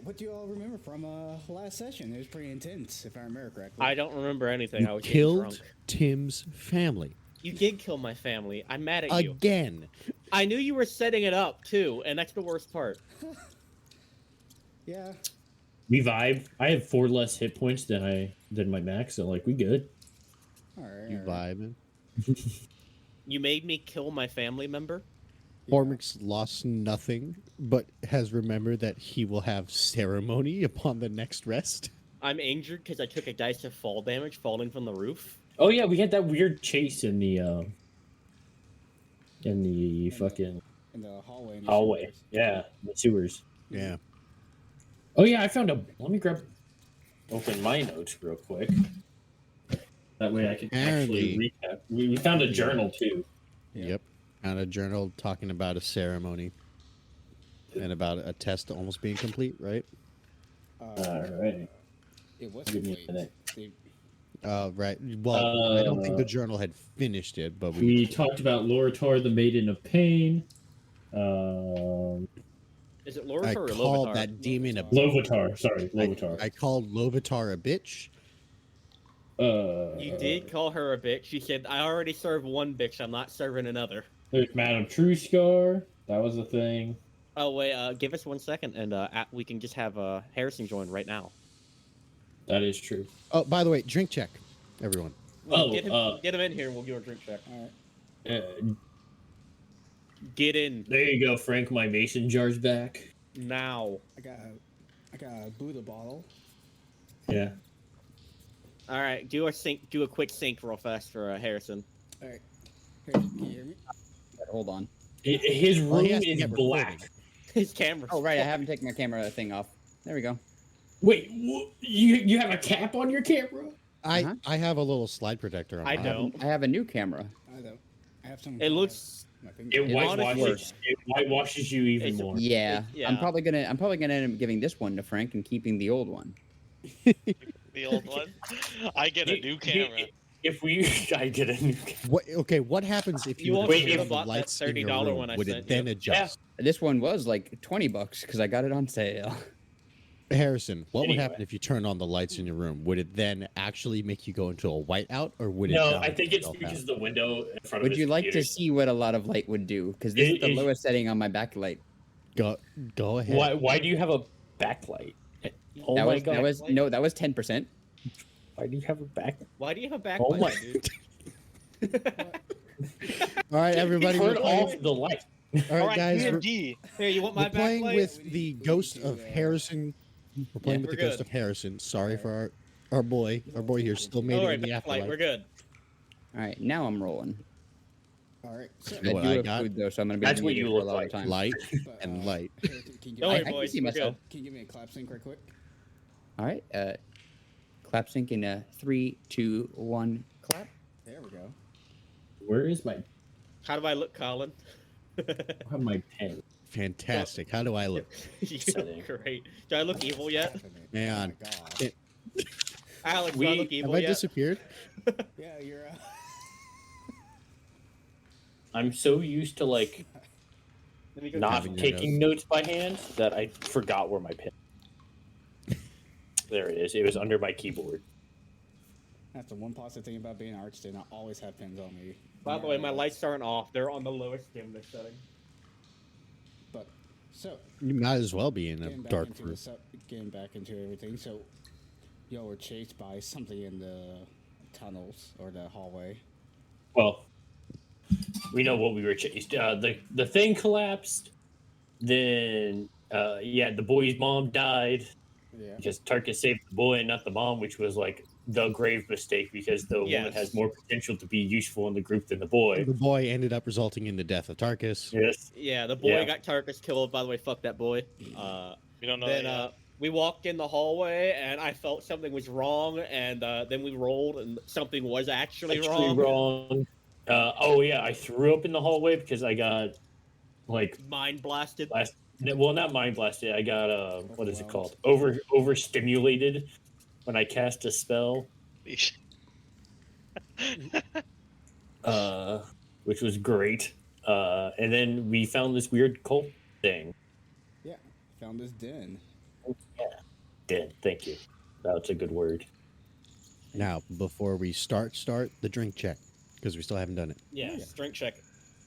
what do you all remember from last session? It was pretty intense, if I remember correctly. I don't remember anything. I You was getting killed drunk. Tim's family. You did kill my family. I'm mad at you. Again. I knew you were setting it up too, and that's the worst part. Yeah. We vibe. I have 4 less hit points than my max, so like we good. All right. You vibing. You made me kill my family member. Formix lost nothing, but has remembered that he will have ceremony upon the next rest. I'm injured because I took a dice of fall damage falling from the roof. Oh yeah, we had that weird chase in the fucking In the hallway. In the hallway. sewers. Yeah, the sewers. Yeah. Oh yeah, I found a. Let me open my notes real quick. That way I can actually recap. We found a journal too. Yep. Found a journal talking about a ceremony and about a test almost being complete, right? All right. It was Give me a complete. minute. Right. Well, I don't think the journal had finished it, but We talked about Lorator, the Maiden of Pain. Is it I Lorator or called Lovatar? that demon a Lovatar. Sorry, Lovatar. I called Lovatar a bitch. You did call her a bitch. She said, I already served one bitch. I'm not serving another. There's Madame Truescar. That was a thing. Oh, wait. Give us 1 second, and we can just have Harrison join right now. That is true. Oh, by the way, drink check, everyone. Well, get him in here, and we'll give him a drink check. All right. Get in There you go, Frank. My mason jar's back. now. I got a Buddha bottle. Yeah. All right, do a quick sync real fast for Harrison. All right. Here, can you hear me? Hold on. His Well, he room has to is get black. recorded. His camera. Oh, right. I haven't taken my camera thing off. There we go. Wait, you have a cap on your camera? Uh-huh. I have a little slide protector on I mine. don't. I have a new camera. I don't. I have some. It looks. My finger. It honestly- whitewashes you even It's- more. Yeah. Yeah. I'm probably gonna end up giving this one to Frank and keeping the old one. The old one. I get a new camera. If we, I get a new camera. What happens if You you also turn should've on the bought that lights in your $30 room? one I Would sent it then you. adjust? This one was like $20 because I got it on sale. Harrison, what would Anyway. happen if you turn on the lights in your room? Would it then actually make you go into a whiteout, or would it? No, balance I think it's itself because out? the window in front of Would his you like to computer. see what a lot of light would do? Because this is the It- lowest setting on my backlight. Go ahead. Why do you have a backlight? Oh that my was god! that was 10%. Why do you have a back? Why do you have a Oh backlight, my! dude? All right, everybody. Turn We're playing, off the light. all right, Alright, guys. We're, D&D. Here, you want we're my playing backlight? with the ghost of Harrison. We're playing with we're the ghost good. of Harrison. Sorry for our boy. Our boy here still made All it right, in the backlight. afterlife. We're good. All right, now I'm rolling. All right. So, I know what do I have got? food though, so I'm gonna be That's what muted you for a look lot like. of time. Light but, and light. Harrison, can you give Don't me- worry, I can boys. see We're myself. good. Can you give me a clap sync right quick? All right, clap sync in a 3, 2, 1, clap. There we go. Where is my? How do I look, Colin? I have my pen. Fantastic. How do I look? You Setting. look great. Do I look evil yet? Man, Oh my god. it- Alex, do I look have evil I yet? disappeared? Yeah, you're. I'm so used to like Let me go not Having your taking notes by hand that I forgot where my pen. There it is. It was under my keyboard. That's the one positive thing about being an art student. I always have pens on me. By the way, my lights aren't off. They're on the lowest dimness setting. But so You might as well be in a getting back dark into room. getting back into everything. So y'all were chased by something in the tunnels or the hallway. Well, we know what we were chased. The thing collapsed. Then, the boy's mom died Yeah. because Tarkus saved the boy and not the mom, which was like the grave mistake because the woman Yes. has more potential to be useful in the group than the boy. The boy ended up resulting in the death of Tarkus. Yes. Yeah, the boy Yeah. got Tarkus killed. By the way, fuck that boy. We don't know Then that yet. we walked in the hallway, and I felt something was wrong, and then we rolled, and something was actually wrong. I threw up in the hallway because I got like Mind blasted. not mind blasted. I got what is it called? Overstimulated when I cast a spell, which was great. And then we found this weird cult thing. Yeah. Found this den. Thank you. That's a good word. Now, before we start the drink check because we still haven't done it. Yeah, drink check.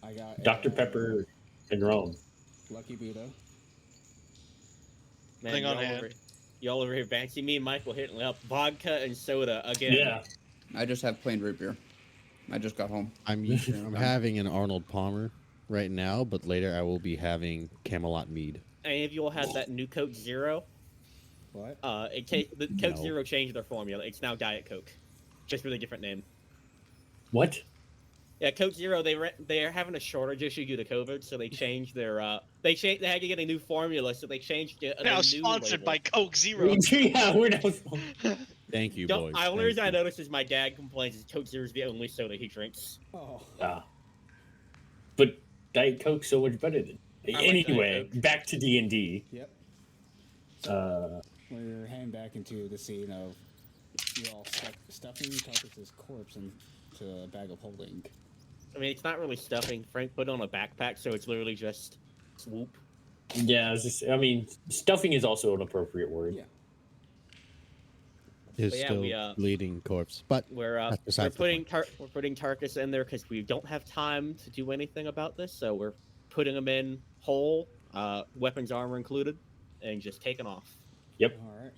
I got Dr. Pepper and rum. Lucky Buddha. Man, Thing on hand. y'all over here fancy. Me and Michael hitting up vodka and soda again. Yeah. I just have plain root beer. I just got home. I'm having an Arnold Palmer right now, but later I will be having Camelot Mead. Any of you all had that new Coke Zero? What? The Coke No. Zero changed their formula. It's now Diet Coke, just with a different name. What? Yeah, Coke Zero. They're having a shortage issue due to COVID, so they changed their they had to get a new formula, so they changed it. Now new sponsored label. by Coke Zero. Yeah, we're now. Thank you, Don't- boys. The only Thank reason I you. noticed is my dad complains is Coke Zero is the only soda he drinks. Oh. But Diet Coke's so much better than. like Anyway, Diet Coke. back to D&D. Yep. Uh, We're heading back into the scene of you all stuffing Tarkus's corpse into a bag of holding. I mean, it's not really stuffing. Frank put on a backpack, so it's literally just swoop. yeah, stuffing is also an appropriate word. Yeah. His But yeah, still bleeding corpse, but We're That's besides the we're putting Tarkus in there because we don't have time to do anything about this, so we're putting him in whole, weapons, armor included, and just taking off. Yep. All right.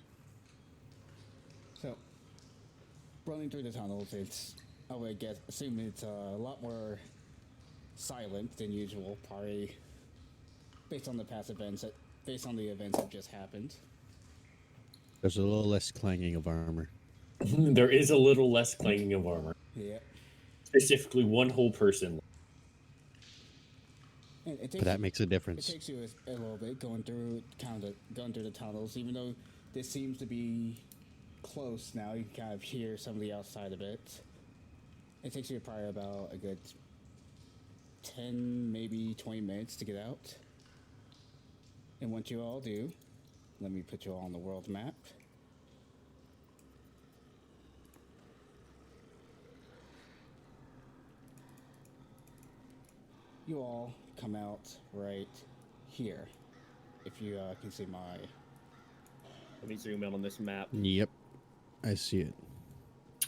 So, running through the tunnels, I would assume it's a lot more silent than usual, probably based on the events that just happened. there's a little less clanging of armor. There is a little less clanging of armor. Yeah. Specifically, one whole person. And it But that makes a It difference. takes you a little bit going through the tunnels, even though this seems to be close now. You can kind of hear some of the outside of it. It takes you probably about a good 10, maybe 20 minutes to get out. And once you all do, let me put you all on the world map. You all come out right here. If you can see my... Let me zoom in on this map. Yep, I see it.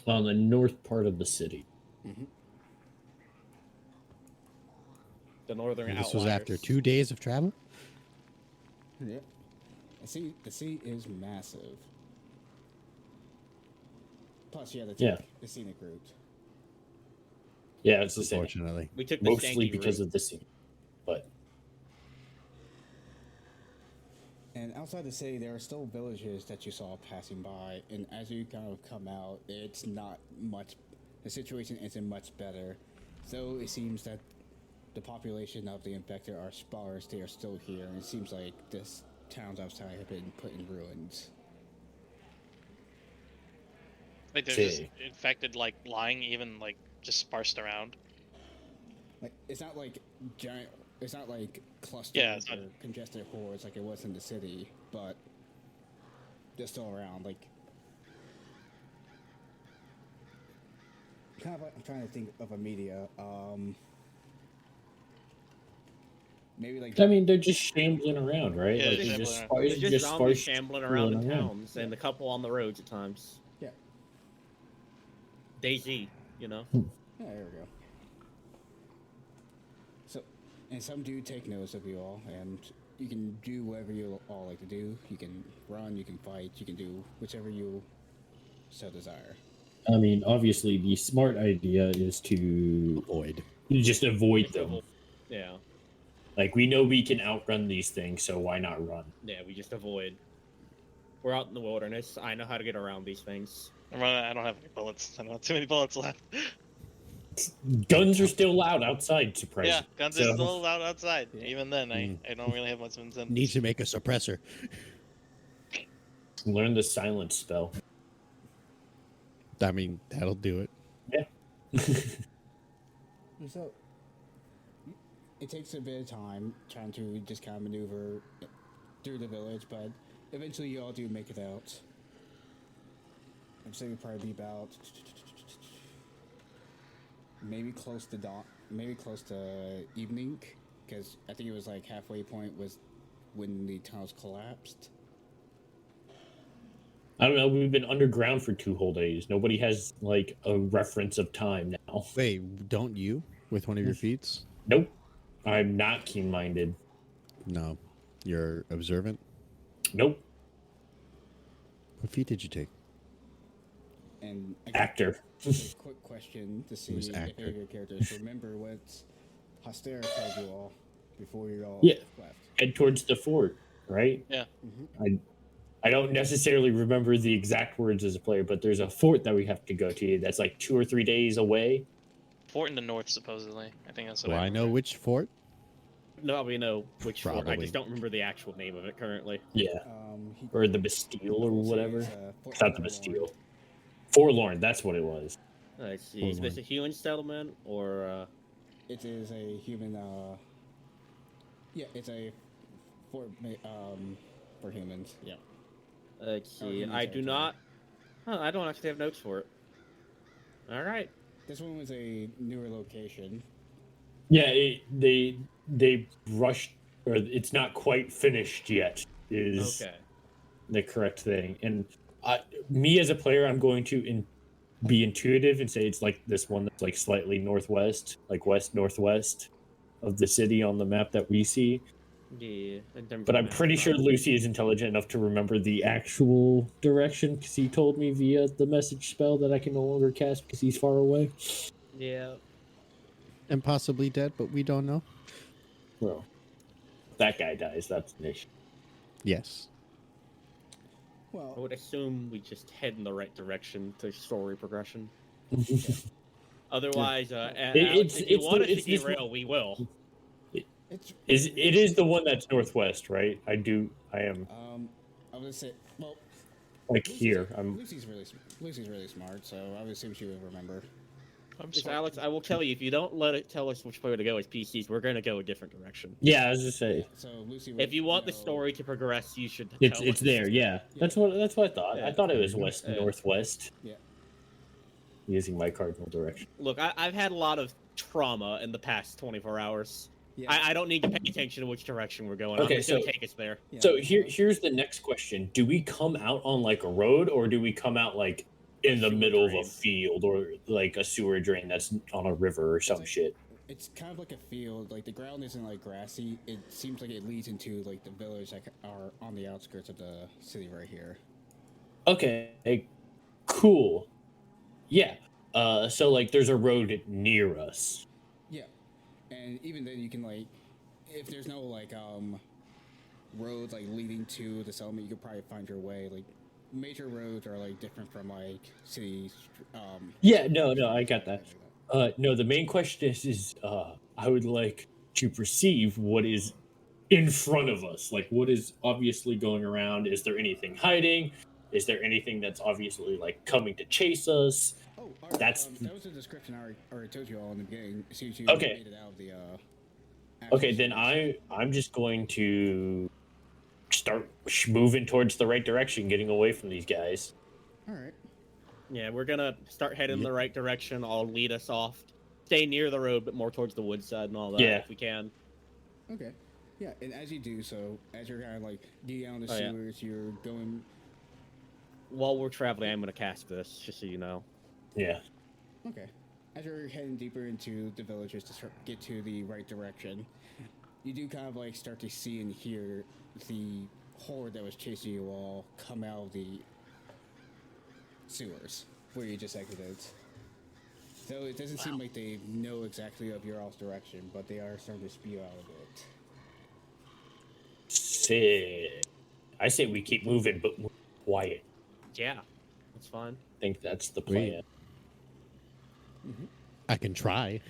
On the north part of the city. The northern And outliers. this was after 2 days of travel. Yep. The sea is massive. Plus, you have to take the scenic route. Yeah, it's the same. Unfortunately, We took the Mostly stanky because route. of the scene. But And outside the city, there are still villages that you saw passing by. And as you kind of come out, it's not much. The situation isn't much better. So it seems that the population of the infected are sparse. They are still here, and it seems like this towns outside have been put in ruins. Like they're just infected, like lying, even like just sparsed around. Like it's not like giant. It's not like clusters Yeah, it's or not- congested hordes like it was in the city, but they're still around. Like kind of like I'm trying to think of a media. Maybe like I mean, they're just shambling around, right? Yeah, like they're they're just, shambling There's just zombies shambling around in towns, and a couple on the roads at times. Yeah. DayZ, you know. Yeah, there we go. So, and some do take notice of you all, and you can do whatever you all like to do. You can run, you can fight, you can do whichever you so desire. I mean, obviously, the smart idea is to avoid. just avoid them. Yeah. Like, we know we can outrun these things, so why not run? Yeah, we just avoid. We're out in the wilderness. I know how to get around these things. I don't have any bullets. I don't have too many bullets left. Guns are still loud outside, surprise. Yeah, guns are still out outside. Yeah. Even then, I don't really have much of them. Need to make a suppressor. Learn the silence spell. I mean, that'll do it. Yeah. So, it takes a bit of time trying to just kind of maneuver through the village, but eventually you all do make it out. I'd say it'd probably be about maybe close to dawn, maybe close to evening, because I think it was like halfway point was when the tunnels collapsed. I don't know. We've been underground for 2 whole days. Nobody has like a reference of time now. Wait, don't you with one of your feats? Nope. I'm not keen-minded. No, you're observant. Nope. What feat did you take? And Actor. a quick question to see was if actor. any of your characters remember what Hostera told you all before you all Yeah. left. Head towards the fort, right? Yeah. I don't necessarily remember the exact words as a player, but there's a fort that we have to go to that's like 2 or 3 days away. Fort in the north, supposedly. I think that's what Do I know remember. which fort? No, we know which fort. I Probably. just don't remember the actual name of it currently. Yeah. He Or the Bastille or told you whatever. it's, Fort It's not the Forlorn. Bastille. Forlorn, that's what it was. Let's see. Is this a human settlement or? It is a human. Yeah, it's a fort for humans. Yeah. Let's see. human I do territory. not. Huh, I don't actually have notes for it. All right. This one was a newer location. Yeah, they rushed, or it's not quite finished yet. Is Okay. the correct thing? And me as a player, I'm going to be intuitive and say it's like this one that's like slightly northwest, like west northwest of the city on the map that we see. Yeah. in terms But of I'm map, pretty sure probably. Lucy is intelligent enough to remember the actual direction because he told me via the message spell that I can no longer cast because he's far away. Yeah. And possibly dead, but we don't know. Well, if that guy dies, that's an issue. Yes. I Well, would assume we just head in the right direction to story progression. Otherwise, Alex, if you want us to this derail, we will. it's it is the one that's northwest, right? I am I would say, well, like Lucy's- here. I'm Lucy's really smart, so I would assume she would remember. I'm Just sorry. Alex, I will tell you, if you don't let it tell us which way to go as PCs, we're going to go a different direction. yeah. I was just say So Lucy. Would If you want the know- story to progress, you should. it's tell us. there. Yeah, that's what I thought. Yeah. I thought it was west Yeah. northwest. Yeah. Using my cardinal direction. Look, I've had a lot of trauma in the past 24 hours. Yeah. I don't need to pay attention to which direction we're going. Okay, I'm just going so- to take us there. Yeah. So here's the next question: do we come out on like a road, or do we come out like in the Sewer middle of drain. a field, or like a sewer drain that's on a river or some like- shit? It's kind of like a field. Like the ground isn't like grassy. It seems like it leads into like the village that are on the outskirts of the city right here. Okay, cool. Yeah. So like, there's a road near us. Yeah, and even then you can like, if there's no like roads like leading to the settlement, you could probably find your way. Like major roads are like different from like cities. Yeah. No, I got that. No, the main question is I would like to perceive what is in front of us. Like, what is obviously going around? Is there anything hiding? Is there anything that's obviously like coming to chase us? Oh, alright, That's- that was the description I already told you all in the beginning. As soon as you Okay. made it out of the. Okay, then I'm just going to start moving towards the right direction, getting away from these guys. All right. Yeah, we're going to start heading in Yeah. the right direction. I'll lead us off. Stay near the road, but more towards the wood side and all that Yeah. if we can. Okay. Yeah, and as you do so, as you're kind of like getting out in the Oh, yeah. sewers, you're going. While we're traveling, I'm going to cast this, just so you know. Yeah. Okay. As you're heading deeper into the villages to start, get to the right direction, you do kind of like start to see and hear the horde that was chasing you all come out of the sewers where you just exited. So it doesn't seem like they know exactly of your all's direction, but they are starting to spew out of it. Sick. I say we keep moving, but move quiet. Yeah, that's fine. I think that's the plan. Wait. I can try.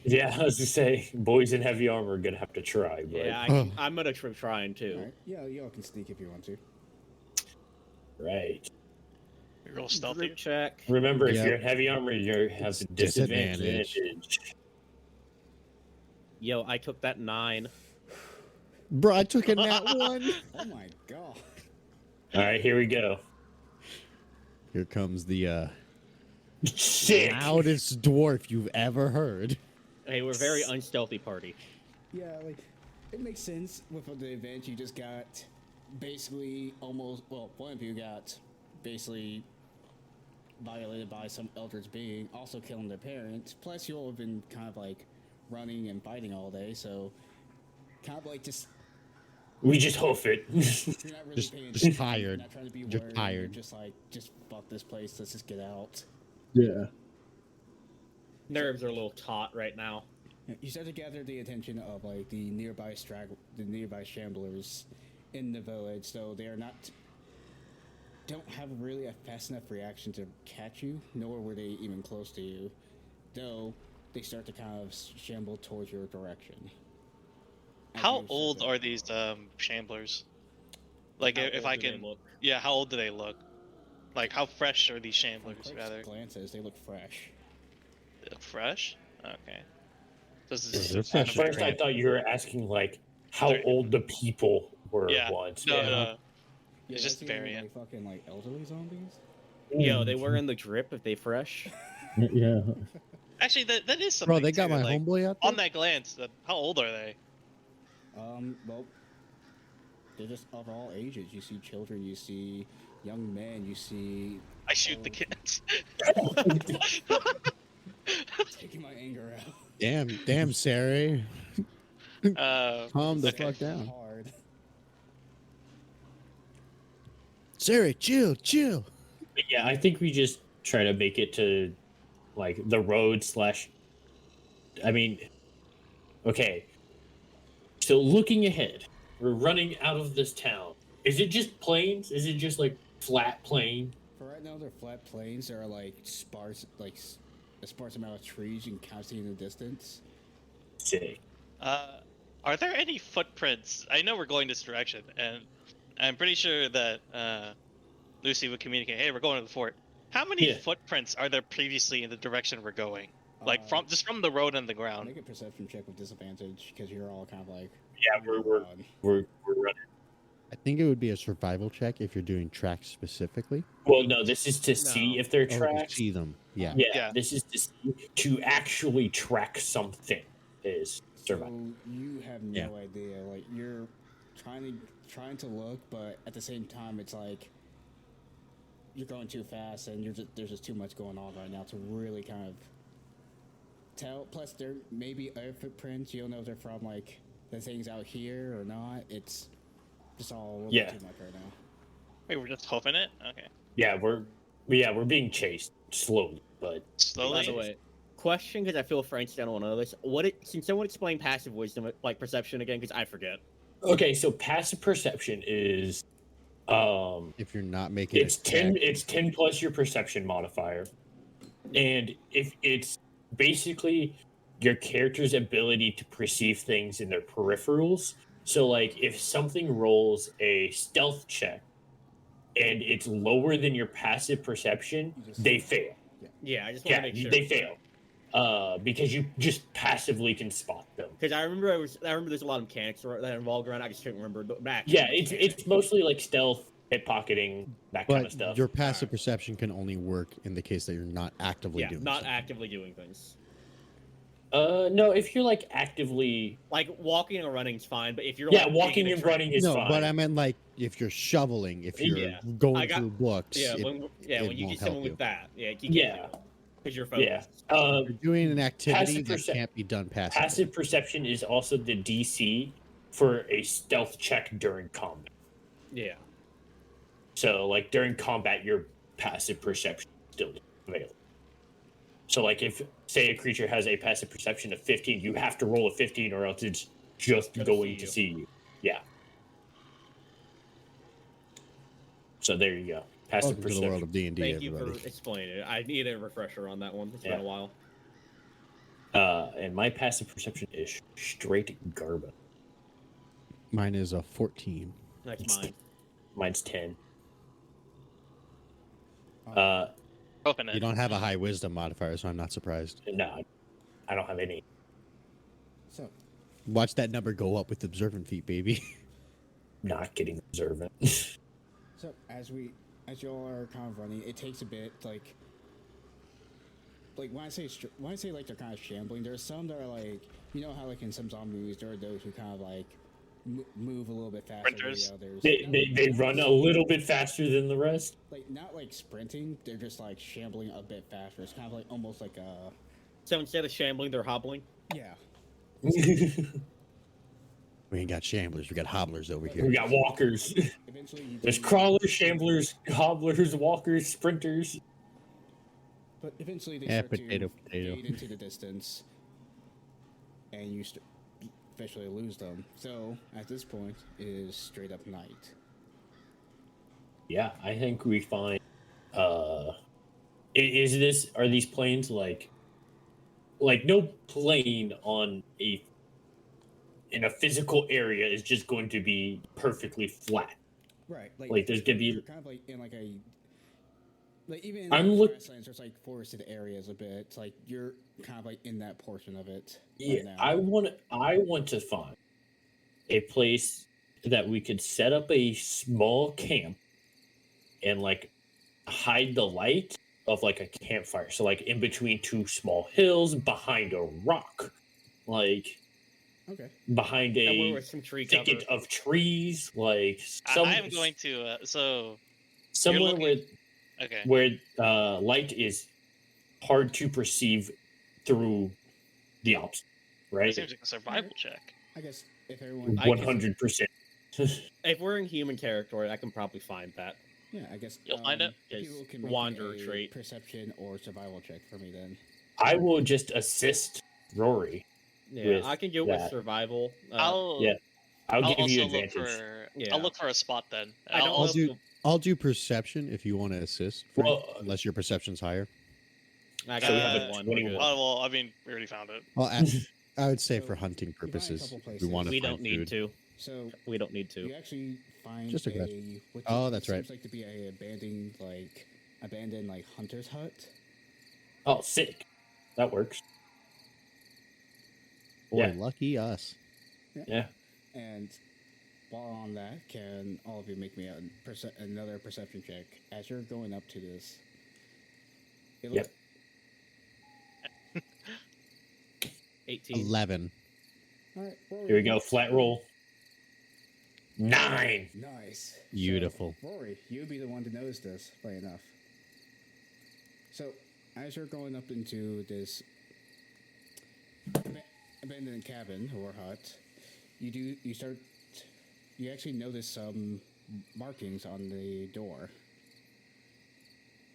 Yeah, I was to say, boys in heavy armor are gonna have to try. But Yeah, I'm going to try trying too. All right. Yeah, y'all can sneak if you want to. right. You're real stealthy. Group check. Remember, if Yeah. you're in heavy armor, you have It's a disadvantage. disadvantage. Yo, I took that 9. Bro, I took a nat one. Oh my god. All right, here we go. Here comes the Sick. loudest dwarf you've ever heard. Hey, we're a very unstealthy party. Yeah, like it makes sense with the event you just got. Basically, almost well, one of you got basically violated by some eldritch being, also killing their parents. Plus, you all have been kind of like running and fighting all day, so kind of like just We just hoof it. you're not really paying just attention, tired. You're not trying to be You're worried. tired. You're just like, just fuck this place. Let's just get out. Yeah. Nerves are a little taut right now. You start to gather the attention of like the nearby shamblers in the village, so they are not don't have really a fast enough reaction to catch you, nor were they even close to you. Though they start to kind of shamble towards your direction. As How you old step are these shamblers? Like, How if old I do they can, look? yeah, how old do they look? Like, how fresh are these From shamblers? quick Rather, glances, they look fresh. they look fresh. Okay. This Yeah, is they're At fresh as first, I fuck. thought you were asking like how They're- old the people were Yeah. once. No, Yeah. no. Yeah, It's that's just either, variant. like fucking like elderly zombies. Yo, they were in the drip if they fresh. Yeah. Actually, that is something. Bro, they got too, my like, homeboy out there. on that glance. How old are they? Well, they're just of all ages. You see children, you see young men, you see I shoot the old- kids. taking my anger out. Damn, Sarah. Calm the okay. fuck down. Hard. Sarah, chill. But yeah, I think we just try to make it to like the road slash. I mean, okay. So looking ahead, we're running out of this town. Is it just plains? Is it just like flat plain? For right now, they're flat plains. There are like sparse, a sparse amount of trees you can kind of see in the distance. Sick. Are there any footprints? I know we're going this direction, and I'm pretty sure that Lucy would communicate, "Hey, we're going to the fort." How many Yeah. footprints are there previously in the direction we're going? Like Uh, from the road and the ground. Make a perception check with disadvantage because you're all kind of like. Yeah, we're running. I think it would be a survival check if you're doing tracks specifically. Well, no, this is to see No. if they're Oh, to tracks. see them. Yeah. Yeah, Yeah. this is to actually track something. Is survival. So you have no Yeah. idea. Like you're trying to look, but at the same time, it's like you're going too fast, and there's just too much going on right now to really kind of tell. Plus, there may be other footprints. You don't know if they're from like the things out here or not. It's just all a little Yeah. bit too much right now. Wait, we're just hoofing it? Okay. Yeah, we're being chased slowly, but Slowly. By the way, question because I feel Frank's gonna want to know this. Can someone explain passive wisdom, like perception again? Because I forget. okay. So passive perception is, If you're not making it's a check, 10. It's 10 plus your perception modifier, and if it's basically your character's ability to perceive things in their peripherals. So, like, if something rolls a stealth check and it's lower than your passive perception, they fail. Yeah, I just want Yeah, to make sure they fail. Because you just passively can spot them. Because I remember there's a lot of mechanics that involved around. I just couldn't remember back. Yeah, it's mostly like stealth, pickpocketing, that kind of but stuff. your passive perception can only work in the case that you're not actively yeah, doing not something. actively doing things. No, if you're like actively, Like walking or running is fine, but if you're yeah, like, walking taking a and train- running is No, fine. but I meant like if you're shoveling, if you're Yeah. I going got- through books, yeah, it- when it you won't get someone help with you. that, yeah, you Yeah. because you're yeah. focused. you're doing an activity passive that percep- can't be done passively. Passive perception is also the DC for a stealth check during combat. Yeah, So, like during combat, your passive perception is still available. So, like if say a creature has a passive perception of 15, you have to roll a 15, or else it's just Gonna going see to you. see you. Yeah. So there you go. Passive Welcome to the perception. world of D&D, thank you everybody. for explaining it. I need a refresher on that one. It's been Yeah. a while. And my passive perception is straight garbage. Mine is a 14. That's mine. Mine's 10. Open You it. don't have a high wisdom modifier, so I'm not surprised. No, I don't have any. So Watch that number go up with observant feet, baby. Not getting observant. So as y'all are kind of running, it takes a bit. Like when I say like they're kind of shambling, there's some that are like, you know how like in some zombie movies there are those who kind of like move a little bit faster Sprinters? than the others. They run a little bit faster than the rest. Like not like sprinting, they're just like shambling a bit faster. It's kind of like almost like a So instead of shambling, they're hobbling. yeah. We ain't got shamblers. We got hobblers over here. We got walkers. Eventually, you There's do- crawlers, shamblers, hobblers, walkers, sprinters. But eventually, they Yeah, start potato, to potato. fade into the distance, and you officially lose them. So at this point, it is straight up night. Yeah, I think we find. Are these planes like no plane in a physical area is just going to be perfectly flat. Right. Like, there's gonna be- you're kind of like in like a like even in I'm like, look- grasslands, there's like forested areas a bit. It's like you're kind of like in that portion of it. Yeah, right now. I want to find a place that we could set up a small camp and like hide the light of like a campfire. So like in between two small hills, behind a rock, like Okay. behind Somewhere a with some tree cover. thicket of trees, like I am going to. So somewhere looking- okay. where light is hard to perceive through the obstacle, That right? seems like a survival check. I guess if everyone, I- 100%. If we're in human territory, I can probably find that. yeah, I guess You'll find it? People Just can make wander a trait. perception or survival check for me then. I will just assist Rory. Yeah, With I can go with that. survival. I'll yeah, I'll I'll give you also look advantage. for. Yeah. I'll look for a spot then. I don't I'll know do. I'll do perception if you want to assist. Frank, Well, unless your perception's higher. I So we got have a a one. 21. We're good. Oh well, I mean, we already found it. Well, I would say So, for hunting find a purposes, couple we places. want to We find don't need food. to. So We don't need to. you actually find Just a guess. what Oh, that's right. seems like to be a abandoned hunter's hut. Oh, sick. That works. Boy, Yeah. lucky us. Yeah. And while on that, can all of you make me another perception check as you're going up to this? It Yep. 18. 11. All right, Rory, Here we go. Flat roll. 9. Nice. Beautiful. So, Rory, you'd be the one to notice this, funny enough. So, as you're going up into this abandoned cabin or hut, you actually notice some markings on the door.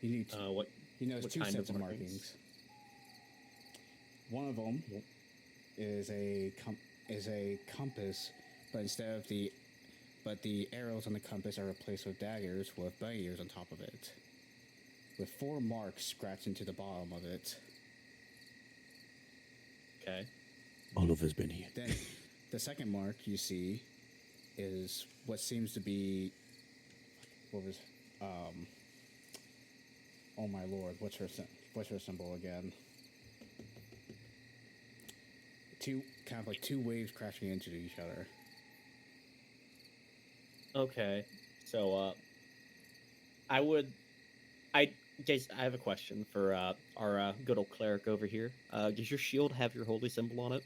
You notice what two kind sets of of markings? markings. One of them is a compass, but the arrows on the compass are replaced with daggers with bunny ears on top of it, with 4 marks scratched into the bottom of it. Okay. All of us been here. Then the second mark you see is what seems to be oh my lord, what's her symbol again? Two waves crashing into each other. Okay. So, I have a question for our good old cleric over here. Does your shield have your holy symbol on it?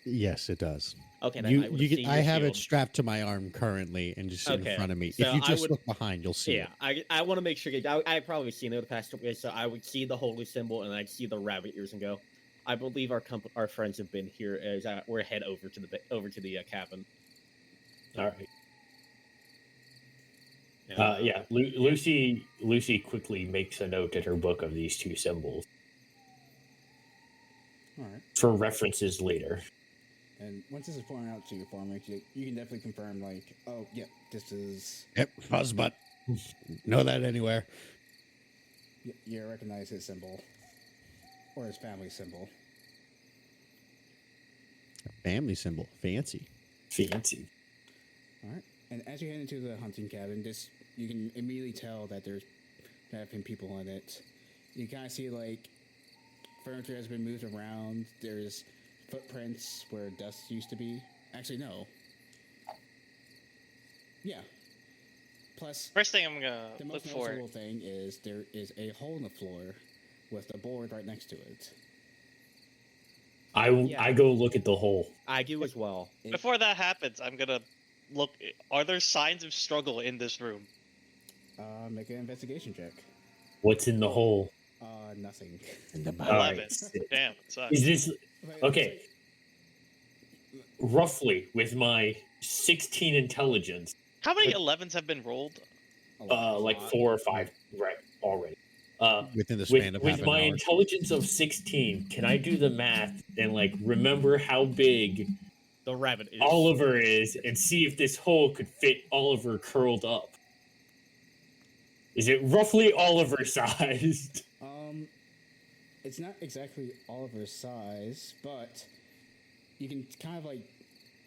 Yes, it does. Okay, then I You would have can, seen I your have it shield. strapped to my arm currently and just in Okay, front of me. so if you I just would- look behind, you'll see Yeah, I want to make sure. I probably seen it the past couple days, so I would see the holy symbol and I'd see the rabbit ears and go, I believe our friends have been here. As we're head over to the cabin. All right. And, Yeah. Lucy quickly makes a note in her book of these two symbols All right. for references later. And once this is pointed out to you, Farmer, you can definitely confirm, like, oh, yep, this is. Yep, Fuzzbutt. Know that anywhere. You recognize his symbol. Or his family symbol. Family symbol. Fancy. Fancy. All right. And as you head into the hunting cabin, you can immediately tell that there have been people in it. You kind of see, like, furniture has been moved around. There's footprints where dust used to be. Actually, no. Yeah. Plus, First thing I'm gonna the look most for. noticeable thing is there is a hole in the floor with a board right next to it. Yeah. I go look at the hole. I do as well. It- Before that happens, I'm gonna look? Are there signs of struggle in this room? Make an investigation check. What's in the hole? Nothing. All right, 11. sick. Damn, it sucks. Is this But okay? it's Roughly, with my 16 intelligence, How many 11s have been rolled? like, a lot. like 4 or 5, right, already. Within the span of half With an my hour. intelligence of 16, can I do the math and like remember how big The rabbit is. Oliver is and see if this hole could fit Oliver curled up? Is it roughly Oliver sized? It's not exactly Oliver's size, but you can kind of like,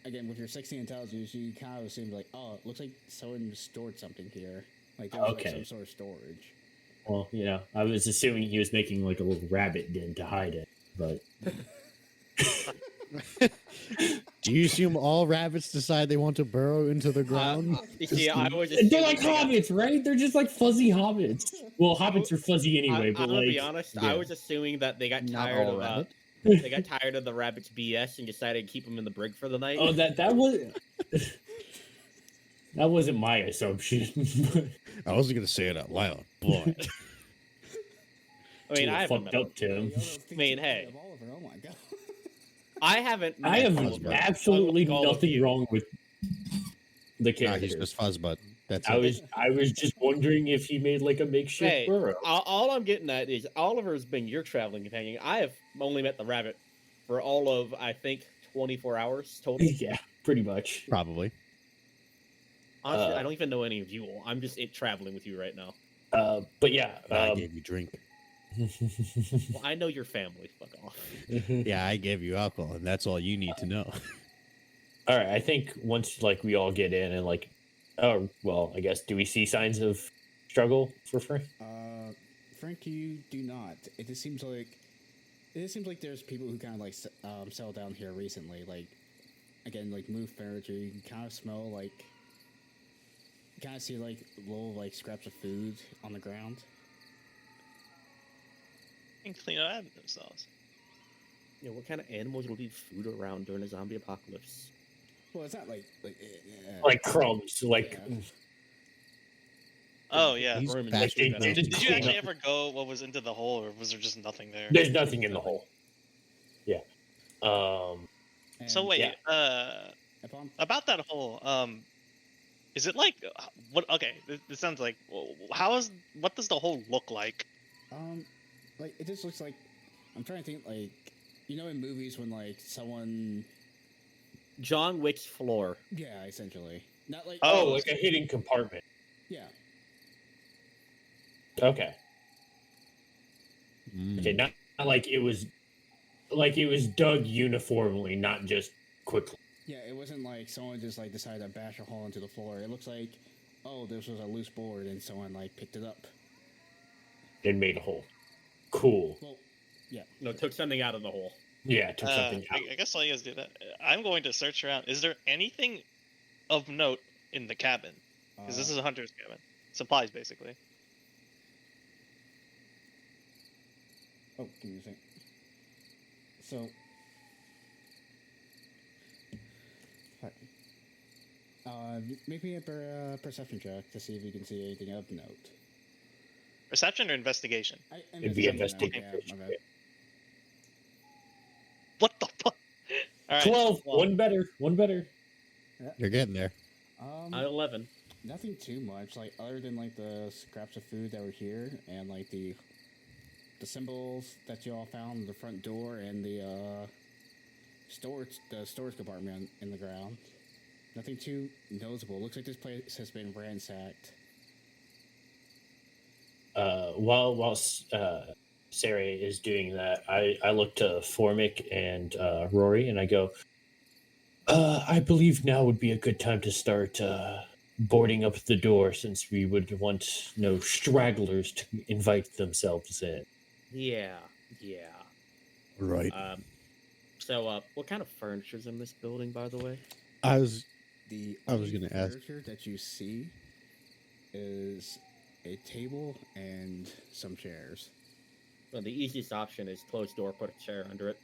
again, with your 16 intelligence, you kind of assume like, oh, it looks like someone stored something here. Like there's like Okay. some sort of storage. Well, yeah, I was assuming he was making like a little rabbit den to hide it, but Do you assume all rabbits decide they want to burrow into the ground? You see, I was they're assuming like they got- hobbits, right? They're just like fuzzy hobbits. Well, hobbits are fuzzy anyway, I'm but gonna like, be honest. yeah. I was assuming that they got Not tired all of rabbit. they got tired of the rabbit's BS and decided to keep them in the brig for the night. oh, that was that wasn't my assumption. I wasn't gonna say it out loud, but I mean, Too I haven't fucked met up, Tim. I mean, hey. Of Oliver, oh my god. I haven't. I met have Oliver, absolutely unlike all of nothing you. wrong with the nah, character. he's just fuzzbutt. That's I it. was just wondering if he made like a makeshift Hey, burrow. all I'm getting at is Oliver's been your traveling companion. I have only met the rabbit for all of I think 24 hours total. Yeah, pretty much. Probably. Honestly, I don't even know any of you all. I'm just traveling with you right now. But yeah, I gave you drink. Well, I know your family. Fuck off. Yeah, I gave you alcohol, and that's all you need to know. All right, I think once like we all get in and like, oh well, I guess do we see signs of struggle for Frank? Frank, you do not. It just seems like there's people who kind of like settled down here recently. Like, again, like move furniture. You can kind of smell like, you kind of see like little like scraps of food on the ground. And clean up themselves. You know, what kind of animals will leave food around during a zombie apocalypse? Well, it's not like Like crumbs, like Yeah. Oh yeah. He's Roman back history in better. the- Did you actually ever go what was into the hole, or was there just nothing there? there's nothing in the hole. Yeah. And So wait, Yeah. upon about that hole, is it like what? Okay, this sounds like what does the hole look like? like it just looks like, I'm trying to think, like, you know, in movies when like someone, John Wick's floor. yeah, essentially, not like Oh, like a hidden compartment. yeah. Okay. Mm. Okay, not like it was dug uniformly, not just quickly. Yeah, it wasn't like someone just like decided to bash a hole into the floor. It looks like, oh, this was a loose board and someone like picked it up. And made a hole. Cool. Well, yeah. No, took something out of the hole. Yeah, took something out. I guess I'll you guys do that. I'm going to search around. Is there anything of note in the cabin? Because this is a hunter's cabin. Supplies, basically. Oh, give me a sec. So, make me a perception check to see if you can see anything of note. Reception or investigation? It'd be Investigation, investigation. yeah, my bad. What the fuck? All right. 12. well- One better. One better. You're getting there. I'm 11. Nothing too much, like other than like the scraps of food that were here and like the symbols that you all found in the front door and the storage compartment in the ground. Nothing too noticeable. Looks like this place has been ransacked. While Sarah is doing that, I look to Formic and Rory, and I go, I believe now would be a good time to start boarding up the door, since we would want no stragglers to invite themselves in. Yeah. Right. So, what kind of furniture's in this building, by the way? I was The I was only gonna ask. furniture that you see is a table and some chairs. Well, the easiest option is close door, put a chair under it.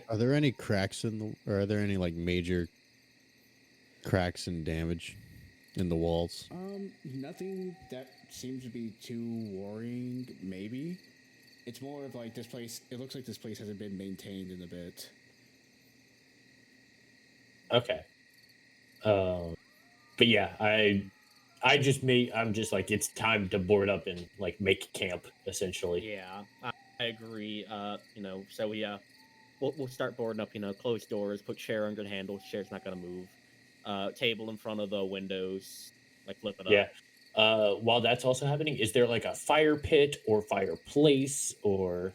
Are there any cracks in the, or are there any like major cracks and damage in the walls? Nothing that seems to be too worrying. Maybe it's more of like this place. It looks like this place hasn't been maintained in a bit. Okay. But yeah, I'm just like, it's time to board up and like make camp essentially. Yeah, I agree. So we'll start boarding up. Close doors, put chair under the handle. Chair's not gonna move. Table in front of the windows, like flip it up. Yeah. While that's also happening, is there like a fire pit or fireplace or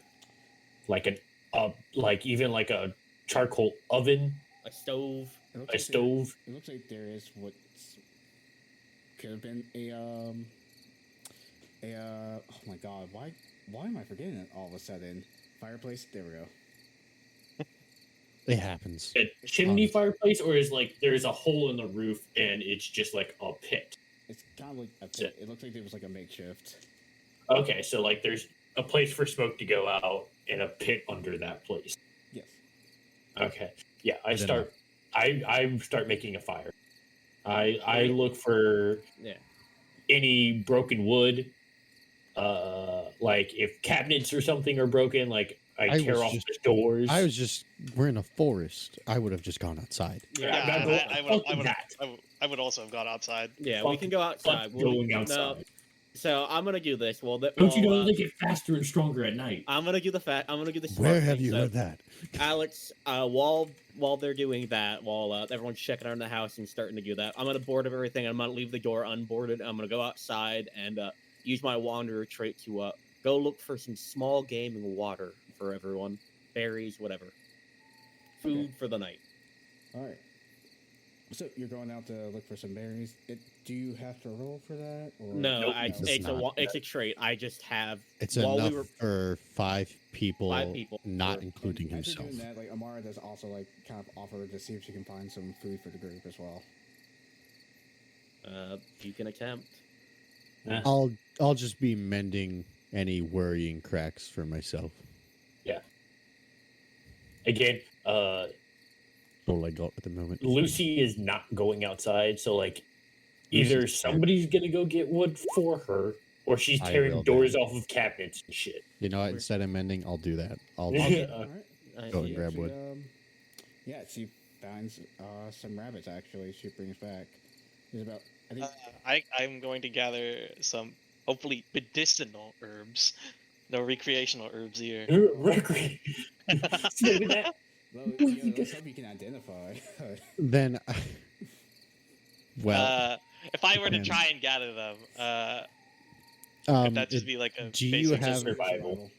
like like even like a charcoal oven, A stove. It looks a like stove? It looks like there is what could have been oh my god, why am I forgetting it all of a sudden? Fireplace. There we go. It happens. A chimney Um, fireplace, or is like there's a hole in the roof and it's just like a pit? It's kind of like a pit. It looks like there was like a makeshift. Okay, so like there's a place for smoke to go out and a pit under that place. Yes. Okay. Yeah, I Good start I start making a fire. I look for Yeah. any broken wood. Like if cabinets or something are broken, like I I tear was off just- the doors. We're in a forest. I would have just gone outside. Yeah, I would also have gone outside. Yeah, we Fuck- can go outside. We'll- going no, outside. So I'm gonna do this. Don't you know they get faster and stronger at night? I'm gonna do the I'm gonna do the. Where smart have thing. you So, heard that? Alex? While they're doing that, while everyone's checking around the house and starting to do that, I'm gonna board up everything. I'm gonna leave the door unboarded. I'm gonna go outside and use my wanderer trait to go look for some small game and water for everyone, berries, whatever, food Okay. for the night. All right. So you're going out to look for some berries. Do you have to roll for that? Or? No, Nope, it's a trait. I just have. It's while enough we were, for 5 people, 5 people. not Sure. including As you're himself. doing that, like Amara does also like kind of offer to see if she can find some food for the group as well. You can attempt. I'll just be mending any worrying cracks for myself. Again, All I got at the moment. Lucy is not going outside, so like either Lucy's somebody's gonna go get wood for her, or she's I tearing will doors then. off of cabinets and shit. You know what? Instead of mending, I'll do that. I'll Yeah. All right. I Go see. and grab Actually, wood. Yeah, she finds some rabbits. Actually, she brings back. There's about I think I'm going to gather some hopefully medicinal herbs, no recreational herbs here. Recre- Smoking that. well, let's hope you can identify. Then, well, If I were to man. try and gather them, um, could that just it- be like a do you basic have- survival?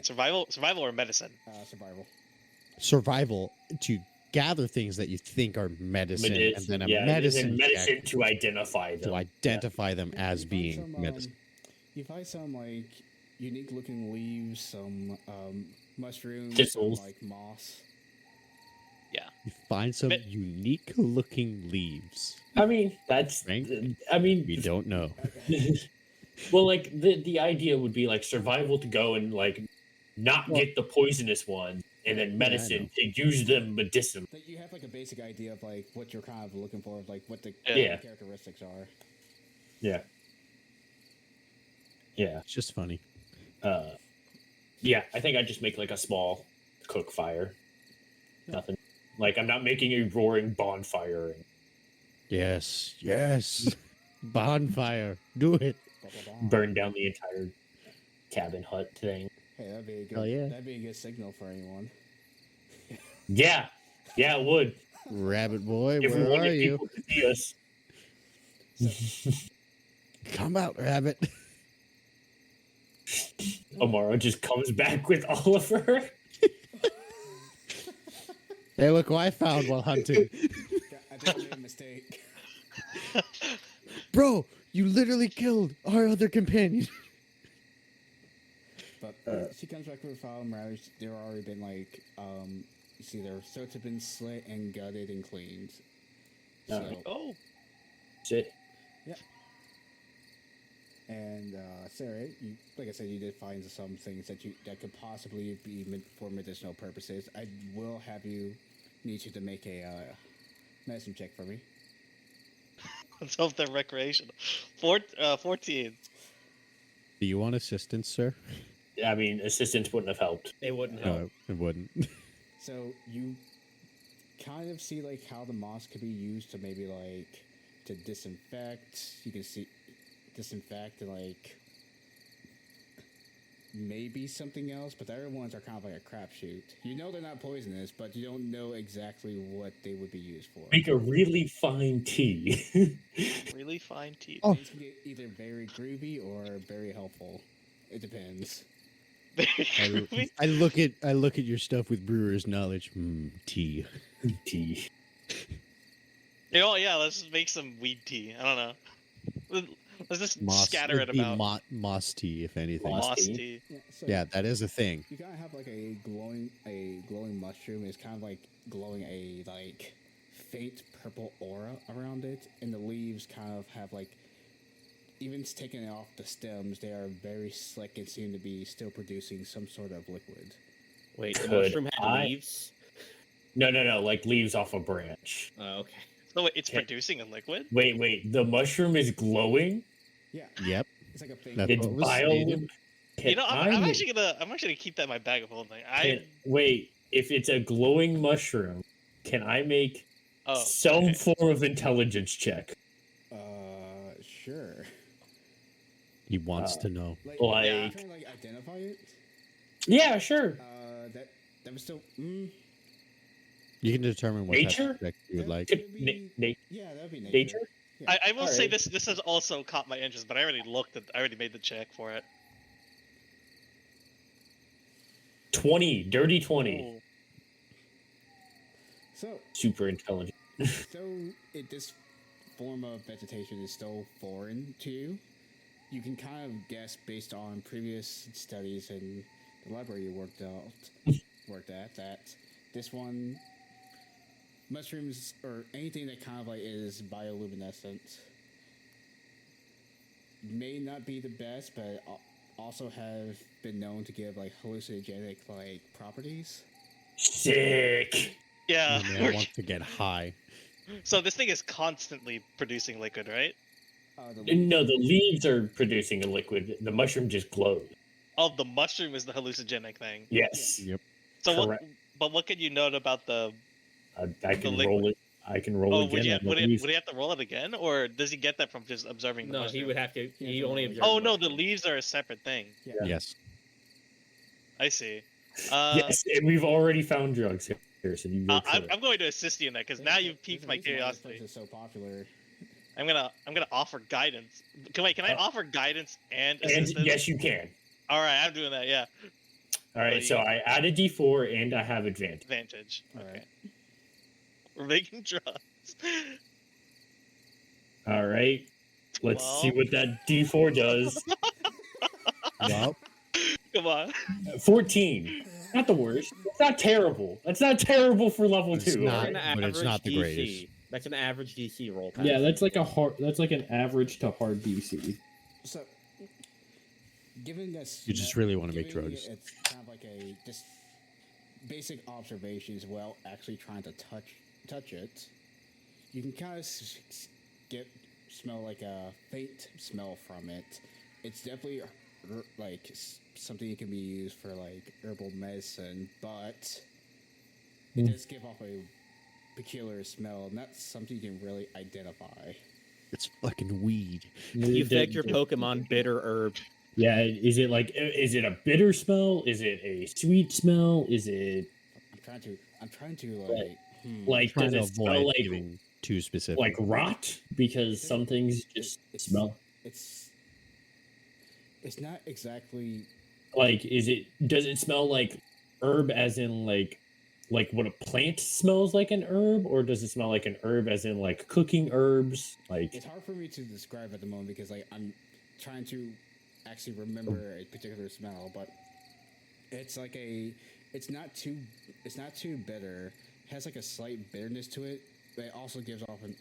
survival or medicine? Survival. survival to gather things that you think are medicine, and then a medicine check to identify them. to identify them as You find being some, medicine. You find some like unique looking leaves, some mushrooms, Thistles. some, like moss. You find some But- unique looking leaves. I mean, that's. Right? I mean, We don't know. well, like the idea would be like survival to go and like not Well- get the poisonous ones, and then medicine to use them medicinally. But you have like a basic idea of like what you're kind of looking for, of, like what the Yeah. characteristics are. Yeah. Yeah. It's just funny. Yeah, I think I just make like a small cook fire. Nothing. Like I'm not making a roaring bonfire. Yes, yes. Bonfire. Do it. Blah, blah, blah. Burn down the entire cabin hut thing. Hey, that'd be a good. Hell yeah. That'd be a good signal for anyone. Yeah, yeah, it would. Rabbit boy, If we where are wanted you? people to see us. Come out, rabbit. Amara just comes back with Oliver. Hey, look what I found while hunting. I think I made a mistake. Bro, you literally killed our other companion. But she comes back with a file and rather there already been like you see their throats have been slit and gutted and cleaned. So Oh, Shit. and Sarah, you, like I said, you did find some things that could possibly be for medicinal purposes. I will have you need you to make a medicine check for me. Let's hope they're recreational. 14. Do you want assistance, sir? I mean, assistance wouldn't have helped. They wouldn't help. No, it wouldn't. So you kind of see like how the moss could be used to maybe like to disinfect. You can see disinfect and like maybe something else, but the other ones are kind of like a crapshoot. You know they're not poisonous, but you don't know exactly what they would be used for. Make a really fine tea. Really fine teeth. Oh. These can get either very groovy or very helpful. It depends. I look at your stuff with brewer's knowledge. Tea. Tea. Oh yeah, let's make some weed tea. I don't know. Let's just scatter it It'd be about. moss tea, if anything. Moss tea. tea. Yeah, so Yeah, that is a thing. you gotta have like a glowing mushroom. It's kind of like glowing a like faint purple aura around it, and the leaves kind of have like, even taking it off the stems, they are very slick and seem to be still producing some sort of liquid. Wait, the Could mushroom had I- leaves? No, like leaves off a branch. Oh, okay. So wait, it's Okay. producing a liquid? Wait. The mushroom is glowing. Yeah, Yep. it's like a faint. That's It's what was bio. stated. You know, I'm actually gonna keep that in my bag of holding. Wait. If it's a glowing mushroom, can I make some okay. form of intelligence check? Sure. He wants to know. Like, Like- yeah, trying to like identify it. Yeah, sure. That was still. You can determine what type Nature? of check you would like. Yeah, that would be nature. Nature? Yeah. I will say Alright. this has also caught my interest, but I already made the check for it. 20. Dirty 20. Ooh. So, Super intelligent. this form of vegetation is still foreign to you. You can kind of guess based on previous studies in the library you worked at that this one mushrooms or anything that kind of like is bioluminescent may not be the best, but also have been known to give like hallucinogenic like properties. Sick. Yeah. And I want to get high. So this thing is constantly producing liquid, right? No, the leaves are producing a liquid. The mushroom just glows. Oh, the mushroom is the hallucinogenic thing. Yes. Yep. So Correct. what can you note about the? I can liquid. roll it. I can roll Oh, again. would on the he have to roll it again, or does he get that from just observing the No, mushroom? he would have to. He Yeah, only so- observed Oh no, the mushroom. leaves are a separate thing. Yes. I see. yes, and we've already found drugs here, so you. I'm going to assist you in that because now you've piqued my curiosity. This is so popular. I'm gonna offer guidance. Can I offer guidance and And assistance? yes, you can. All right, I'm doing that. Yeah, All right, so I add a D4 and I have advantage. advantage. All Okay. right. We're making drugs. All right, let's see what that D4 does. Well, Come on. 14. Not the worst. It's not terrible. That's not terrible for level It's 2. not. all right? But it's not the DC. greatest. That's an average DC roll. Yeah, pass. that's like a hard. That's like an average to hard DC. So, given this, You just really wanna make given drugs. It's kind of like a just basic observations. Well, actually trying to touch it, you can kind of smell like a faint smell from it. It's definitely something that can be used for like herbal medicine, but it does give off a peculiar smell, and that's something you can really identify. it's fucking weed. You fed your Pokemon bitter herb. Yeah, is it a bitter smell? Is it a sweet smell? Is it I'm trying to like Trying does to it smell avoid like giving too specific. like rot? Because some things just smell it's not exactly like does it smell like herb as in like what a plant smells like an herb, or does it smell like an herb as in like cooking herbs? Like it's hard for me to describe at the moment because like I'm trying to actually remember a particular smell, but it's like it's not too bitter. It has like a slight bitterness to it, but it also gives off an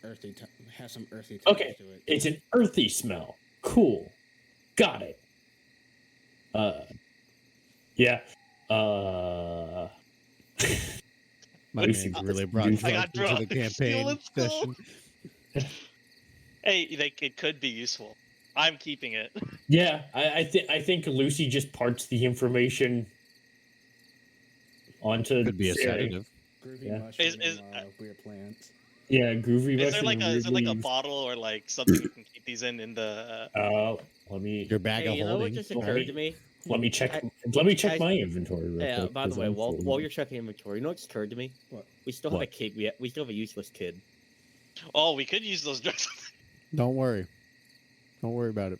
has some earthy touch Okay. to it. it's an earthy smell. Cool. Got it. Yeah. My Lucy man's got really this brought juice. I drugs got into the drugs. campaign Let's go. session. Hey, like it could be useful. I'm keeping it. Yeah, I think Lucy just parts the information onto Could be a Sarah. sedative. Groovy Yeah. mushroom, Is weird plants. Yeah, groovy is there mushroom. like a weird is there like a leaves. bottle or like something you can keep these in the? Let me Your bag Hey, of you know what holding. just Well, occurred to me? let me check. I- Let me check I- my inventory real Yeah. quick. By the 'cause way, I'm while full. you're checking inventory, you know what just occurred to me? What? We still have a What? kid. We still have a useless kid. Oh, we could use those drugs. Don't worry. Don't worry about it.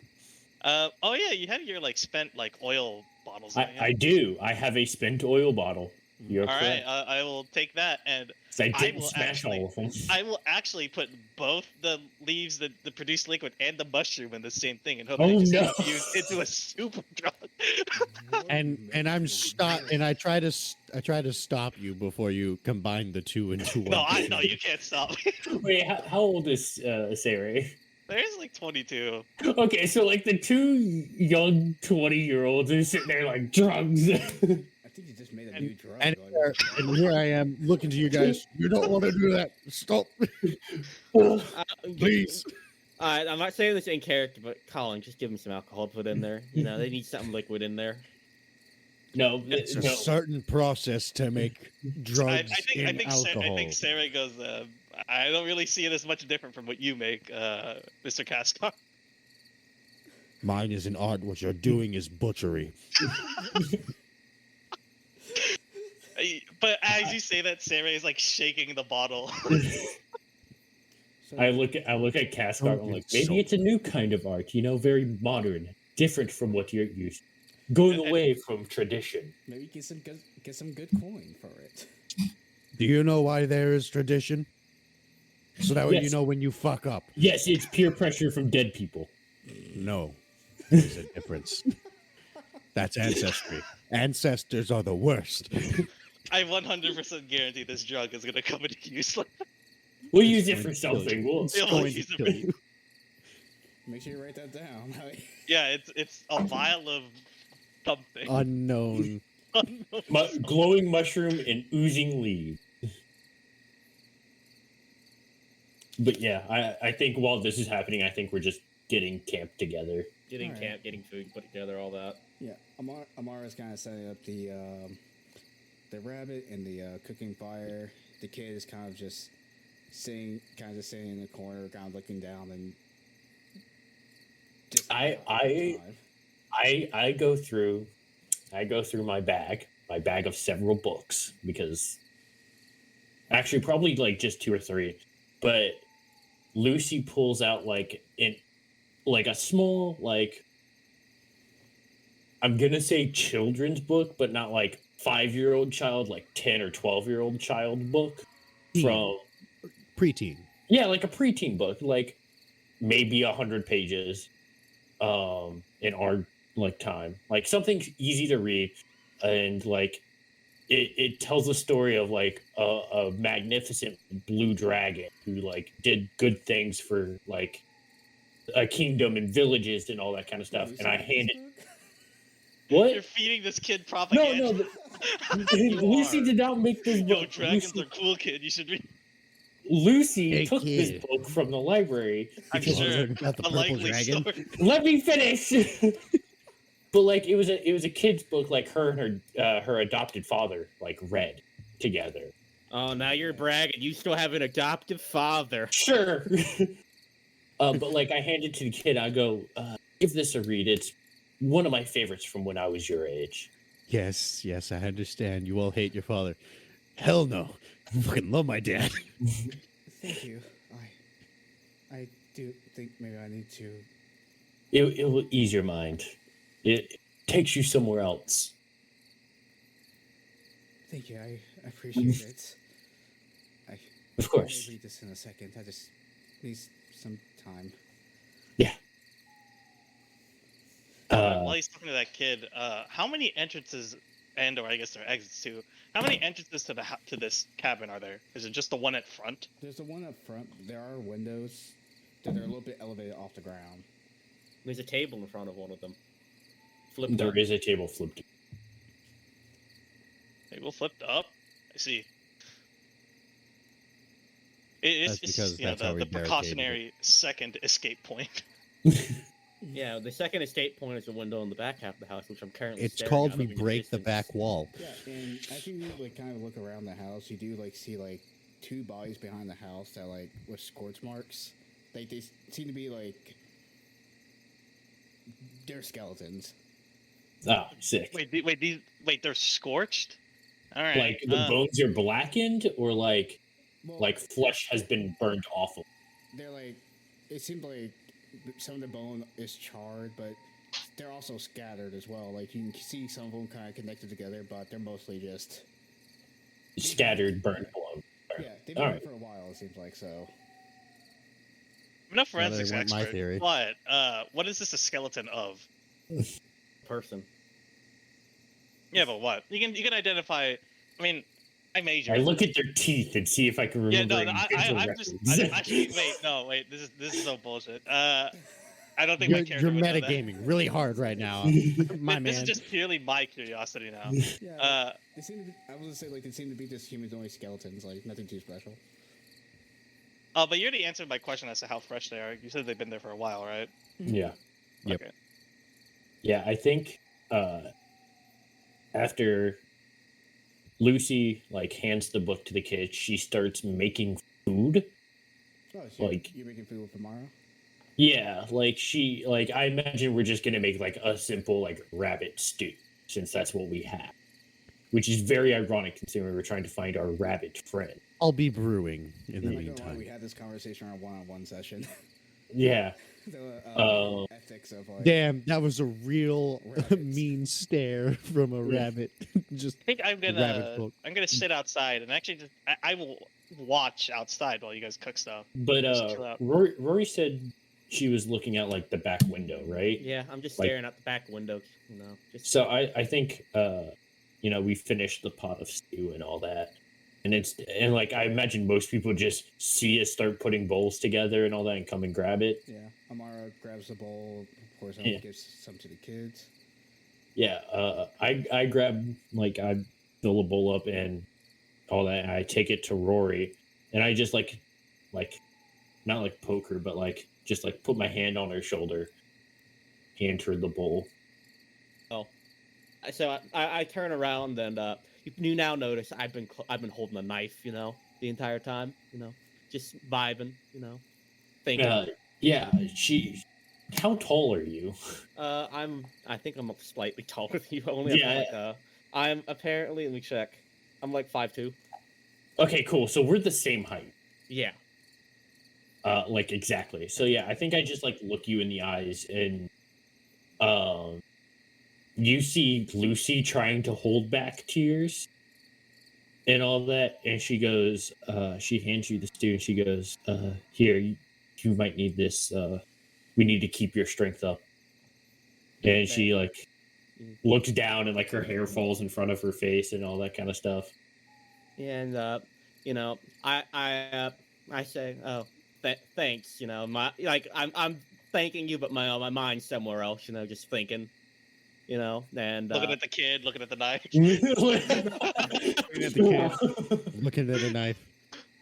Oh yeah, you have your like spent like oil bottles. In I do. I have a spent oil bottle. You're All right, correct. I will take that, and 'Cause I I didn't will smash actually- all of them. I will actually put both the leaves that the produce liquid and the mushroom in the same thing, and hope Oh, they just no. infuse into a super drug. And I'm stop and I try to stop you before you combine the two into one. No, you can't stop. Wait, how old is Sarah? There's like 22. Okay, so like the two young 20-year-olds are sitting there like drugs. I think you just made a new drug. And here I am looking to you guys. You don't want to do that. Stop, please. I'm not saying this in character, but Colin, just give them some alcohol to put in there. You know, they need something liquid in there. No, It's a no. certain process to make drugs I in think alcohol. I think Sarah goes. I don't really see it as much different from what you make, Mr. Cascar. Mine is an art. What you're doing is butchery. But as you say that, Sarah is like shaking the bottle. I look at Cascar. I'm like, maybe it's a new kind of art. You know, very modern, different from what you're used. Going away from tradition. Maybe get some good coin for it. Do you know why there is tradition? So that way you Yes. know when you fuck up. Yes, it's peer pressure from dead people. No, there's a difference. That's ancestry. Ancestors are the worst. I 100% guarantee this drug is gonna come into use. We'll use it for going to kill something. you. We'll, It's Yeah, going we'll to use it kill for- you. Make sure you write that down. Yeah, it's a vial of something. Unknown. glowing mushroom and oozing leaves. But yeah, I think while this is happening, I think we're just getting camped together. Getting Alright. camp, getting food put together, all that. Yeah, Amara's kind of setting up the rabbit and the cooking fire. The kid is kind of just sitting in the corner, kind of looking down and. Just I go through my bag of several books, because actually probably like just 2 or 3, but Lucy pulls out like a small, like, I'm gonna say children's book, but not like 5-year-old child, like 10 or 12-year-old child book from Preteen. yeah, like a preteen book, like maybe 100 pages in our like time, like something easy to read, and like it tells the story of like a magnificent blue dragon who like did good things for like a kingdom and villages and all that kind of stuff. And I hand it what? You're feeding this kid No, propaganda. Lucy did not make this Yo, book. dragons are cool, kid. You should read. Lucy Hey, took this kid. book from the library. I'm because- sure. About the A purple likely dragon. story. Let me finish. But like it was a kid's book, like her and her adopted father like read together. Oh, now you're bragging. You still have an adoptive father. Sure. But like I hand it to the kid, I go, give this a read. It's one of my favorites from when I was your age. Yes, I understand. You all hate your father. Hell no. I fucking love my dad. Thank you. I do think maybe I need to. It will ease your mind. It takes you somewhere else. Thank you. I appreciate it. Of course. I'll read this in a second. I just need some time. Yeah. While he's talking to that kid, how many entrances or I guess there are exits too? How many entrances to this cabin are there? Is it just the one at front? There's the one up front. There are windows. They're a little bit elevated off the ground. There's a table in front of one of them. Flip There is a table flipped. Table flipped up. I see. It's That's because just, you know, that's how we the barricaded it. precautionary second escape point. Yeah, the second escape point is the window in the back half of the house, which I'm currently It's staring called out we of in break the distance. back wall. Yeah, and as you like kind of look around the house, you do like see like 2 bodies behind the house that like with scorch marks. Like they seem to be like they're skeletons. Ah, sick. Wait, they're scorched. All right. Like the bones are blackened, or like Well, flesh has been burned off of. they're like it seems like some of the bone is charred, but they're also scattered as well. Like you can see some of them kind of connected together, but they're mostly just Scattered, burnt blood. yeah. They've been All there right. for a while. It seems like so. I'm no they forensics weren't my expert, theory. but what is this a skeleton of? Person. Yeah, but what? You can identify. I mean, I major. I look at their teeth and see if I can Yeah, remember. no, I'm just. Actually, wait. This is so bullshit. I don't think my You're character would know that. metagaming really hard right now, my This is man. just purely my curiosity now. Yeah, they seem to be, I was gonna say like they seem to be just humanoid skeletons, like nothing too special. Oh, but you already answered my question as to how fresh they are. You said they've been there for a while, right? Yeah. Yep. Okay. Yeah, I think after Lucy like hands the book to the kid, she starts making food. Oh, so Like- you're making food for tomorrow? Yeah, like she like I imagine we're just gonna make like a simple like rabbit stew, since that's what we have. Which is very ironic considering we're trying to find our rabbit friend. I'll be brewing in the I'm not gonna lie, we meantime. had this conversation on our one-on-one session. Yeah. The ethics of like, Damn, that was a real Rabbits. mean stare from a rabbit. Just I think I'm rabbit gonna folk. sit outside and actually just I will watch outside while you guys cook stuff. But Just chill out. Rory said she was looking out like the back window, right? Yeah, I'm just Like- staring out the back window. You know, just So I think you know, we finished the pot of stew and all that. And like I imagine most people just see us start putting bowls together and all that and come and grab it. yeah, Amara grabs the bowl. Of course, Yeah. gives some to the kids. Yeah, I grab like I fill a bowl up and all that. And I take it to Rory, and I just like not like poke her, but like just like put my hand on her shoulder, hand her the bowl. so I turn around and you now notice I've been holding a knife, you know, the entire time, you know, just vibing, you know, thinking. Yeah, How tall are you? I think I'm slightly taller than you. Only Yeah. I'm apparently. Let me check. I'm like 5'2". Okay, cool. So we're the same height. Yeah. Like exactly. So yeah, I think I just like look you in the eyes and you see Lucy trying to hold back tears and all that, and she goes, she hands you the stew and she goes, here, you might need this. We need to keep your strength up. And she like looks down and like her hair falls in front of her face and all that kind of stuff. And you know, I say, oh, thanks. You know, I'm thanking you, but my mind's somewhere else. You know, just thinking. You know, and Looking at the kid, looking at the knife. looking at the kid, looking at a knife,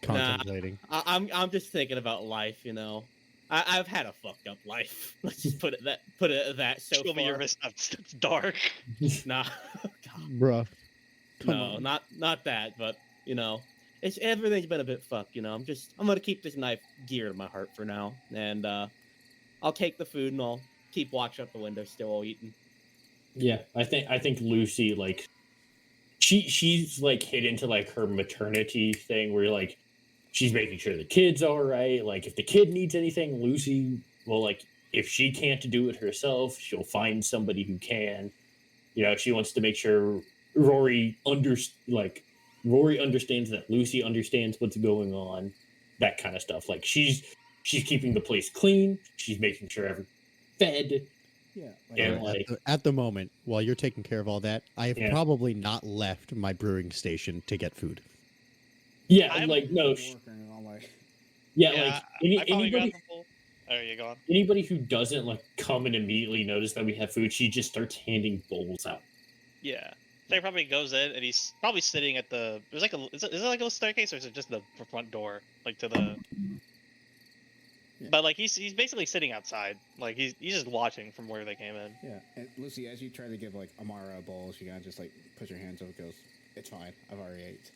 contemplating. I'm just thinking about life. You know, I've had a fucked up life. Let's just put it at that. So Show me your far. wrist. It's dark. Nah, Bruh. Come no, on. not that. But you know, everything's been a bit fucked. You know, I'm gonna keep this knife dear to my heart for now, and I'll take the food and I'll keep watch out the window still while eating. Yeah, I think Lucy like she's like hit into like her maternity thing where like she's making sure the kid's all right. Like if the kid needs anything, Lucy will like if she can't do it herself, she'll find somebody who can. You know, she wants to make sure Rory understands that Lucy understands what's going on, that kind of stuff. Like she's keeping the place clean. She's making sure everyone's fed. Yeah, And, At like- at the moment, while you're taking care of all that, I have Yeah. probably not left my brewing station to get food. Yeah, I'm like no, working and I'm like, yeah, Yeah, like I probably grabbed anybody the bowl. There you go. anybody who doesn't like come and immediately notice that we have food, she just starts handing bowls out. Yeah. They probably goes in and he's probably sitting at the. There's like a. Is it like a little staircase or is it just the front door, like to the? Yeah. But like he's basically sitting outside, like he's just watching from where they came in. Yeah, and Lucy, as you try to give like Amara a bowl, she kind of just like puts her hands over, goes, "It's fine, I've already ate."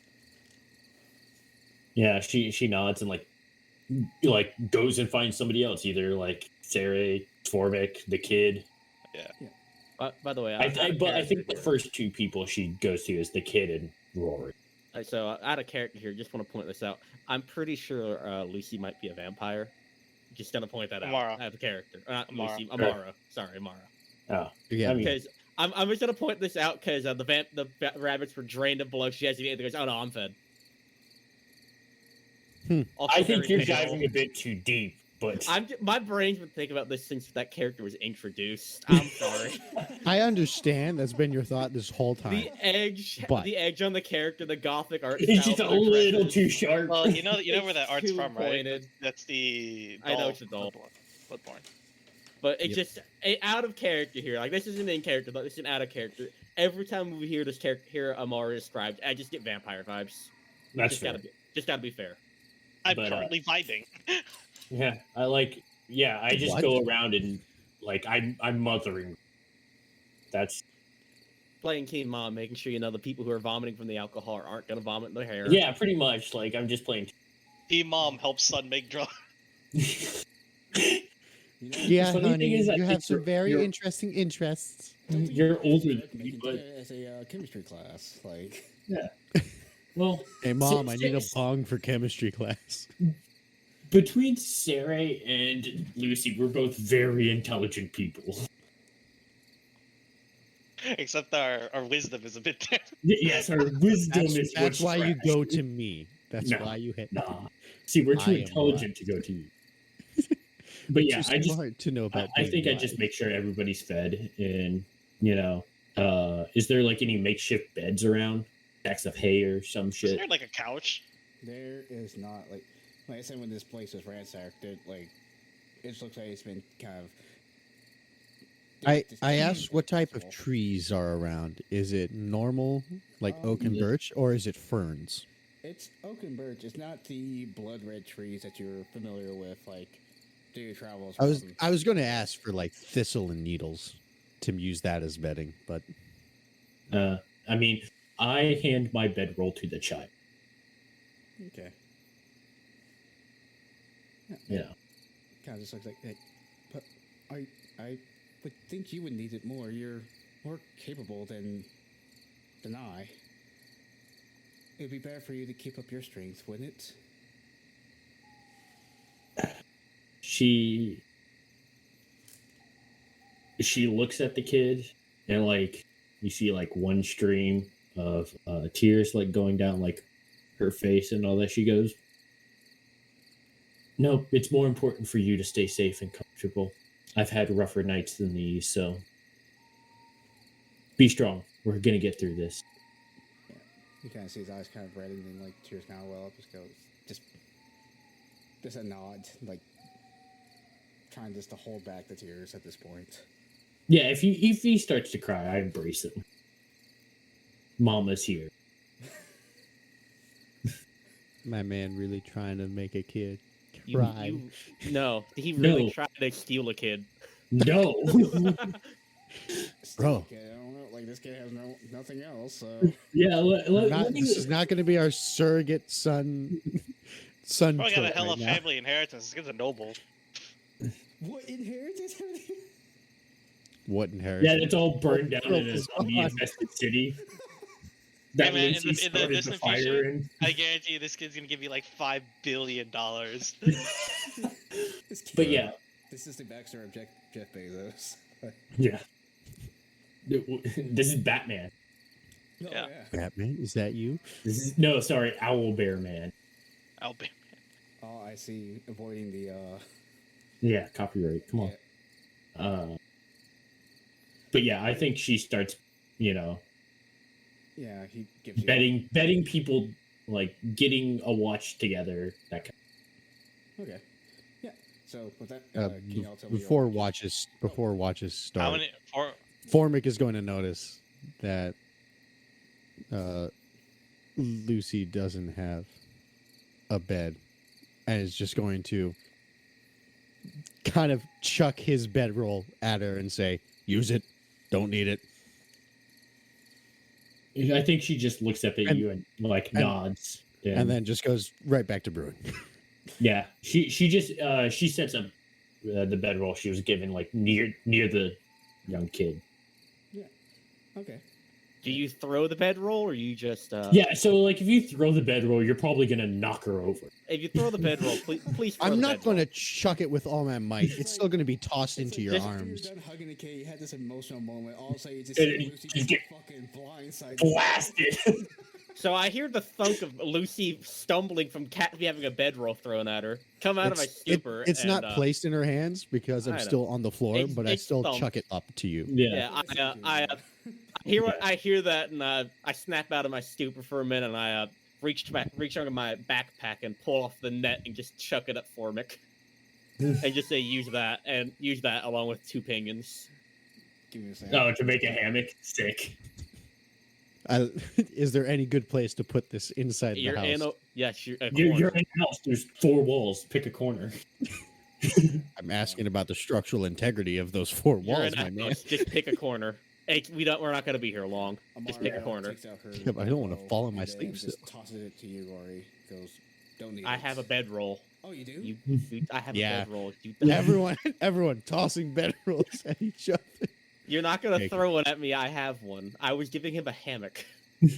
Yeah, she nods and like goes and finds somebody else, either like Sarah, Torvik, the kid. Yeah. By the way, But I think the first two people she goes to is the kid and Rory. So out of character here, just want to point this out. I'm pretty sure Lucy might be a vampire. Just gonna point that Amara. out. Out of character, not Amara. Lucy. Amara. Sorry, Amara. Oh, Yeah, I mean, Because I'm just gonna point this out because the rabbits were drained of blood. She has to eat. Goes, oh no, I'm fed. Also I think very you're pale. diving a bit too deep, but My brain's been thinking about this since that character was introduced. I'm sorry. I understand that's been your thought this whole time. the edge on the character, the gothic art. it's style just a for the little dresses. too sharp. Well, you know where that It's art's too from, right? pointed. That's the. I know doll it's a doll. Bloodborne. But it Yep. just out of character here. Like this isn't in character, but it's an out of character. Every time we hear this character, hear Amara described, I just get vampire vibes. That's fair. Just gotta be fair. I'm But, currently vibing. Yeah, I just What? go around and like I'm mothering. That's Playing Teen Mom, making sure you know the people who are vomiting from the alcohol aren't gonna vomit in their hair. yeah, pretty much. Like I'm just playing. Team Mom helps son make drugs. You know, Yeah, funny thing honey, is that you have it's some your- very your- interesting interests. don't think You're older you than can me, do but it as a chemistry class, like. well, Hey, Mom, So- I need a so- bong for chemistry class. between Sarah and Lucy, we're both very intelligent people. Except our wisdom is a bit different. Yes, our wisdom That's, is that's what's why you trash. go to me. That's No, why you hit. Nah. See, we're I too am intelligent to go to you. But yeah, Too I just smart to know about. I being think I just wise. make sure everybody's fed, and is there like any makeshift beds around, stacks of hay or some Is shit? there like a couch? There is not like I said when this place was ransacked. It looks like it's been kind of. I asked what type of trees are around. Is it normal, like oak and Yeah. birch, or is it ferns? It's oak and birch. It's not the blood red trees that you're familiar with, like do your travels. I was going to ask for like thistle and needles to use that as bedding, but I mean, I hand my bedroll to the child. Okay. You know, Kind of just looks like, hey, but I would think you would need it more. You're more capable than I. It'd be better for you to keep up your strength, wouldn't it? she looks at the kid, and like you see like one stream of tears like going down like her face and all that. She goes, "No, it's more important for you to stay safe and comfortable. I've had rougher nights than these, so be strong. We're gonna get through this." You kind of see his eyes kind of redden and like tears kind of well up. Just a nod, like trying just to hold back the tears at this point. Yeah, if he starts to cry, I embrace him. Mama's here. my man really trying to make a kid You- cry. no, he really No. tried to steal a kid. No. Bro. Okay, I don't know. Like this kid has nothing else. So Yeah, This is not going to be our surrogate son. Son. Probably got a trope hell right of now. family inheritance. This kid's a noble. what inheritance? What inheritance? Yeah, it's all burned down in a Focus zombie on- infested city. That man, Lucy in the started the distant fire future- in. I guarantee you, this kid's gonna give you like $5 billion. This kid- But yeah, this is the backstory of Jeff Bezos. yeah. This is Batman. Oh, Yeah. Batman, is that you? This is no, sorry, Owl Bear Man. I'll be. Oh, I see. Avoiding the. Yeah, copyright. Come on. But yeah, I think she starts, Yeah, he gives you. betting people like getting a watch together. That kind Okay. Yeah. So with that, Uh, can you all tell me your before watch? watches How start, many? Or Formic is going to notice that Lucy doesn't have a bed and is just going to kind of chuck his bedroll at her and say, use it, don't need it. I think she just looks up at you and like nods. And then just goes right back to brewing. Yeah, she just she sets up the bedroll she was given like near the young kid. Yeah. Okay. Do you throw the bedroll, or you just? Yeah, so like if you throw the bedroll, you're probably gonna knock her over. If you throw the bedroll, please. Throw I'm the not bedroll. going to chuck it with all my might. It's still going to be tossed into your just- arms. You're done hugging the kid. You had this emotional moment. All of a sudden, you just And see you Lucy just get get fucking blindsided. Blasted. So I hear the thunk of Lucy stumbling from Catby having a bedroll thrown at her. Come out of my stupor. It's and, not placed in her hands because I'm I know. still on the floor, It's- but I it's still thumped. chuck it up to you. Yeah. Yeah, I hear that, and I snap out of my stupor for a minute, and I reach under my backpack and pull off the net and just chuck it at Formic, and just say use that along with 2 pinions. Give me a second. Oh, to make a hammock, sick. Is there any good place to put this inside the You're house? in a yes, you're You're in a house. There's 4 walls. Pick a corner. I'm asking about the structural integrity of those 4 You're walls, in a my man. house. Just pick a corner. Hey, we're not gonna be here long. Just pick a Amara corner. takes out her Yeah, but I don't wanna bedroll fall on my and then sleeves. just tosses it to you, Rory. Goes, don't need I it. have a bedroll. Oh, you do? I have Yeah. a bedroll. Everyone tossing bedrolls at each other. You're not gonna Take throw one at me. I have one. I was giving him a hammock. I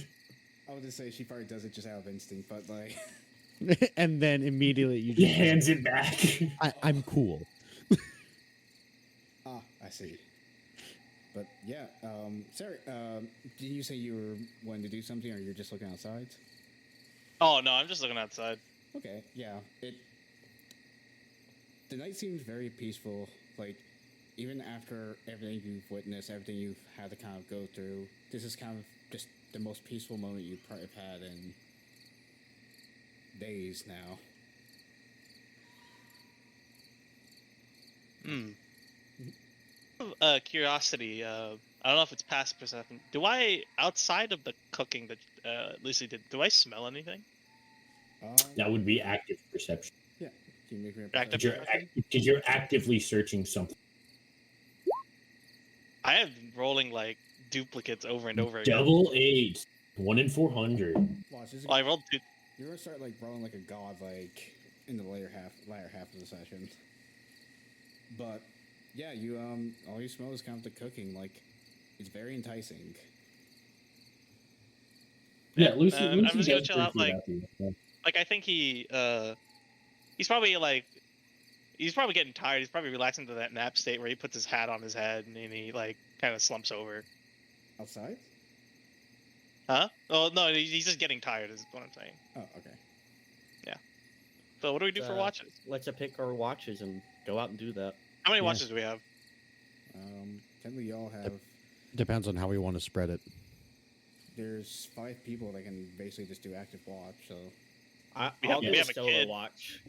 would just say she probably does it just out of instinct, but like, And then immediately you He just hands it back. I'm cool. I see. But yeah, Sarah, did you say you were wanting to do something, or you're just looking outside? Oh no, I'm just looking outside. Okay, yeah. The night seems very peaceful. Like, even after everything you've witnessed, everything you've had to kind of go through, this is kind of just the most peaceful moment you probably have had in days now. Curiosity. I don't know if it's past perception. Do I, outside of the cooking that Lucy did, do I smell anything? That would be active perception. Yeah. Can you make me a Active perception? Because you're actively searching something. I have been rolling like duplicates over and over again. Double 8. 1 in 400. Watch, this is Well, I rolled two. You're gonna start like rolling like a god, like in the later half of the session. But yeah, you all you smell is kind of the cooking. Like, it's very enticing. Yeah, Lucy. I'm Lucy just gonna does chill bring out, food like- out to you. Yeah. Like I think he's probably like he's probably getting tired. He's probably relaxing to that nap state where he puts his hat on his head and he like kind of slumps over. Outside? Huh? Oh no, he's just getting tired. Is what I'm saying. Oh, okay. So what do we do for watches? Let's pick our watches and go out and do that. How many Yeah. watches do we have? Technically, y'all have. Depends on how we want to spread it. There's 5 people that can basically just do active watch. So I'll do we a have a solo kid. watch.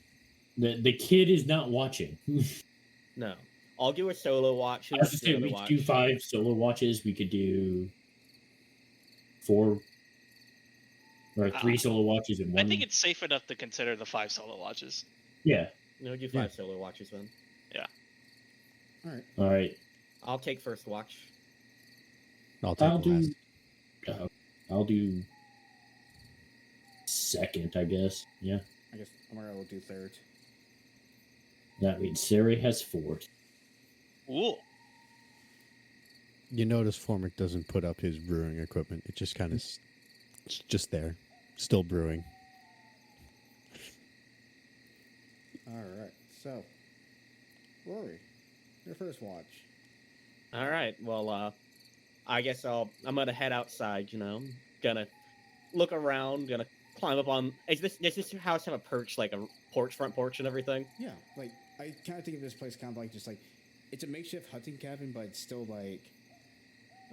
The kid is not watching. No, I'll do a solo watch. I was to Who's the say other we watch? could do 5 solo watches. We could do 4 or 3 solo watches and 1. I think it's safe enough to consider the 5 solo watches. Yeah. No, do 5 Yeah. solo watches then. all right. All right. I'll take first watch. I'll take I'll the last. do. I'll do second, I guess. Yeah. I guess Amara will do third. That means Sarah has 4th. Ooh. You notice Formic doesn't put up his brewing equipment. It just kind of just there, still brewing. All right. So, Rory, your first watch. All right. Well, I guess I'm gonna head outside. You know, gonna look around. Gonna climb up on. Does this house have a perch, like a front porch and everything? Yeah, like I kind of think of this place kind of like just like it's a makeshift hunting cabin, but it's still like.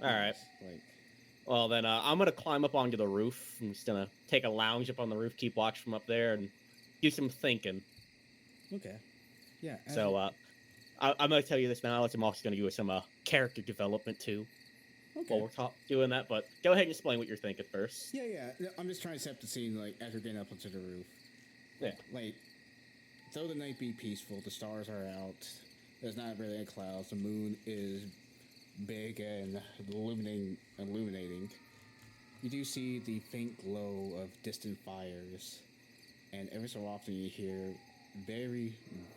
All right. Like. Well, then I'm gonna climb up onto the roof. I'm just gonna take a lounge up on the roof, keep watch from up there, and do some thinking. Okay. Yeah. So I'm gonna tell you this now. I'm also gonna do some character development too. while we're doing that. But go ahead and explain what you're thinking first. Yeah. No, I'm just trying to set up the scene, like, as we're getting up onto the roof. Yeah. Like, though the night be peaceful, the stars are out, there's not really any clouds, the moon is big and illuminating. You do see the faint glow of distant fires, and every so often you hear very,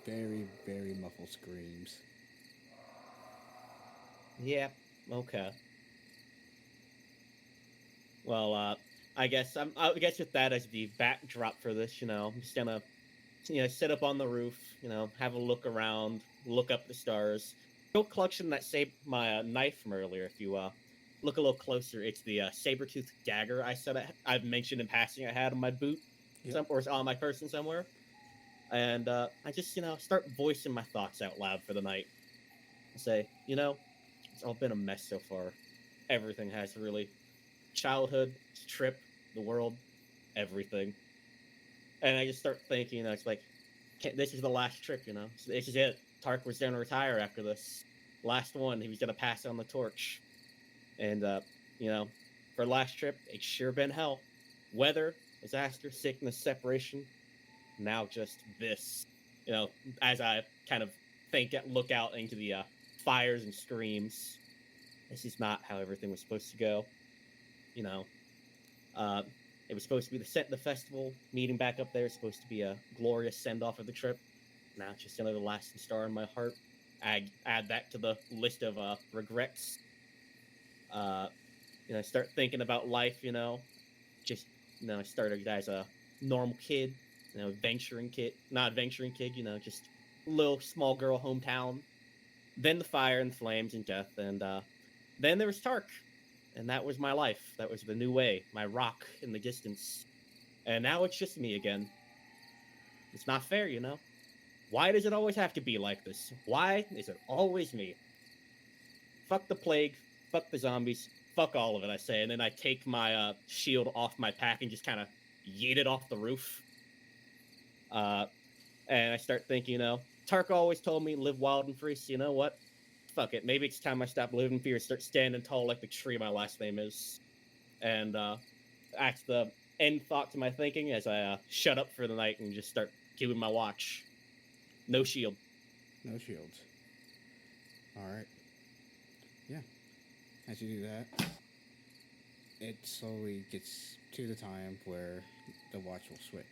very, very muffled screams. Yeah. Okay. Well, I guess I guess with that as the backdrop for this, I'm just gonna, sit up on the roof, have a look around, look up the stars. Go collection that my knife from earlier. If you look a little closer, it's the saber-toothed dagger I've mentioned in passing I had on my boot, or on my person somewhere. And I just start voicing my thoughts out loud for the night. I say, it's all been a mess so far. Everything has really. Childhood, trip, the world, everything. And I just start thinking, it's like, this is the last trip, This is it. Tark was going to retire after this. Last one, he was going to pass on the torch. And, for last trip, it's sure been hell. Weather, disaster, sickness, separation. Now just this. As I kind of look out into the fires and screams. This is not how everything was supposed to go. It was supposed to be the festival meeting back up there. It's supposed to be a glorious send off of the trip. Now it's just another lasting star in my heart. I add that to the list of regrets. Start thinking about life. Just I started as a normal kid, not adventuring kid. Just little small girl hometown. Then the fire and flames and death, and then there was Tark. And that was my life. That was the new way, my rock in the distance. And now it's just me again. It's not fair, Why does it always have to be like this? Why is it always me? Fuck the plague, fuck the zombies, fuck all of it, I say. And then I take my shield off my pack and just kind of yeet it off the roof. And I start thinking, Tark always told me live wild and free, so you know what? Fuck it. Maybe it's time I stop living in fear and start standing tall like the tree my last name is. And that's the end thought to my thinking as I shut up for the night and just start keeping my watch. No shield. No shield. Alright. Yeah. As you do that, it slowly gets to the time where the watch will switch.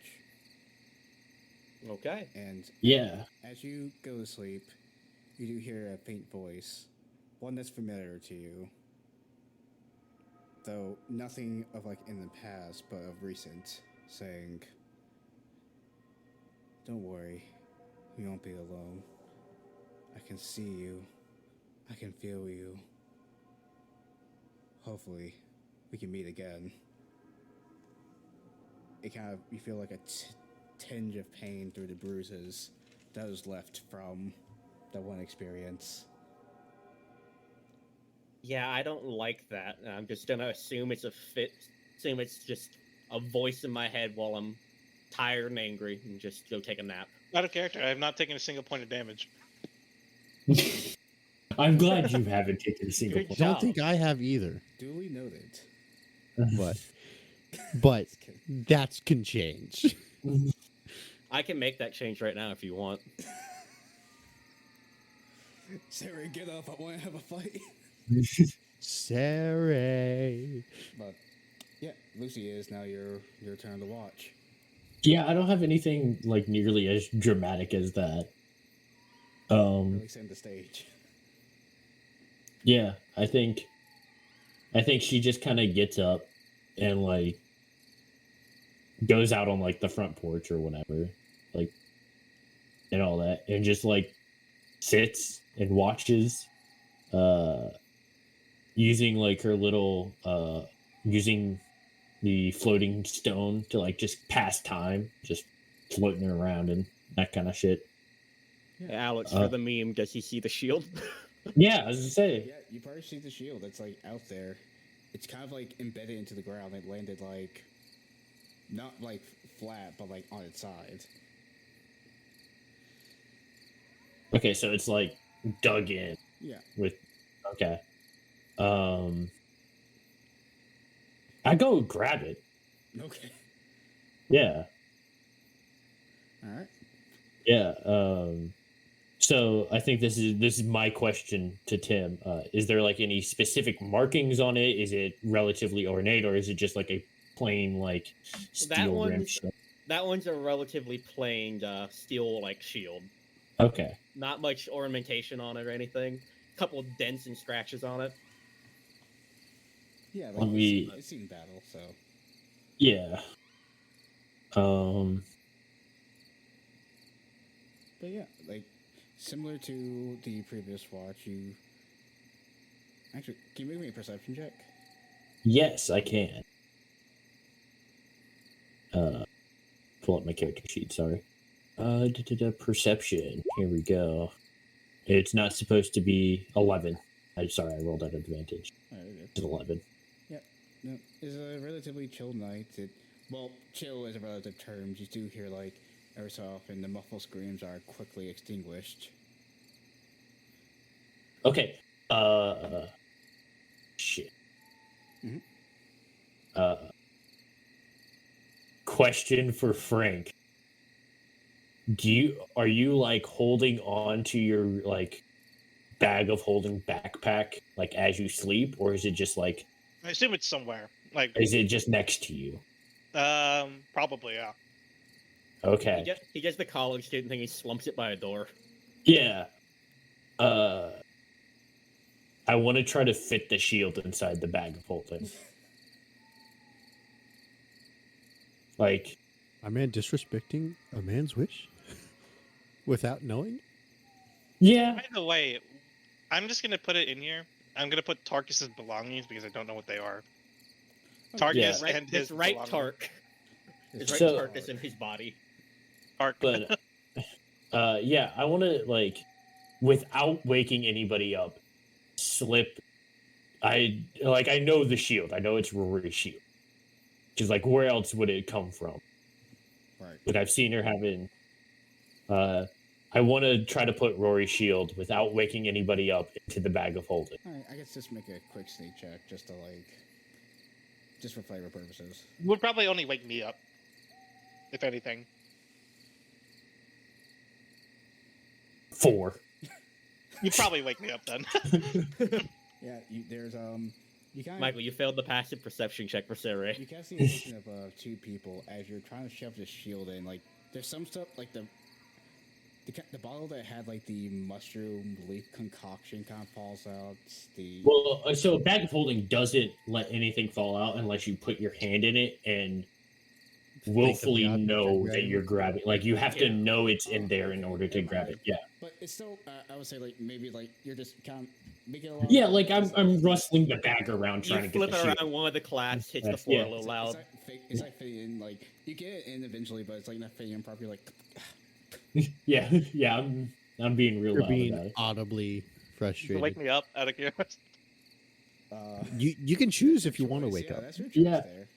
Okay. And Yeah. as you go to sleep, you do hear a faint voice, one that's familiar to you, though nothing of like in the past, but of recent, saying, "Don't worry, you won't be alone. I can see you. I can feel you. Hopefully, we can meet again." It kind of, you feel like a tinge of pain through the bruises that was left from that one experience. Yeah, I don't like that. I'm just gonna assume it's assume it's just a voice in my head while I'm tired and angry, and just go take a nap. Out of character, I have not taken a single point of damage. I'm glad you haven't taken a single Good point. Don't job. think I have either, Duly noted. but that can change. I can make that change right now if you want. Sarah, get up. I want to have a fight. Sarah. But yeah, Lucy, is now your turn to watch. Yeah, I don't have anything like nearly as dramatic as that. Really setting the stage. Yeah, I think she just kind of gets up and like goes out on like the front porch or whatever, like, and all that, and just like sits and watches, using like her little using the floating stone to like just pass time, just floating around and that kind of shit. Yeah, Alex, for the meme, does he see the shield? Yeah, as I say. Yeah, you probably see the shield that's like out there. It's kind of like embedded into the ground. It landed like not like flat, but like on its side. Okay, so it's like dug in. Yeah. With okay. I go grab it. Okay. Yeah. All right. Yeah. So I think this is my question to Tim. Is there like any specific markings on it? Is it relatively ornate, or is it just like a plain like steel rim shield? That one's a relatively plain steel like shield. Okay. Not much ornamentation on it or anything. A couple of dents and scratches on it. Yeah, like Let me- it's seen battle, so Yeah. but yeah, like similar to the previous watch, you actually can you make me a perception check? Yes, I can. Pull up my character sheet. Sorry. Perception. Here we go. It's not supposed to be 11. I'm sorry, I rolled out advantage. All right, good. It's 11. Yep. No, it's a relatively chill night. Well, chill is a relative term. You do hear like every so often the muffled screams are quickly extinguished. Okay. Shit. Mhm. Question for Frank. Are you like holding on to your like bag of holding backpack like as you sleep, or is it just like I assume it's somewhere. Like, is it just next to you? probably, yeah. Okay. He gets the college student thing. He slumps it by a door. Yeah. I want to try to fit the shield inside the bag of holding. Like, A man disrespecting a man's wish without knowing? yeah. By the way, I'm just gonna put it in here. I'm gonna put Tarkus's belongings because I don't know what they are. Tarkus Yeah. and his His right belongings. Tark. His right So- Tark is in his body. Tark. But yeah, I want to like without waking anybody up, slip. I know the shield. I know it's Rory's shield. Because like, where else would it come from? Right. Like I've seen her having. I want to try to put Rory's shield without waking anybody up into the bag of holding. All right. I guess just make a quick sneak check just to just for flavor purposes. Would probably only wake me up, if anything. 4. You'd probably wake me up then. Yeah. There's you kind of Michael, you failed the passive perception check for Sarai. you can see a vision of two people as you're trying to shove the shield in. Like there's some stuff like the bottle that had like the mushroom leaf concoction kind of falls out. Well, so a bag of holding doesn't let anything fall out unless you put your hand in it and willfully object know you're that you're grabbing. Like you have to Yeah. know it's in there in order to grab it. Yeah. But it's still, I would say, like maybe like you're just kind of making a lot. Yeah, like I'm rustling the bag around trying You to get flip the it shield. around, one of the clasps hits the Yes, floor yeah. a little loud. It's like fitting in, like you get it in eventually, but it's like not fitting in properly. Like Yeah, yeah, I'm being real You're loud being about it. audibly frustrated. Wake me up out of curiosity. You can choose if you want to choice, wake yeah, up. That's your choice Yeah. there.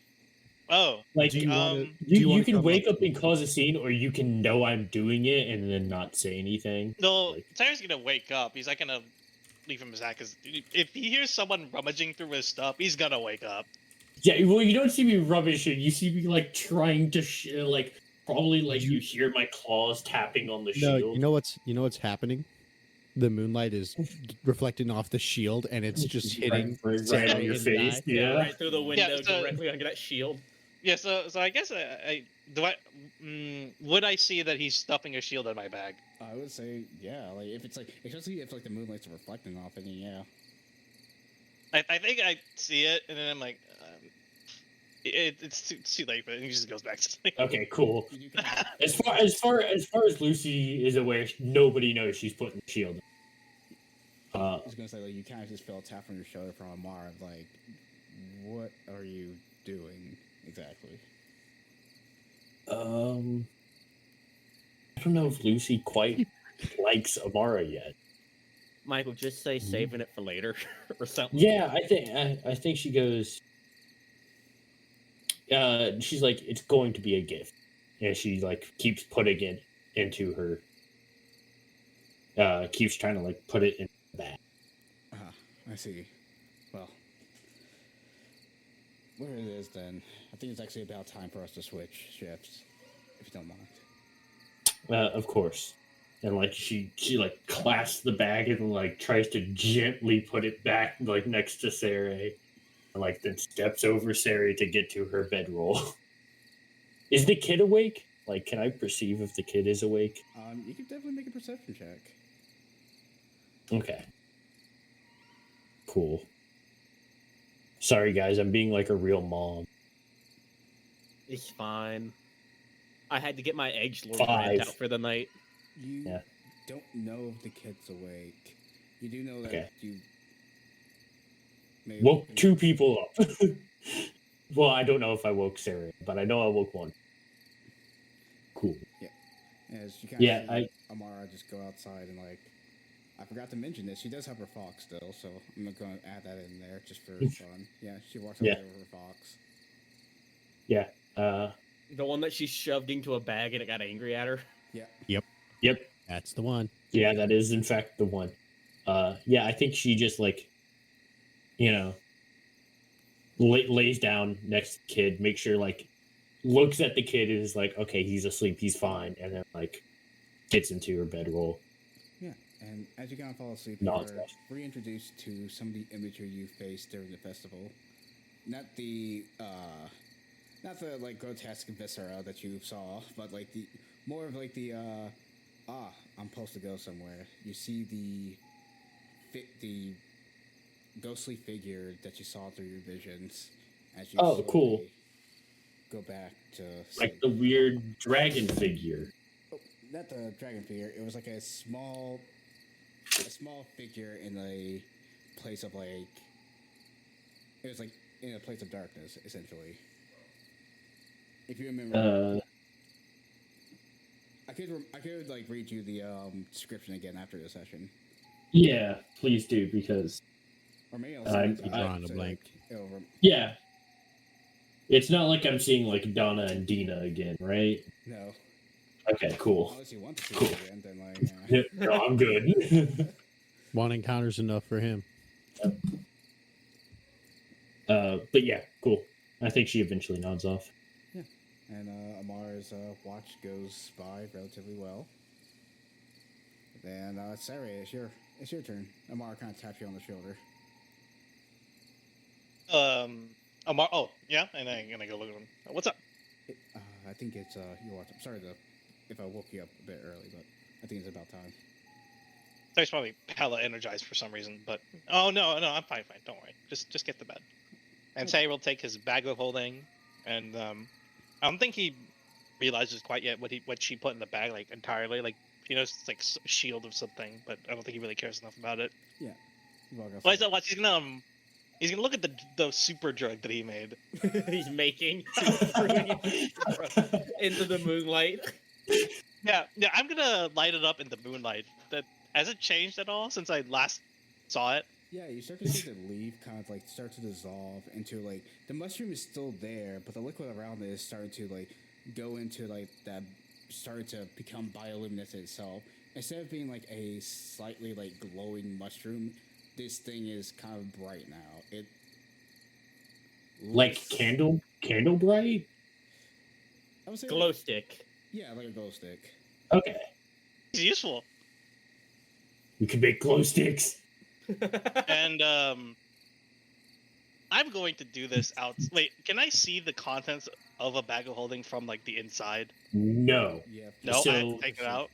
Oh, Like Do you wanna- um, do you you wanna can come wake up up and cause a scene, or you can know I'm doing it and then not say anything. no, Like- Tyler's gonna wake up. He's not gonna leave him his hat because if he hears someone rummaging through his stuff, he's gonna wake up. Yeah, well, you don't see me rubbishing. You see me like trying to like probably like you hear my claws tapping on the No, shield. you know what's happening? The moonlight is reflecting off the shield, and it's just hitting right Sarah on your in the face. eye. Yeah. Right through the window, so- directly under that shield. Yeah, so I guess would I see that he's stuffing a shield in my bag? I would say, yeah. Like if it's like, especially if like the moonlight's reflecting off it, then yeah. I think I see it, and then I'm like, it's too late, but he just goes back to sleep. Okay, cool. You do kind of, As far as Lucy is aware, nobody knows she's putting the shield. I was gonna say like you kind of just feel a tap on your shoulder from Amara, like, what are you doing exactly? I don't know if Lucy quite likes Amara yet. Michael, just say saving it for later or something. Yeah, I think she goes. She's like, it's going to be a gift, and she like keeps putting it into her. Keeps trying to like put it in the bag. I see. Well, where it is then, I think it's actually about time for us to switch shifts, if you don't mind. Of course. And like she like clasps the bag and like tries to gently put it back like next to Sarah, and like then steps over Sarah to get to her bedroll. Is the kid awake? Like, can I perceive if the kid is awake? You can definitely make a perception check. Okay. Cool. Sorry guys, I'm being like a real mom. It's fine. I had to get my edge lord 5. out for the night. You Yeah. don't know if the kid's awake. You do know that Okay. you may Woke 2 people up. Well, I don't know if I woke Sarah, but I know I woke 1. Cool. As you kind Yeah, of see Amara just go outside and like, I forgot to mention this. She does have her fox still, so I'm not going to add that in there just for fun. Yeah, she walks out Yeah. there with her fox. Yeah. The one that she shoved into a bag and it got angry at her. Yeah. Yep. That's the one. Yeah, that is in fact the one. Yeah, I think she just like, lays down next to the kid, make sure like looks at the kid and is like, okay, he's asleep, he's fine, and then like gets into her bedroll. Yeah, and as you kind of fall asleep, No, you're reintroduced to some of the imagery you faced during the festival. Not the like grotesque viscera that you saw, but like the more of like the I'm supposed to go somewhere. You see the ghostly figure that you saw through your visions as you Oh, cool. slowly go back to Like sleep. the weird dragon figure. Oh, not the dragon figure. It was like a small figure in a place of like. It was like in a place of darkness, essentially. If you remember, I could like read you the description again after the session, Yeah, please do, because or maybe I'll I'm- send it to drawing you, a so, blank. like, over. yeah. It's not like I'm seeing like Donna and Dina again, right? No, Okay, cool. unless you want to see Cool. it again, then like. No, I'm good. One encounter's enough for him. But yeah, cool. I think she eventually nods off. And Amara's watch goes by relatively well. Then Sarah, it's your turn. Amara kind of taps you on the shoulder. Amar. Oh, yeah, and I'm gonna go look at him. What's up? I think it's your watch. I'm sorry if I woke you up a bit early, but I think it's about time. He's probably hella energized for some reason, but no, I'm fine. Don't worry. Just get to bed. And Say will take his bag of holding, and I don't think he realizes quite yet what she put in the bag like entirely. Like he knows it's like a shield of something, but I don't think he really cares enough about it. You walk outside. Well, watch. He's gonna look at the super drug that he made. He's making into the moonlight. Yeah, I'm gonna light it up in the moonlight. Has it changed at all since I last saw it? Yeah, you start to see the leaf kind of like start to dissolve into like the mushroom is still there, but the liquid around it is starting to like go into like that, started to become bioluminescent itself. Instead of being like a slightly like glowing mushroom, this thing is kind of bright now. It Like candle bright? I would say Glow stick. Yeah, like a glow stick. Okay. It's useful. We could make glow sticks. And I'm going to do this out. Wait, can I see the contents of a bag of holding from like the inside? No. Yeah. No, I have So- to take it out.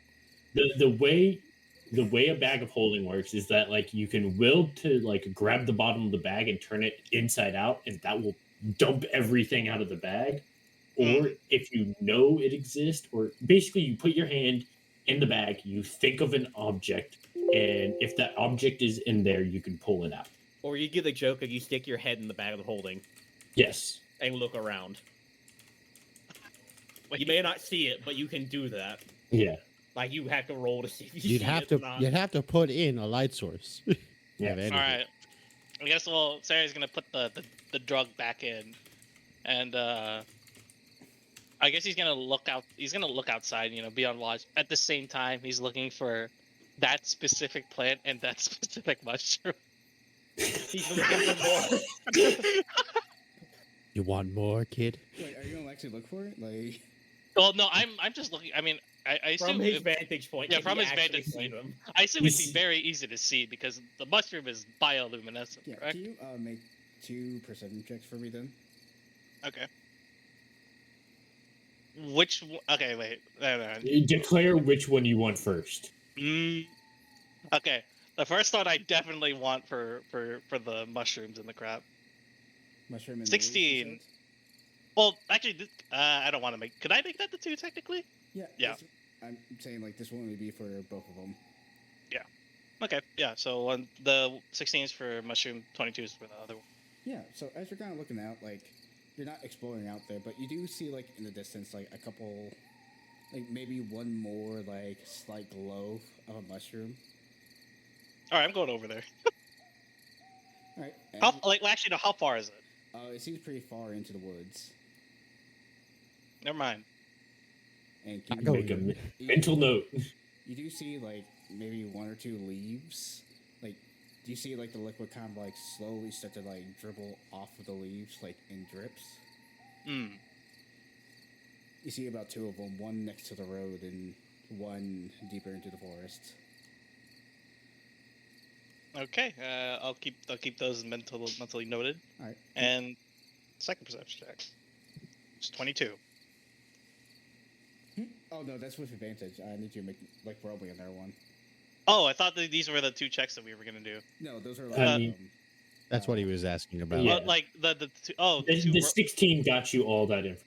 The way a bag of holding works is that like you can will to like grab the bottom of the bag and turn it inside out, and that will dump everything out of the bag. Or if you know it exists, or basically you put your hand in the bag, you think of an object, and if that object is in there, you can pull it out. Or you do the joke of you stick your head in the bag of the holding Yes. and look around. Wait, You may not see it, but you can do that. Yeah. Like you have to roll to see if you You'd see have it to or not. you'd have to put in a light source. Yeah. Of anything. all right. I guess Sarah's gonna put the drug back in, and I guess he's gonna look out. He's gonna look outside. Be on watch. At the same time, he's looking for that specific plant and that specific mushroom. He's looking for more. You want more, kid? Wait, are you gonna actually look for it? Like, Well, no, I'm just looking. I mean, I assume From his if- vantage point, yeah, can from he his actually vantage see point. them? I assume You it'd be see- very easy to see because the mushroom is bioluminescent, yeah. correct? Can you make 2 perception checks for me then? Okay. Okay, wait. Declare which one you want first. Okay. The first one I definitely want for the mushrooms and the crab. Mushroom and the leaves, you 16. said? Well, actually, I don't want to make. Could I make that the 2 technically? Yeah. Yeah. I'm saying like this one would be for both of them. Okay. Yeah. So the 16 is for mushroom, 22 is for the other one. Yeah. So as you're kind of looking out, like you're not exploring out there, but you do see like in the distance like a couple, like maybe one more like slight glow of a mushroom. All right, I'm going over there. All right. And, Actually, no. How far is it? it seems pretty far into the woods. Never mind. And I keep go Make a in. mental note. You do see like maybe 1 or 2 leaves. Like, do you see like the liquid kind of like slowly start to like dribble off of the leaves like in drips? Hmm. You see about 2 of them, one next to the road and one deeper into the forest. Okay. I'll keep those mentally noted. All right. And second perception check. It's 22. Oh no, that's with advantage. I need you to make like roll me another one. Oh, I thought that these were the 2 checks that we were gonna do. No, those are like. I mean, That's what he was asking about. Yeah. Like the two, oh The, two the ro- 16 got you all that info.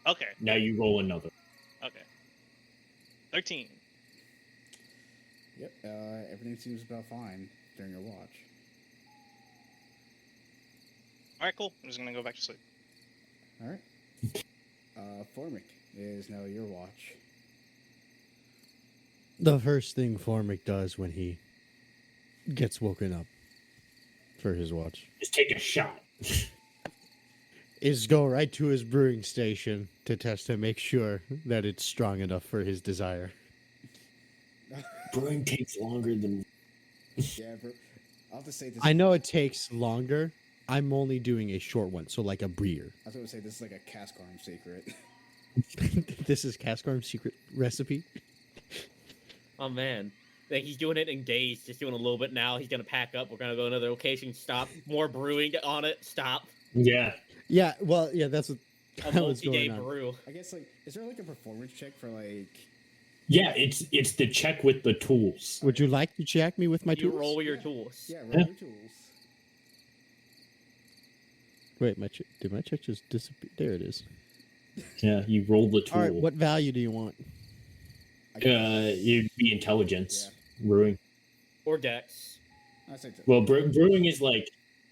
Okay. Now you roll another. Okay. 13. Yep. Everything seems about fine during your watch. All right, cool. I'm just gonna go back to sleep. All right. Formic is now your watch. The first thing Formic does when he gets woken up for his watch Just take a shot. is go right to his brewing station to test to make sure that it's strong enough for his desire. Brewing takes longer than. Yeah, bro. I'll just say this. I know it takes longer. I'm only doing a short one, so like a breer. I was going to say this is like a cask arm secret. This is Cascarm's secret recipe. Oh man. Like he's doing it in days, just doing a little bit now. He's gonna pack up. We're gonna go to another location. Stop. More brewing on it. Stop. Yeah. Yeah, well, yeah, that's what A that was multi-day going on. brew. I guess like, is there like a performance check for like? Yeah, it's the check with the tools. Would you like to check me with my You tools? roll your Yeah. tools. Yeah, roll your tools. Wait, did my check just disappear? There it is. Yeah, you roll the tool. All right, what value do you want? I guess- It'd be intelligence. Brewing. Or dex. I say that. Well, brewing is like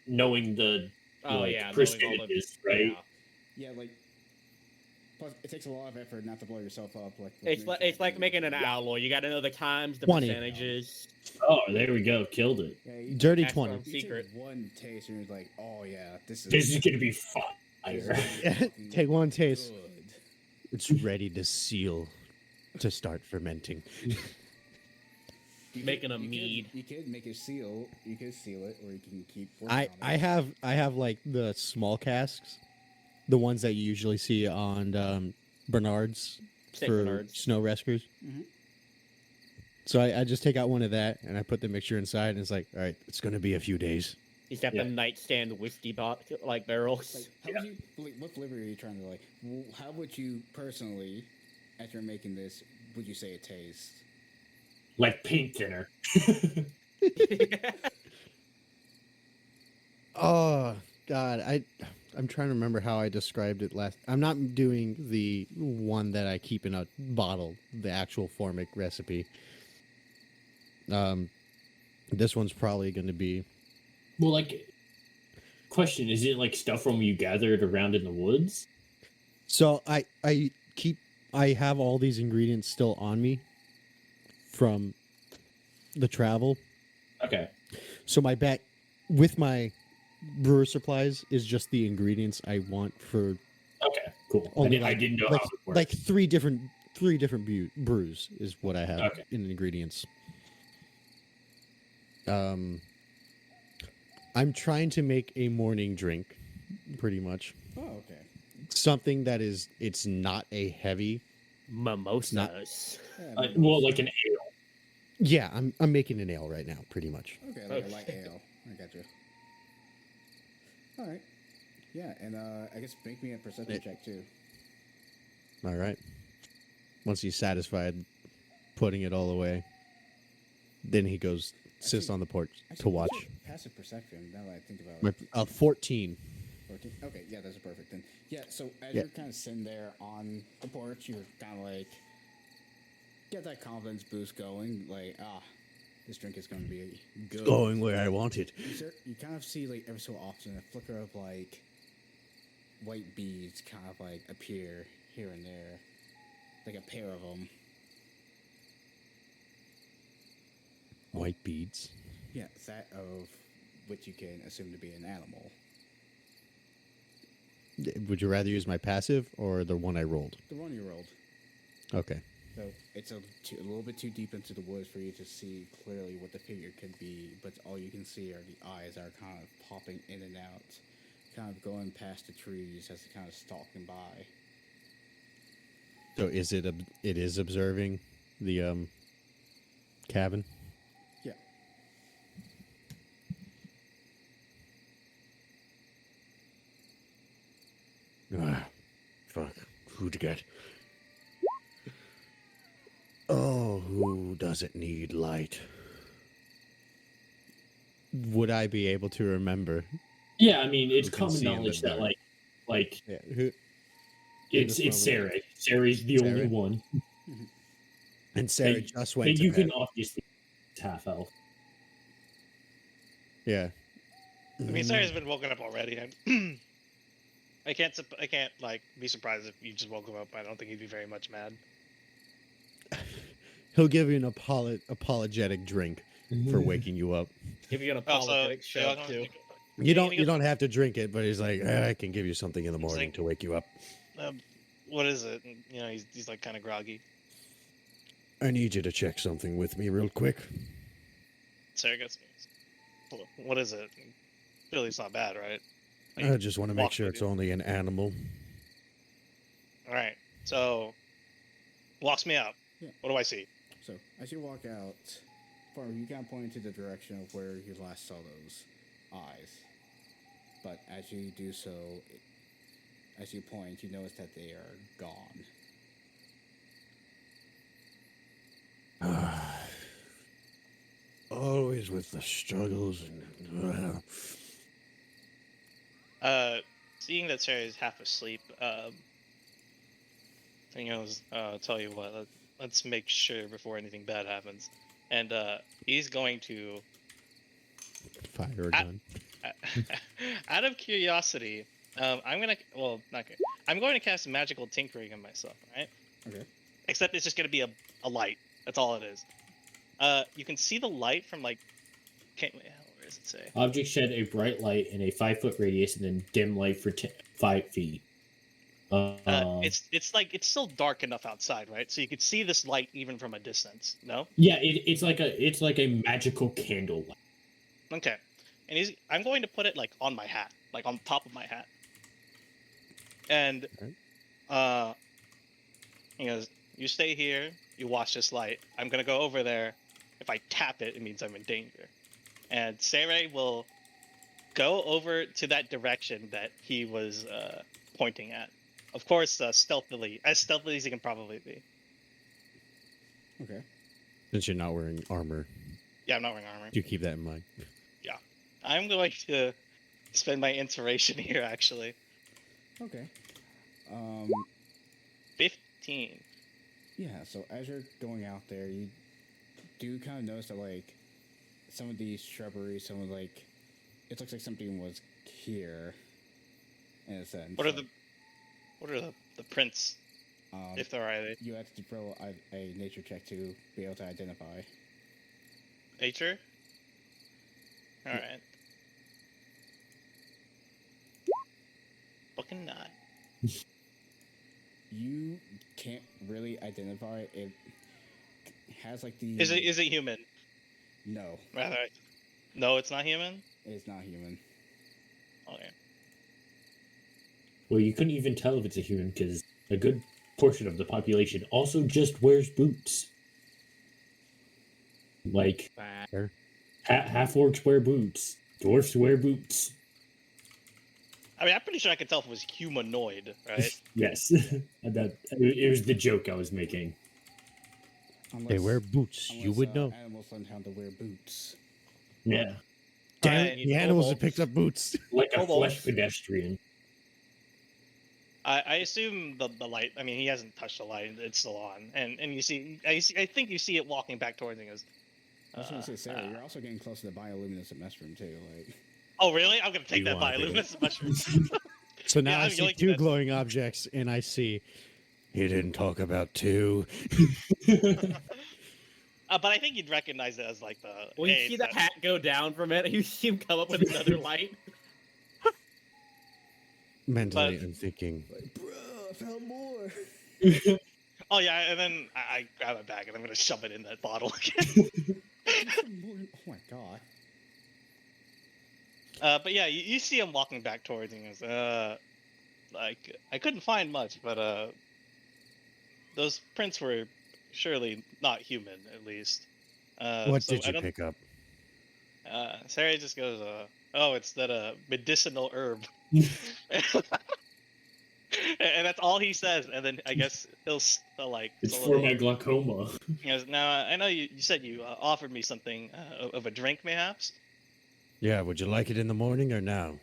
knowing the Oh like, yeah. knowing all the- percentages, right? yeah. Yeah, like. Plus, it takes a lot of effort not to blow yourself up. Like It's like making an alloy. You got to know the times, the 20. percentages. Oh, there we go. Killed it. Yeah, you, Dirty Cascarm 20. you secret. take one taste and you're like, oh yeah, this is. This is gonna be fire. this is fucking Take one taste. good. It's ready to seal, to start fermenting. You Making a you mead. You could make it seal. You could seal it, or you can keep. working on I it. have like the small casks, the ones that you usually see on Bernard's St. for Bernard's. snow rescuers. Mhm. So I just take out one of that and I put the mixture inside, and it's like, all right, it's gonna be a few days. He's got Yeah. the nightstand whiskey like barrels. Like, how would you? Like, what flavor are you trying to like? How would you personally, after making this, would you say it tastes? Like paint thinner. Oh God, I'm trying to remember how I described it last. I'm not doing the one that I keep in a bottle, the actual Formic recipe. This one's probably going to be. Well, like, question: is it like stuff from you gathered around in the woods? So I have all these ingredients still on me from the travel. Okay. So my bet with my brewer supplies is just the ingredients I want for Okay. Cool. Only I didn't know like, how it worked. like three different brews is what I have Okay. in ingredients. I'm trying to make a morning drink, pretty much. Oh, okay. Something that it's not a heavy. Mimosas. Yeah, Well, like an ale. Yeah, I'm making an ale right now, pretty much. okay, like a light ale. I got you. All right. Yeah, and I guess make me a perception check too. All right. Once he's satisfied putting it all away, then he goes sits Actually- on the porch Actually, to what's watch. your passive perception. Now that I think about it. 14. 14? Okay, yeah, that's perfect then. Yeah, so as Yeah. you're kind of sitting there on the porch, you're kind of like, get that confidence boost going. Like, this drink is going to be good. Going where I want it. You kind of see, like, every so often a flicker of, like, white beads kind of, like, appear here and there. Like a pair of them. White beads. Yeah, that of which you can assume to be an animal. Would you rather use my passive or the one I rolled? The one you rolled. Okay. So it's a little bit too deep into the woods for you to see clearly what the figure could be, but all you can see are the eyes that are kind of popping in and out, kind of going past the trees as they're kind of stalking by. So it is observing the cabin? Yeah. Fuck. Who'd you get? Oh, who doesn't need light? Would I be able to remember? Yeah, I mean, it's Who can common see in the knowledge that dark. like Yeah. Who? it's this moment- Sarah. Sarah's the only Sarah? one. And Sarah Hey, just went Hey, to you bed. can obviously half elf. Yeah. I mean, Sarah's been woken up already. And I can't like be surprised if you just woke him up. I don't think he'd be very much mad. He'll give you an apologetic drink for waking you up. Give you an Also, apologetic shove too. You don't have to drink it, but he's like, I can give you something in the morning like- to wake you up. What is it? And, you know, he's like kind of groggy. I need you to check something with me real quick. Sarah goes, "What is it?" Really, it's not bad, right? I just want to make walk sure with it's you. only an animal. All right. So, walks me out. Yeah. What do I see? So as you walk out, you kind of point to the direction of where you last saw those eyes. But as you do so, as you point, you notice that they are gone. Always with the struggles and Seeing that Sarah is half asleep, he goes, "Tell you what, let's make sure before anything bad happens." And he's going to, fire a gun. out of curiosity, I'm gonna, well, not good. I'm going to cast magical tinkering on myself, right? Okay. Except it's just gonna be a light. That's all it is. You can see the light from like, where does it say? Objects shed a bright light in a 5-foot radius and then dim light for 5 feet. It's like it's still dark enough outside, right? So you could see this light even from a distance. No? Yeah, it's like a magical candle light. Okay. And I'm going to put it like on my hat, like on top of my hat. And he goes, "You stay here, you watch this light. I'm gonna go over there. If I tap it, it means I'm in danger." And Sarah will go over to that direction that he was pointing at. Of course, stealthily as he can probably be. Okay. Since you're not wearing armor, Yeah, I'm not wearing armor. do keep that in mind. I'm going to spend my inspiration here, actually. Okay. 15. Yeah, so as you're going out there, you do kind of notice that, like, some of these shrubbery, some of, like, it looks like something was here, in a sense. What are the prints, Um, if there are any? you have to roll a nature check to be able to identify. Nature? Alright. Fucking not. You can't really identify it. Has, like, the... Is it human? No, Rather, no, it's not human. it's not human. Okay. Well, you couldn't even tell if it's a human because a good portion of the population also just wears boots. Like Fair. half orcs wear boots, dwarfs wear boots. I mean, I'm pretty sure I could tell if it was humanoid, right? Yes, that it was the joke I was making. Unless, They wear boots. You would know. Animals learn how to wear boots. Yeah, Damn Right. it, the animals have Kobolds. picked up boots. like a Kobolds. flesh pedestrian. I assume the light. I mean, he hasn't touched the light; it's still on, and you see. I think you see it walking back towards him. Goes, I was going to say, Sarah, you're also getting close to the bioluminescent mushroom too. Like, oh, really? I'm gonna take You that wanna take bioluminescent mushroom. So now Yeah, I I'm see like two that. glowing objects, and I see. He didn't talk about two. But I think you'd recognize it as like the. Well, you hey, see it's the hat go down for a minute. You see him come up with another light. Mentally, But- I'm thinking. like, bro, I found more. Oh yeah, and then I grab a bag and I'm gonna shove it in that bottle again. Oh my god. But yeah, you see him walking back towards him. He goes, like I couldn't find much, but those prints were surely not human, at least. What so did I you don't- pick up? Sarah just goes, oh, it's that medicinal herb. And that's all he says, and then I guess he'll like. It's a for little- my glaucoma. He goes, now I know you said you offered me something of a drink, mayhaps. Yeah, would you like it in the morning or now?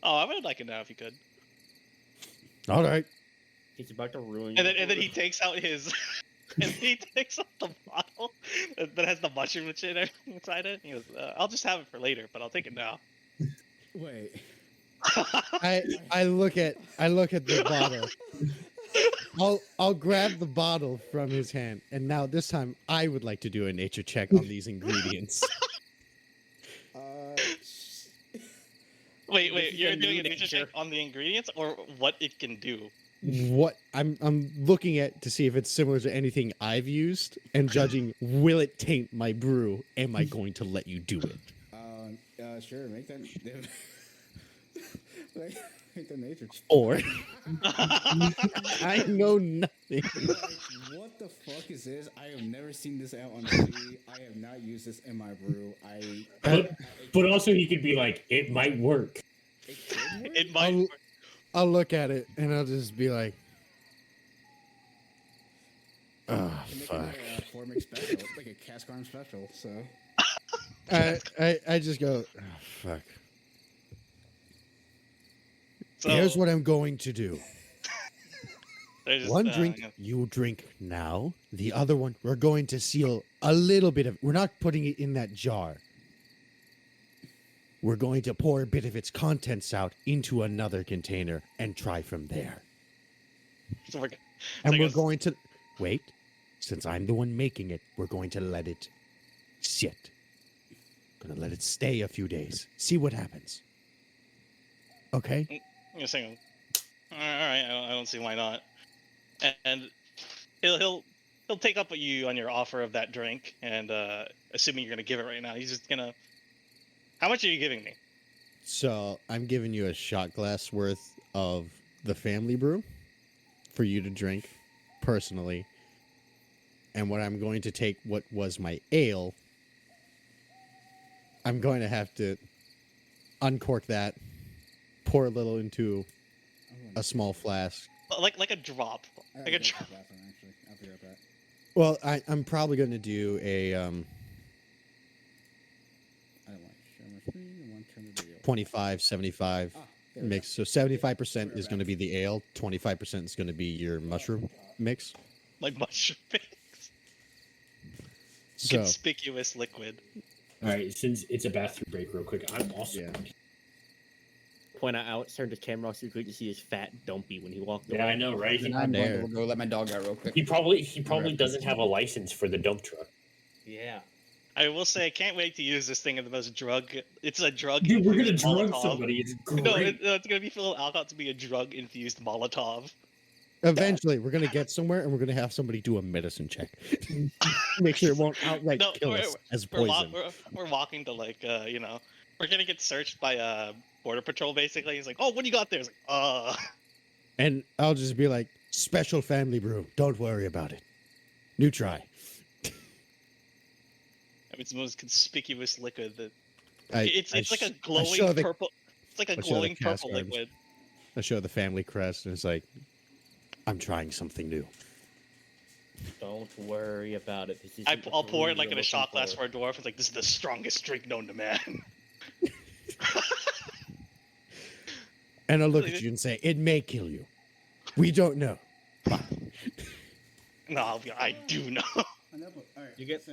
Oh, I would like it now if you could. All right. He's about to ruin And you. then he takes out his, and he takes out the bottle that has the mushroom and shit inside it. He goes, I'll just have it for later, but I'll take it now. Wait. I look at the bottle. I'll grab the bottle from his hand, and now this time I would like to do a nature check on these ingredients. Wait, This is you're a doing new a nature check nature. on the ingredients or what it can do? What I'm looking at to see if it's similar to anything I've used, and judging will it taint my brew? Am I going to let you do it? Sure, make that. Make the nature check. Or I know nothing. Like, what the fuck is this? I have never seen this out on TV. I have not used this in my brew. But also he could be like, it might work. It could work? It might. I'll look at it and I'll just be like, oh Make it fuck. like a Formic special. It's like a cast iron special. So I just go, oh, fuck. So, Here's what I'm going to do. there's just, One drink you drink now. The other one we're going to seal a little bit of. We're not putting it in that jar. We're going to pour a bit of its contents out into another container and try from there. So we're, And I we're guess- going to wait. Since I'm the one making it, we're going to let it sit. Gonna let it stay a few days. See what happens. Okay? you're saying, all right, I don't see why not. And he'll take up what you on your offer of that drink, and assuming you're gonna give it right now, he's just gonna. How much are you giving me? So I'm giving you a shot glass worth of the family brew for you to drink personally. And what I'm going to take what was my ale, I'm going to have to uncork that, pour a little into a small flask. Like a drop, like a drop. Actually, I'll be right back. Well, I'm probably going to do a I don't want to share my screen. I want to turn the video. 25, 75 Ah, there we mix. So 75% is going to be the ale, 25% is going to be your mushroom mix. Like mushroom mix. So Conspicuous liquid. All right, since it's a bathroom break, real quick, I'm also. Yeah. Point out, turn the camera off so you could see his fat dumpy when he walked Yeah, away. I know, right? And I'm there. going to go let my dog out real quick. He probably Alright. doesn't have a license for the dump truck. Yeah. I will say, I can't wait to use this thing in the most drug. It's a drug. Dude, we're gonna infused drug Molotov. somebody. It's great. No, it's gonna be full of alcohol to be a drug infused Molotov. eventually we're going to get somewhere and we're going to have somebody do a medicine check. Make sure it won't outright No, kill we're- us as We're, poison. we're walking to like you know, we're gonna get searched by border patrol basically. He's like, oh, what do you got there? It's like, And I'll just be like, special family brew. Don't worry about it. New try. I mean, it's the most conspicuous liquid that I it's like a show glowing the- purple. It's like a I show the glowing cast purple cards. liquid. I show the family crest, and it's like, I'm trying something new. Don't worry about it. This is I'll pour it like in a shot glass for a dwarf. It's like, this is the strongest drink known to man. And I'll look at you and say, it may kill you. We don't know. No, I do know. You get.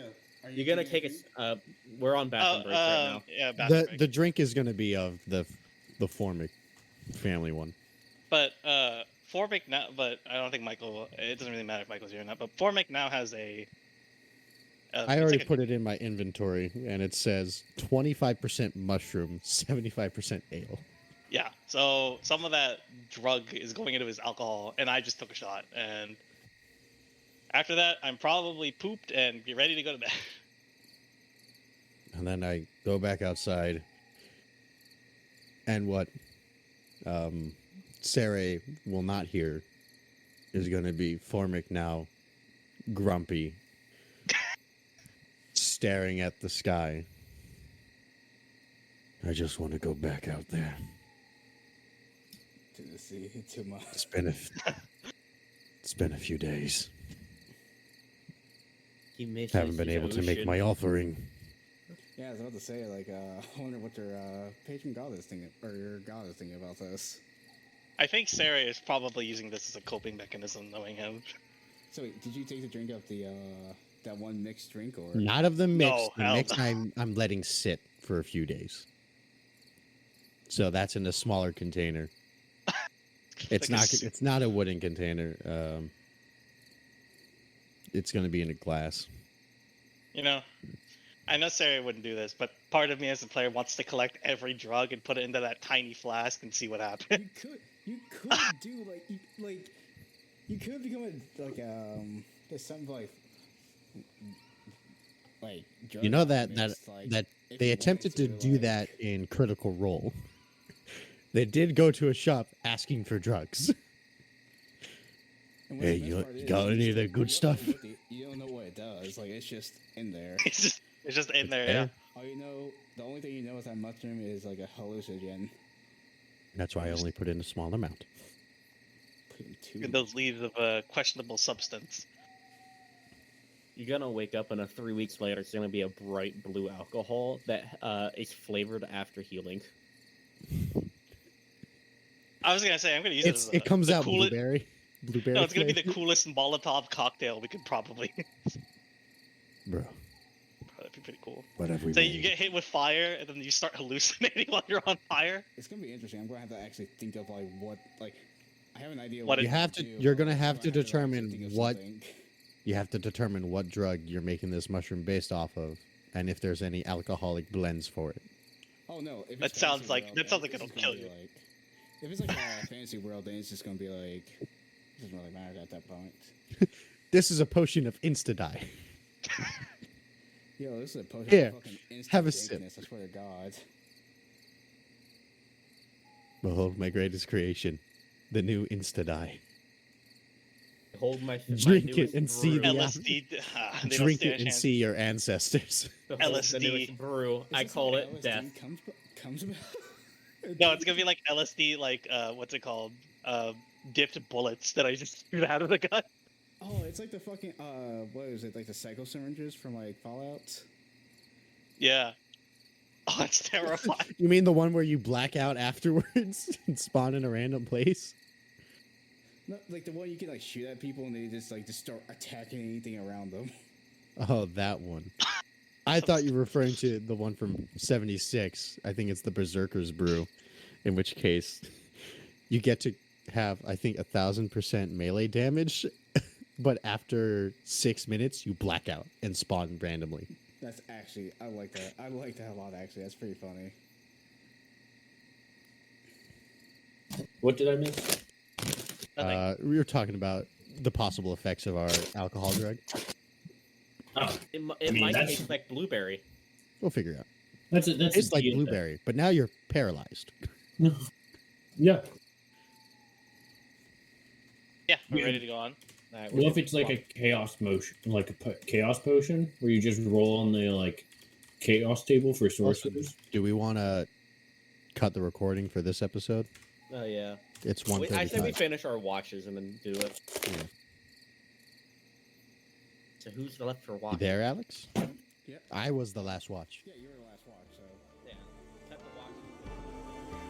You're gonna take us. We're on bathroom break right now. Yeah, bathroom break. The drink is going to be of the Formic family one. But Formic now, but I don't think Michael. It doesn't really matter if Michael's here or not. But Formic now has a. I already put it in my inventory, and it says 25% mushroom, 75% ale. Yeah, so some of that drug is going into his alcohol, and I just took a shot. And after that, I'm probably pooped and be ready to go to bed. And then I go back outside, and what Sarah will not hear is going to be Formic now grumpy, staring at the sky. I just want to go back out there. To the sea, too much. It's been a few days. He misses Haven't been his able to make ocean. my offering. Yeah, I was about to say, like, I wonder what your patron god is thinking, or your god is thinking about this. I think Sarah is probably using this as a coping mechanism, knowing him. So, wait, did you take the drink of the that one mixed drink, or Not of the mix. No, The hell mix no. I'm letting sit for a few days. So that's in a smaller container. It's Like a not. It's not a wooden container. It's going to be in a glass. You know, I know Sarah wouldn't do this, but part of me as a player wants to collect every drug and put it into that tiny flask and see what happens. you could do you could become there's something like You know drug that alchemist, like, that if they you attempted to wanted do like- that in Critical Role. They did go to a shop asking for drugs. and Hey, the best you part is, got any of the you good don't stuff? know what you don't know what it does. Like, it's just in there. It's just in there, there. yeah. All you know, the only thing you know is that mushroom is like a hallucinogen. That's why I only put in a small amount. Put in two. And those leaves of a questionable substance. You're gonna wake up and 3 weeks later, it's gonna be a bright blue alcohol that is flavored after healing. I was gonna say I'm gonna use It comes out coolest. blueberry. Blueberry. No, it's gonna be the flavor. coolest Molotov cocktail we could probably. Bro, That'd be pretty cool. whatever we So you get hit with fire, and then you start hallucinating while you're on fire. It's gonna be interesting. I'm gonna have to actually think of like what I have an idea. What What it- You have to. do, You're but gonna I'm have to actually determine think of what something. you have to determine what drug you're making this mushroom based off of, and if there's any alcoholic blends for it. Oh no! If That it's sounds fantasy like- world, that sounds then like it's it'll just gonna kill be like- if it's like a fantasy world, then it's just gonna be like it doesn't really matter at that point. This is a potion of insta die. Yo, this is a potion Here, of fucking instant have a sip. dankness, I swear to God. Behold my greatest creation, the new insta die. Hold my Drink my it and newest see brew. the- LSD. They don't Drink stand it a and chance. see your ancestors. Behold the LSD. newest brew. Is I this call how it LSD death. Comes about? No, it's gonna be like LSD, like what's it called? Dipped bullets that I just shoot out of the gun. Oh, it's like the fucking what is it? Like the psycho syringes from like Fallout. Yeah. Oh, it's terrifying. You mean the one where you black out afterwards and spawn in a random place? No, like the one you can like shoot at people and they just start attacking anything around them. Oh, that one. I thought you were referring to the one from 76. I think it's the Berserker's Brew, in which case you get to have, I think, 1,000% melee damage, but after 6 minutes, you black out and spawn randomly. That's actually I like that. I like that a lot. Actually, that's pretty funny. What did I miss? Nothing. We were talking about the possible effects of our alcohol drug. Oh, It mean, might that's- taste like blueberry. We'll figure it out. that's It's like the- blueberry, but now you're paralyzed. Yeah. Yeah, we're Yeah. ready to go on. Alright, Well, we're if it's like a chaos motion, like a chaos potion, where you just roll on the like chaos table for Also, sorcerers. do we want to cut the recording for this episode? Oh yeah. It's I say we 1:35. finish our watches and then do it. Yeah. So who's left for You watch? there, Alex? Yep. I was the last watch. Yeah, you were the last watch, so. Yeah. Cut the watch.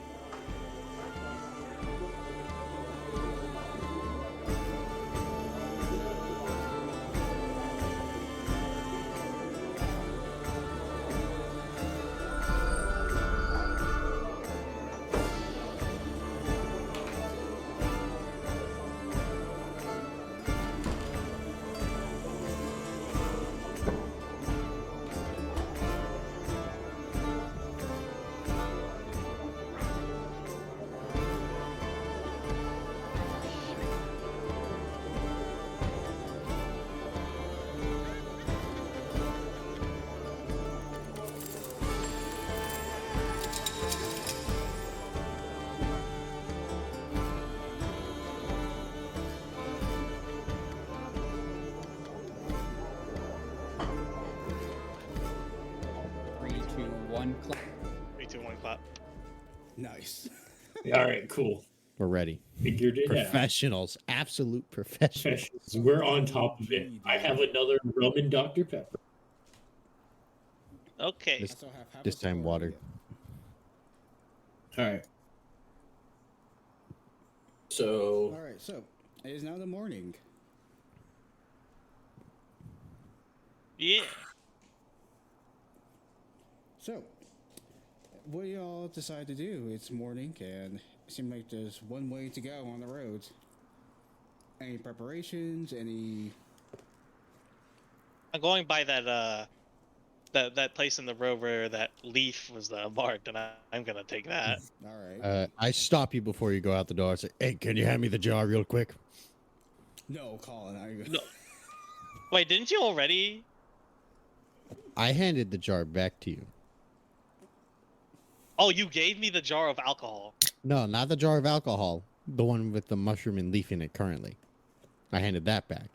Three, two, one, clap. 3, 2, 1, clap. Nice. All right, cool. We're ready. Figured it out. Professionals. Absolute professionals. Professionals. We're on top of it. I have another rum and Dr. Pepper. Okay. This- I still have half this a time score. water. Yeah. All right. So All right, so it is now the morning. Yeah. So, what do y'all decide to do? It's morning, and it seems like there's one way to go on the roads. Any preparations? Any? I'm going by that that place in the road where that leaf was marked, and I'm gonna take that. All right. I stop you before you go out the door. I say, hey, can you hand me the jar real quick? No, Colin. No. Wait, didn't you already? I handed the jar back to you. Oh, you gave me the jar of alcohol. No, not the jar of alcohol. The one with the mushroom and leaf in it currently. I handed that back.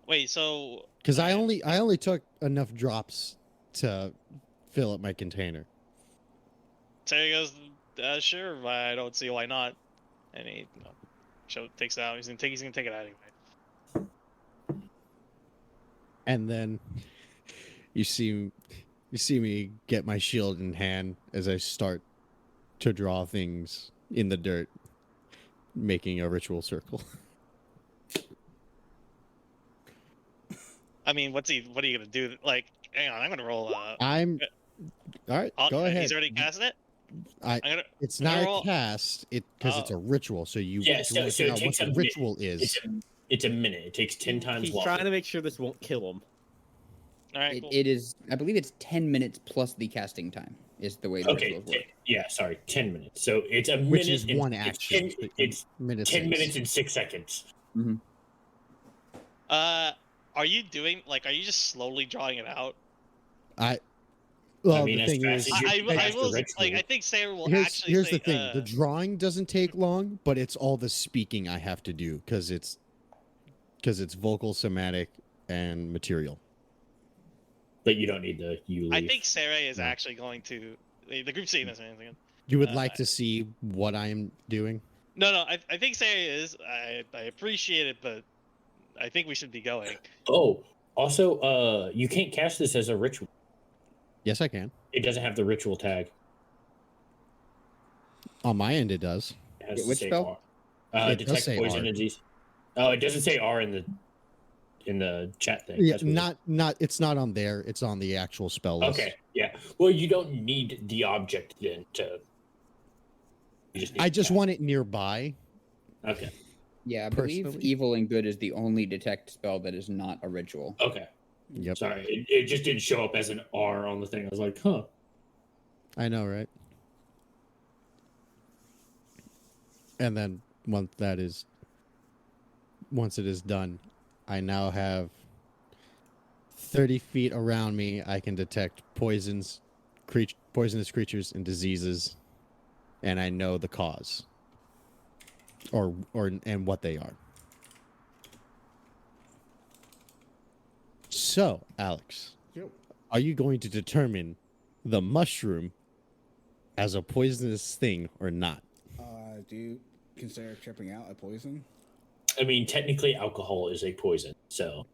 Wait, so Because I only took enough drops to fill up my container. Terry goes, sure, I don't see why not. And he takes it out. He's gonna take it out anyway. And then you see me get my shield in hand as I start to draw things in the dirt, making a ritual circle. I mean, what are you gonna do? Like, hang on, I'm gonna roll. I'm all right. Go ahead. He's already casting it. I. I'm gonna. It's I'm gonna not roll- a cast. Because it's a ritual. So you Yeah, have to so work it out what takes the a minute. ritual is. it's a minute. It takes 10 times He's longer. trying to make sure this won't kill him. All right, cool. It is, I believe it's 10 minutes plus the casting time is the way the Okay, rituals work. yeah, sorry, 10 minutes. So it's a minute. Which is and- one it's action. 10 It's minute 10 six. minutes and 6 seconds. Are you doing like? Are you just slowly drawing it out? Well, mean, the as thing fast is, as you I can cast will the like. ritual. I think Sarah will here's actually. here's say, the thing: the drawing doesn't take long, but it's all the speaking I have to do because it's vocal, somatic, and material. But you don't need the you I leave. think Sarah is No. actually going to. The group's seeing this and anything. You would Uh, like to see what I am doing? No, I think Sarah is. I appreciate it, but I think we should be going. Oh, also, you can't cast this as a ritual. Yes, I can. It doesn't have the ritual tag. On my end, it does. It has to Which say spell? R. It does Detect say poison R. and disease. Oh, it doesn't say R in the chat thing. Yeah, That's what not. It's not on there. It's on the actual spell list. Okay, yeah. Well, you don't need the object then to. You just need I to just cast. want it nearby. Okay. Yeah, I believe Personally- evil and good is the only detect spell that is not a ritual. Okay. Yep. Sorry, it just didn't show up as an R on the thing. I was like, huh. I know, right? And then once it is done, I now have 30 feet around me. I can detect poisonous creatures and diseases, and I know the cause. or and what they are. So, Alex, Yep. are you going to determine the mushroom as a poisonous thing or not? Do you consider tripping out a poison? I mean, technically, alcohol is a poison. So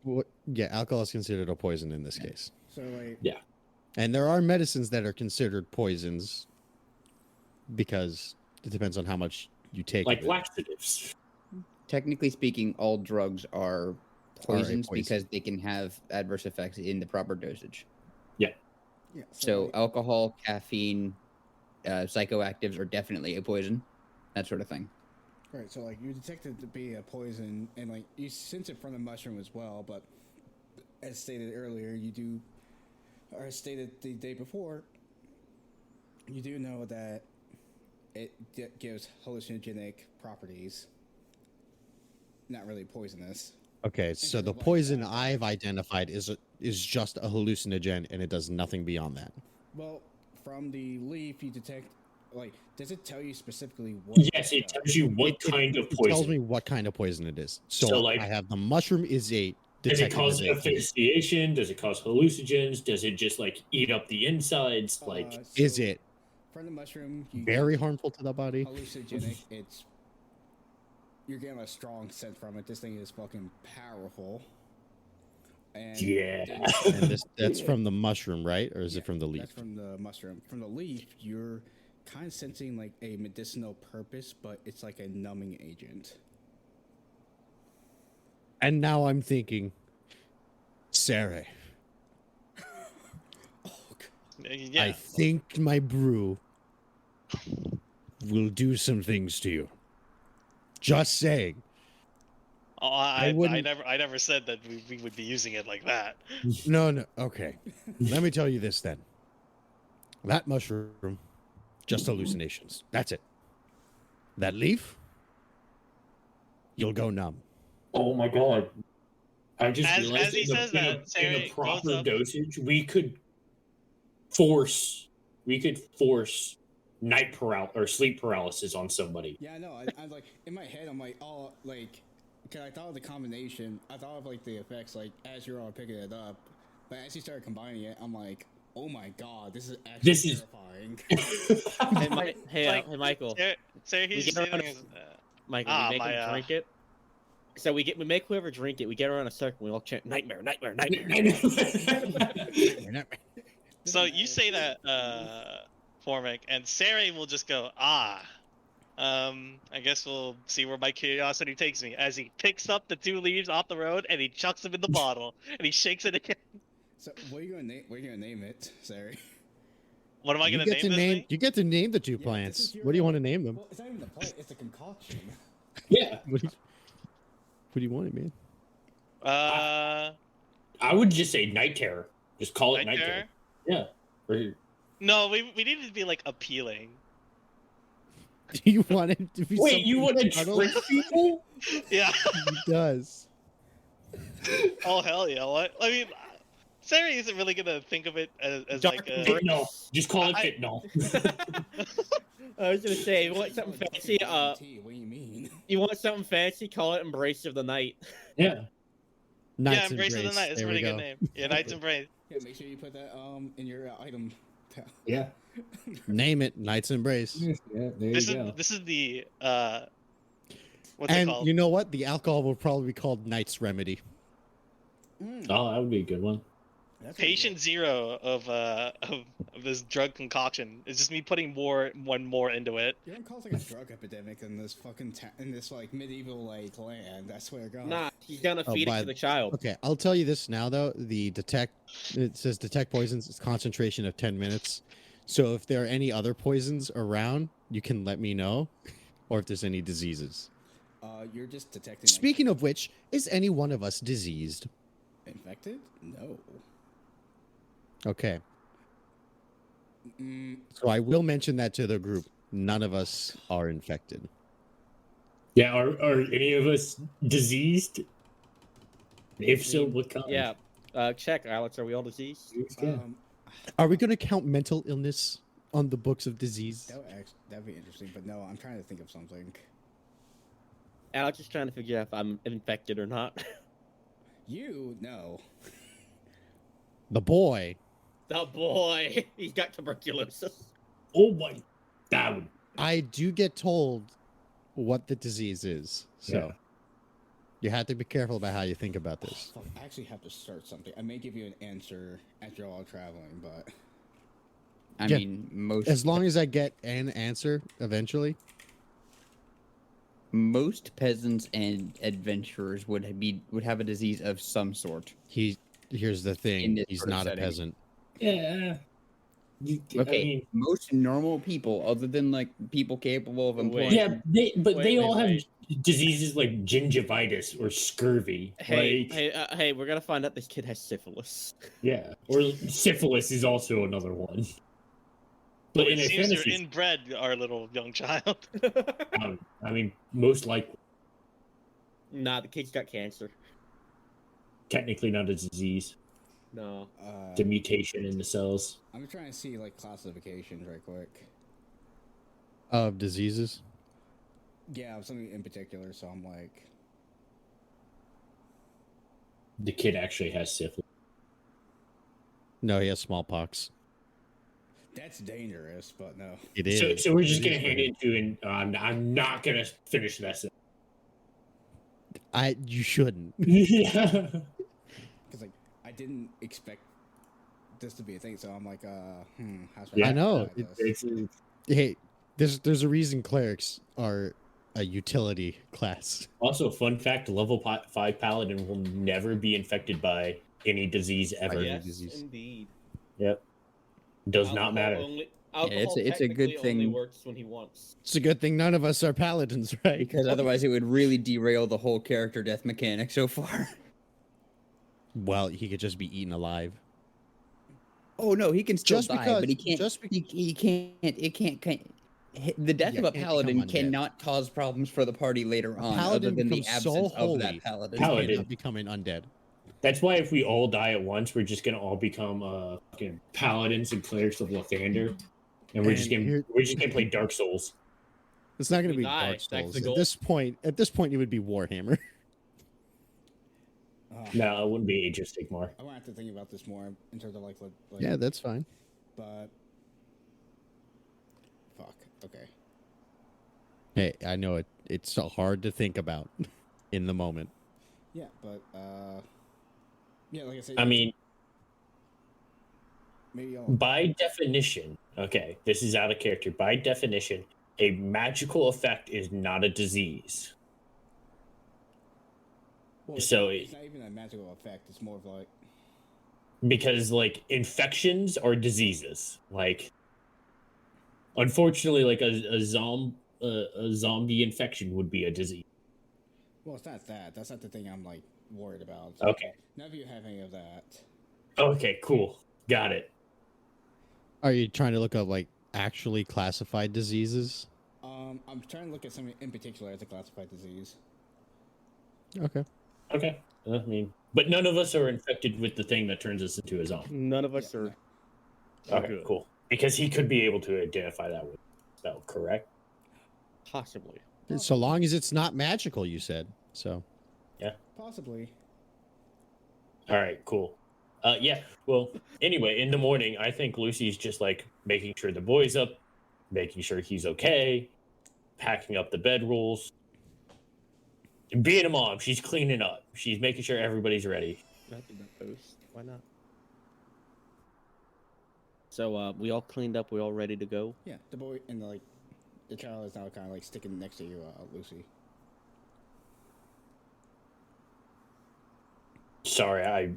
Yeah, alcohol is considered a poison in this case. So like, yeah, And there are medicines that are considered poisons because it depends on how much you take. like of it. laxatives. Technically speaking, all drugs are poisons poison. because they can have adverse effects in the proper dosage. yeah. So like, alcohol, caffeine, psychoactives are definitely a poison, that sort of thing. right. So like, you detect it to be a poison, and like you sense it from the mushroom as well. But as stated earlier, you do, or as stated the day before, you do know that it gives hallucinogenic properties. Not really poisonous. Okay, so the like poison that. I've identified is just a hallucinogen and it does nothing beyond that. Well, from the leaf, you detect. Like, does it tell you specifically what? Yes, it tells you what kind of It poison. tells me what kind of poison it is. So, So, like, I have the mushroom is a Does it detected cause as a poison. asphyxiation? Does it cause hallucinogens? Does it just like eat up the insides? Like, Is it from the mushroom? You very get harmful to the body? hallucinogenic. You're getting a strong scent from it. This thing is fucking powerful. And yeah. And that's from the mushroom, right? Or is it from the leaf? That's from the mushroom. From the leaf, you're kind of sensing like a medicinal purpose, but it's like a numbing agent. And now I'm thinking, Sarah, Yeah. I think my brew will do some things to you. Just saying. Oh, I I wouldn't- never said that we would be using it like that. No. Okay. Let me tell you this then. That mushroom, just hallucinations. That's it. That leaf, you'll go numb. Oh my god. I just As realized he in, the, says in, that, a, in Sarah a goes proper up. dosage, we could force night paralysis or sleep paralysis on somebody. Yeah, I know. I'm like, in my head, I'm like, oh, like, because I thought of the combination. I thought of like the effects, like as you're all picking it up, but as you started combining it, I'm like, oh my god, this is actually This is- terrifying. Hey, Michael. Sarah, We he's get just around sitting a- as, Michael, we make him drink it. So we make whoever drink it. We get around a circle. We all chant nightmare, nightmare, nightmare. So you say that, Formic, and Sarah will just go, I guess we'll see where my curiosity takes me. As he picks up the 2 leaves off the road and he chucks them in the bottle and he shakes it again. So what are you gonna name? What are you gonna name it? Sorry. What am I You gonna get name to this thing? You get to name the two Yeah, this plants. is your, What do you want to name them? Well, it's not even the plant; it's the concoction. Yeah. What do you want it, man? I would just say night terror. Just call it night terror. Yeah. Or- No, we need it to be like appealing. Do you want it to be? Wait, you want to subtle? trick people? Yeah. He does. Oh hell yeah! What? I mean, Sarah isn't really gonna think of it as Dark like a. Fentanyl. Just call it I- fentanyl. I was gonna say, you want something fancy? What do you mean? You want something fancy? Call it Embrace of the Night. Yeah. Knights Embrace of the Night is a There pretty we good go. name. Yeah, Knight's Embrace. Yeah, make sure you put that in your item. Yeah. Name it Knights Embrace. Yeah, there This you go. is the what's it And called? you know what? The alcohol will probably be called Knight's Remedy. Oh, that would be a good one. That's Patient zero of this drug concoction. It's just me putting one more into it. You're gonna cause like a drug epidemic in this fucking in this like medieval like land. I swear to God. Nah, he's gonna Oh, feed it by to the child. Okay, I'll tell you this now though. It says detect poisons. It's concentration of 10 minutes. So if there are any other poisons around, you can let me know, or if there's any diseases. You're just detecting. Speaking of which, is any one of us diseased? like, infected? No. Okay, Mm, so I will mention that to the group. None of us are infected. Yeah, are any of us diseased? If so, what kind? Yeah. Check, Alex. Are we all diseased? Yeah. Are we going to count mental illness on the books of disease? that'd be interesting, but no, I'm trying to think of something. Alex is trying to figure out if I'm infected or not. You no. The boy. The boy, he's got tuberculosis. Oh my, that would. I do get told what the disease is, so Yeah. you have to be careful about how you think about this. Fuck, I actually have to start something. I may give you an answer as you're all traveling, but I Yeah. mean, most As long as I get an answer eventually. most peasants and adventurers would have a disease of some sort. Here's the In thing, this he's sort of not a setting. peasant. Yeah. Okay, I mean, most normal people, other than like people capable of Wait. employing. yeah, they all have wait. diseases like gingivitis or scurvy. Hey, Like, hey, we're gonna find out this kid has syphilis. yeah, or syphilis is also another one. But in it a seems you're fantasy, inbred, our little young child. I mean, most likely, Nah, the kid's got cancer. technically not a disease. No. It's a mutation in the cells. I'm trying to see like classifications right quick. Of diseases. Yeah, something in particular. So I'm like, The kid actually has syphilis. No, he has smallpox. that's dangerous, but no. It is. So we're just It gonna is hand weird. it to, and I'm not gonna finish that sentence. You shouldn't. Yeah. Because like I didn't expect this to be a thing, so I'm like, how should Yeah. I know, classify this? It's Hey, there's a reason clerics are a utility class. also fun fact: level 5 paladin will never be infected by any disease ever. Yeah. Yes, disease. indeed. Yep. Does not matter. Alcohol it's a good technically only thing- works when he wants. It's a good thing none of us are paladins, right? Because otherwise, it would really derail the whole character death mechanic so far. Well, he could just be eaten alive. Oh no, he can still Just die, because- but he can't. just he can't. It can't. The death Yeah, of a can't become paladin undead. cannot cause problems for the party later on, other Paladin than the becomes so absence of holy. that paladin. He Paladin. cannot become an undead. That's why if we all die at once, we're just gonna all become fucking paladins and clerics of Lathander, and we're just And gonna here- play Dark Souls. It's not going to We be die. Dark That's Souls. the At goal. this point, it would be Warhammer. No, it wouldn't be Age of Sigmar. I want to have to think about this more in terms of like Yeah, that's fine. but fuck. Okay. Hey, I know it's so hard to think about in the moment. Yeah, but yeah, like I said, I mean, maybe I'll. by definition, okay, this is out of character. By definition, a magical effect is not a disease. Well, so it's not even a magical effect. It's more of like Because like infections are diseases. Like unfortunately, like a zombie infection would be a disease. well, it's not that. That's not the thing I'm like worried about. So Okay. none of you have any of that. Okay, cool. Got it. Are you trying to look up like actually classified diseases? I'm trying to look at something in particular as a classified disease. Okay. Okay. I mean, but none of us are infected with the thing that turns us into a zombie. None of us Yeah, are. Okay, good. cool. Because he could be able to identify that with spell, correct? Possibly. So long as it's not magical, you said. So Possibly. All right, cool. Yeah. Well, anyway, in the morning, I think Lucy's just like making sure the boy's up, making sure he's okay, packing up the bed rolls. Being a mom, she's cleaning up. She's making sure everybody's ready. I did that post. Why not? So we all cleaned up. We all ready to go. Yeah, the boy and the child is now kind of like sticking next to you, Lucy. Sorry,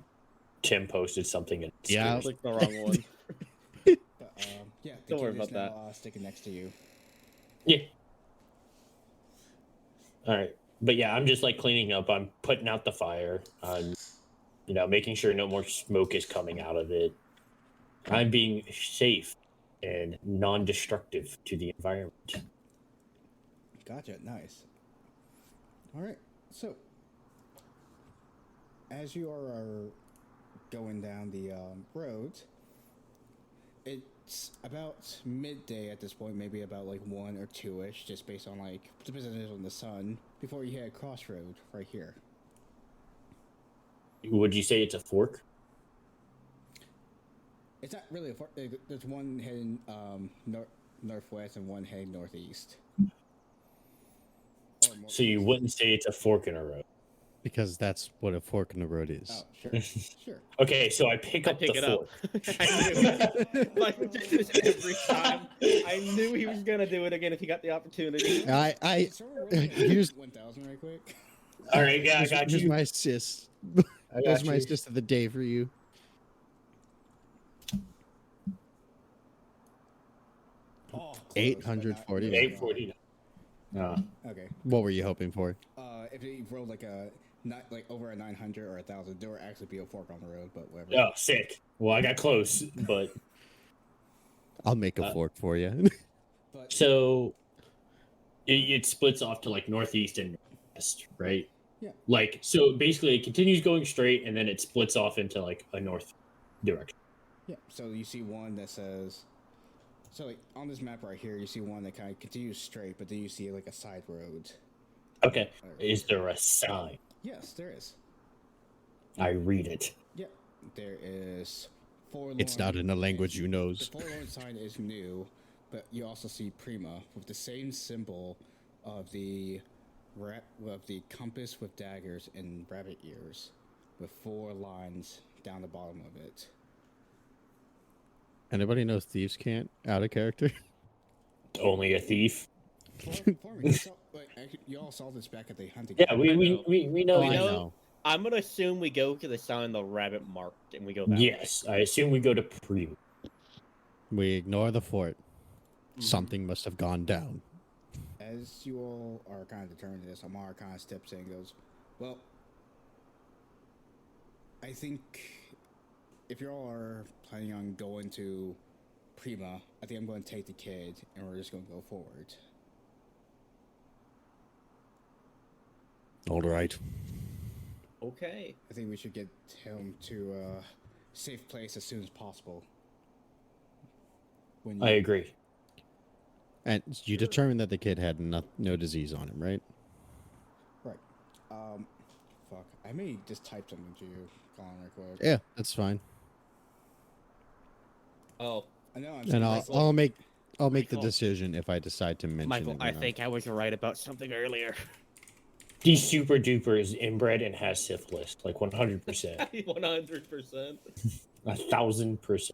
Tim posted something. And it Yeah. I scared me. clicked the wrong one. But yeah, the Don't kid worry is about now, that. sticking next to you. Yeah. All right. But yeah, I'm just like cleaning up. I'm putting out the fire. I'm, making sure no more smoke is coming out of it. I'm being safe and non-destructive to the environment. Gotcha. Nice. All right. So, as you are going down the road, it's about midday at this point, maybe about like 1 or 2 ish, just based on like the position on the sun. before you hit a crossroad right here. Would you say it's a fork? It's not really a fork. There's one heading northwest and one heading northeast. So you wouldn't say it's a fork in a road. Because that's what a fork in the road is. Oh, sure, sure. Okay, so I pick up pick the it fork. up. Like every time. I knew he was gonna do it again if he got the opportunity. Here's 1,000 right quick. All right, yeah, I got here's you. my assist. I That's got my you. assist of the day for you. Oh, close, 840. but not- 840. Okay. What were you hoping for? If you rolled like over a 900 or 1,000, there would actually be a fork on the road, but whatever. Oh, sick. Well, I got close, but I'll make a fork for you. But so it splits off to like northeast and west, right? Yeah. Like, so basically it continues going straight and then it splits off into like a north direction. yeah, so you see one that says, so like on this map right here, you see one that kind of continues straight, but then you see like a side road. Okay. Is there a sign? Yes, there is. I read it. Yeah, there is Forlorn. It's not in a language you The knows. Forlorn sign is new, but you also see Prima with the same symbol of the compass with daggers and rabbit ears, with 4 lines down the bottom of it. Anybody knows thieves can't out of character? Only a thief. You all saw this back at the hunting. Yeah, we know. I know. know. I'm gonna assume we go to the sign the rabbit marked and we go that way. Yes, I assume we go to Prima. We ignore the fort. Something must have gone down. As you all are kind of determined this, Amar kind of steps in and goes, well, I think if you all are planning on going to Prima, I think I'm going to take the kid and we're just going to go forward. All right. Okay. I think we should get him to a safe place as soon as possible. When I agree. And you determined that the kid had no disease on him, right? Right. Fuck. I may just type something to you, Colin, real quick. Yeah, that's fine. Oh, I know. And I'll make the Michael. decision if I decide to mention Michael, it. or I not. think I was right about something earlier. He's super duper is inbred and has syphilis, like 100%, 100%. 1,000%.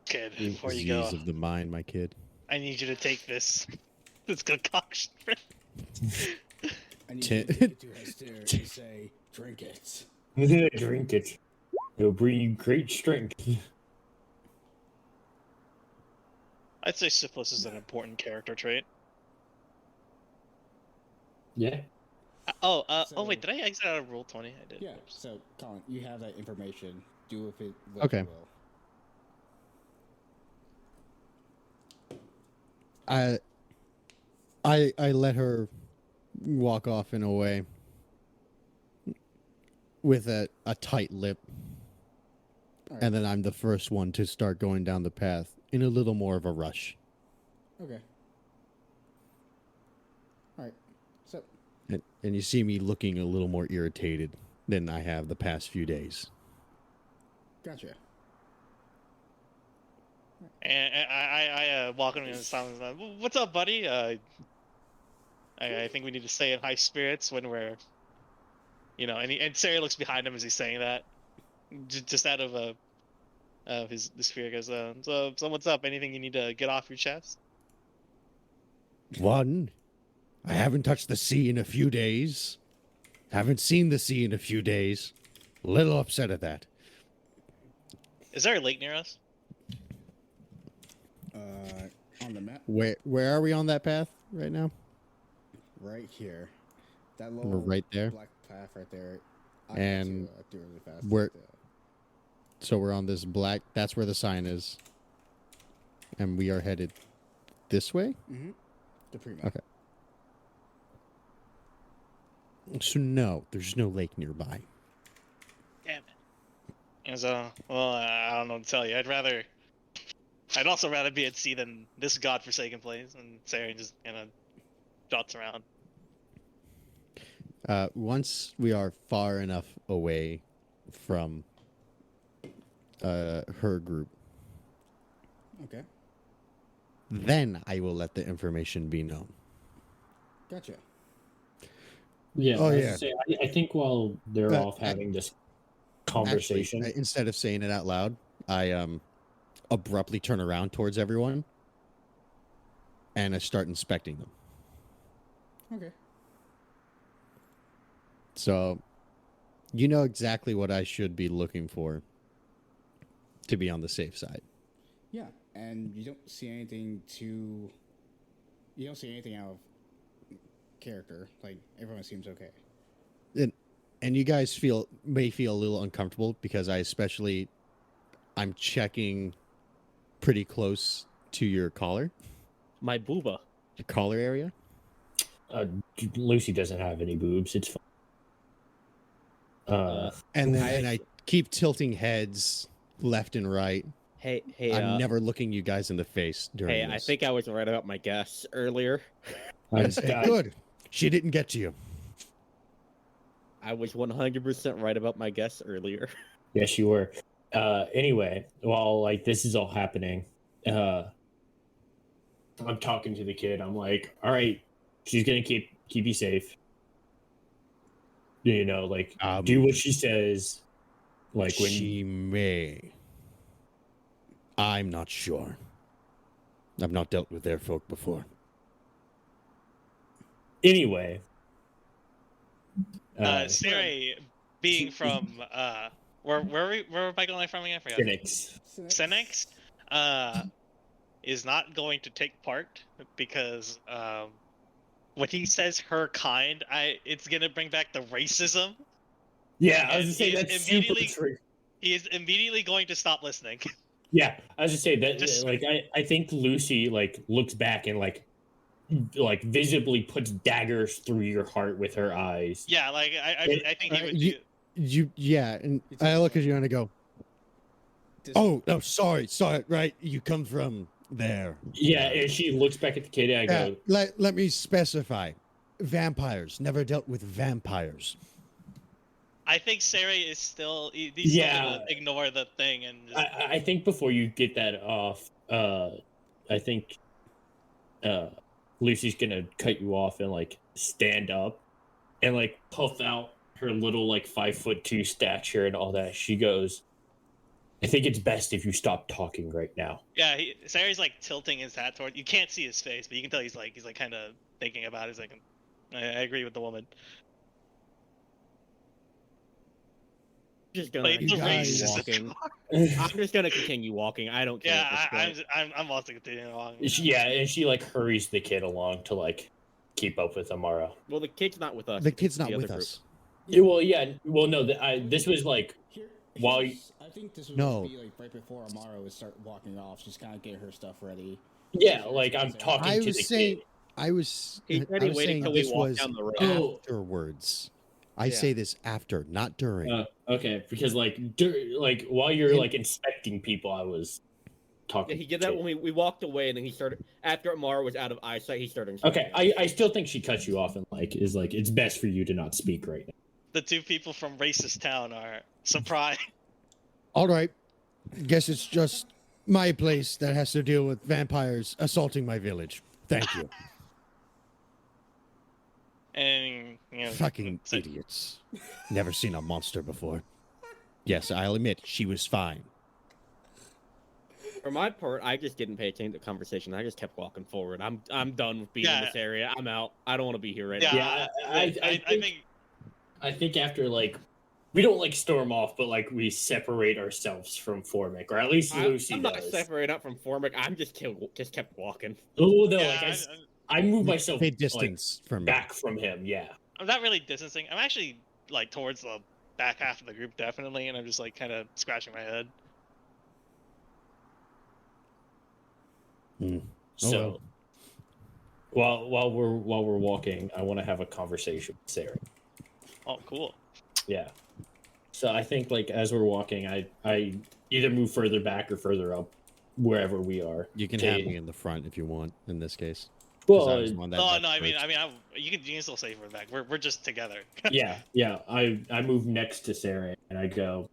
Kid, before you Disease go, of the mind, my kid. I need you to take this concoction. I need Ti- you to take it to Hester and say, drink it. Drink it. It'll bring you great strength. I'd say syphilis is an important character trait. Yeah. Oh, So- wait, did I exit out of Rule 20? I did. Yeah, Oops. so, Colin, you have that information. Do with it what Okay. you will. I let her walk off in a way with a tight lip. Alright. And then I'm the first one to start going down the path in a little more of a rush. Okay. Alright. So, And you see me looking a little more irritated than I have the past few days. gotcha. And I walk him in silence. What's up, buddy? I think we need to stay in high spirits when we're, and Sarah looks behind him as he's saying that, just out of his fear. Goes, so what's up? Anything you need to get off your chest? One, I haven't touched the sea in a few days. Haven't seen the sea in a few days. A little upset at that. Is there a lake near us? On the map, Where are we on that path right now? right here. That We're little right there. black path right there. And I do it really fast. we're- So we're on this black. That's where the sign is. And we are headed this way. Mm-hmm. The Prima. Okay. So no, there's no lake nearby. Damn it. And so, well, I don't know what to tell you. I'd also rather be at sea than this godforsaken place. And Sarah just kind of dots around. Once we are far enough away from her group, Okay, then I will let the information be known. gotcha. Yeah. Oh, I was yeah. gonna say, I think while they're off having this conversation, Actually, instead of saying it out loud, I abruptly turn around towards everyone and I start inspecting them. Okay. So, you know exactly what I should be looking for to be on the safe side. Yeah, and you don't see anything too. You don't see anything out of character. Like everyone seems okay. And you guys may feel a little uncomfortable because I'm checking pretty close to your collar My area. Lucy doesn't have any boobs. It's fine. And then I- I keep tilting heads left and right. Hey, I'm never looking you guys in the face during Hey, this. I think I was right about my guess earlier. Good. She didn't get to you. I was 100% right about my guess earlier. Yes, you were. Anyway, while like this is all happening, I'm talking to the kid. I'm like, all right, she's gonna keep you safe. You know, like do what she says. Like when She may. I'm not sure. I've not dealt with their folk before. anyway. Siri, being from where am I going from again? I forgot. Phoenix. Senex, is not going to take part because when he says her kind, it's gonna bring back the racism. Yeah, I was And gonna say he's that's super immediately- true. He is immediately going to stop listening. Yeah, I was just say that Just- like I think Lucy like looks back and like visibly puts daggers through your heart with her eyes. Yeah, like I think he would. And I look at you and I go, oh, no, sorry, right, you come from there. Yeah, and she looks back at the kid and I Yeah, go, let me specify. Vampires. Never dealt with vampires. I think Sari is still. He's Yeah. still gonna ignore the thing and. Just, I think before you get that off, I think Lucy's gonna cut you off and like stand up and like puff out her little like 5'2" stature and all that. She goes, I think it's best if you stop talking right now. yeah, Sari's like tilting his hat toward. You can't see his face, but you can tell he's like kind of thinking about it. He's like, I agree with the woman. Just gonna Like, the continue racism. walking. I'm just gonna continue walking. I don't care. Yeah, at this point. I'm also continuing along. Yeah, and she like hurries the kid along to like keep up with Amara. Well, the kid's not with us. The it's kid's not the with other group. us. Yeah, well, no, this was like While I think this would No. be like right before Amara would start walking off. She's kind of getting her stuff ready. yeah, like I'm talking I to was the saying, kid. I was, He's I already was waiting saying till we this walk was down the road. Oh. afterwards. I Yeah. say this after, not during. Okay, because like while you're like inspecting people, I was talking. Yeah, he did that to- when we walked away, and then he started after Amara was out of eyesight. He started. Okay, I still think she cut you off and like is like it's best for you to not speak right now. The two people from racist town are surprised. All right. Guess it's just my place that has to deal with vampires assaulting my village. Thank you. And you know, Fucking so- idiots. Never seen a monster before. Yes, I'll admit she was fine. For my part, I just didn't pay attention to the conversation. I just kept walking forward. I'm done with being in Yeah. this area. I'm out. I don't want to be here right Yeah, now. Yeah, I think after like we don't like storm off, but like we separate ourselves from Formic, or at least Lucy I'm not does. separated up from Formic. I'm just kept walking. Oh no, yeah, like I move myself Stay distance from me. back from him. Yeah. I'm not really distancing. I'm actually like towards the back half of the group, definitely, and I'm just like kind of scratching my head. So while we're walking, I want to have a conversation with Sarah. Oh, cool. Yeah. So I think like as we're walking, I either move further back or further up, wherever we are. You can Okay. have me in the front if you want, in this case. 'cause Well, I was the one that Oh left no, first. you can still say for the back. We're just together. yeah. I move next to Sarah and I go.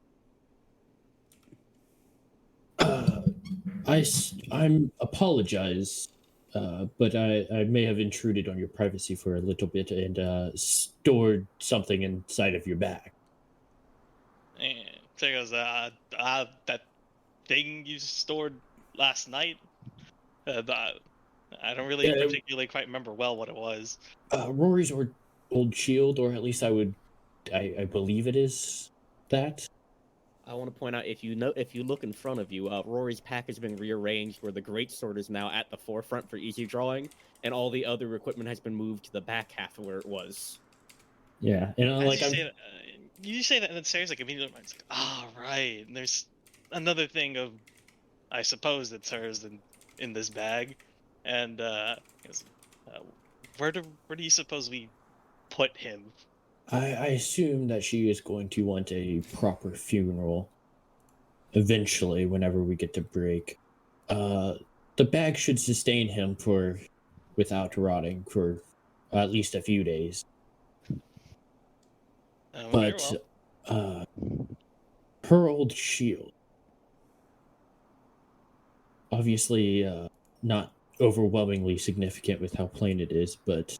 I'm apologize, but I may have intruded on your privacy for a little bit and stored something inside of your bag. And so he goes, that thing you stored last night. I don't really Yeah. particularly quite remember well what it was. Rory's old shield, or at least I believe it is that. I want to point out if you look in front of you, Rory's pack has been rearranged where the great sword is now at the forefront for easy drawing, and all the other equipment has been moved to the back half of where it was. Yeah, and As like you I'm. say that, you say that, and then Sarah's like immediately, it's like, ah, right. And there's another thing of, I suppose it's hers in this bag, and he goes, uh, where do you suppose we put him? I assume that she is going to want a proper funeral eventually, whenever we get to break. The bag should sustain him without rotting for at least a few days. Very But well. her old shield, obviously, not overwhelmingly significant with how plain it is, but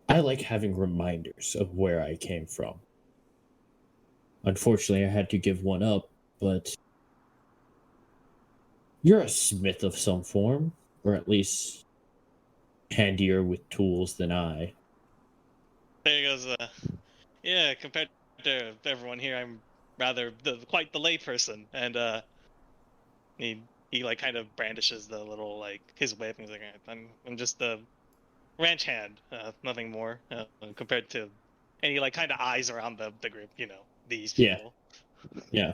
I like having reminders of where I came from. Unfortunately, I had to give one up, but you're a smith of some form, or at least handier with tools than I. There he goes. Yeah, compared to everyone here, I'm rather quite the layperson, and he like kind of brandishes the little like his whip, and he's like, I'm just the ranch hand, nothing more, compared to any like kind of eyes around the group, these Yeah. people. Yeah.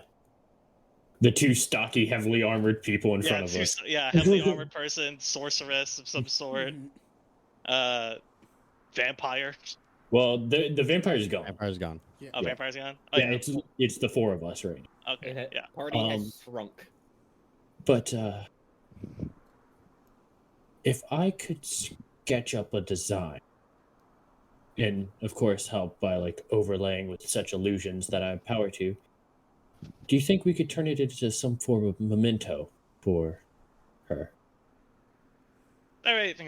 The two stocky, heavily armored people in front of us. Heavily armored person, sorceress of some sort, vampire. Well, the vampire's gone. Empire's gone. Oh, Yeah. vampire's gone. Oh, Yeah, it's the four of us right now. okay. Yeah. Party Um, has shrunk. But if I could sketch up a design, and of course help by like overlaying with such illusions that I have power to, do you think we could turn it into some form of memento for her? All right.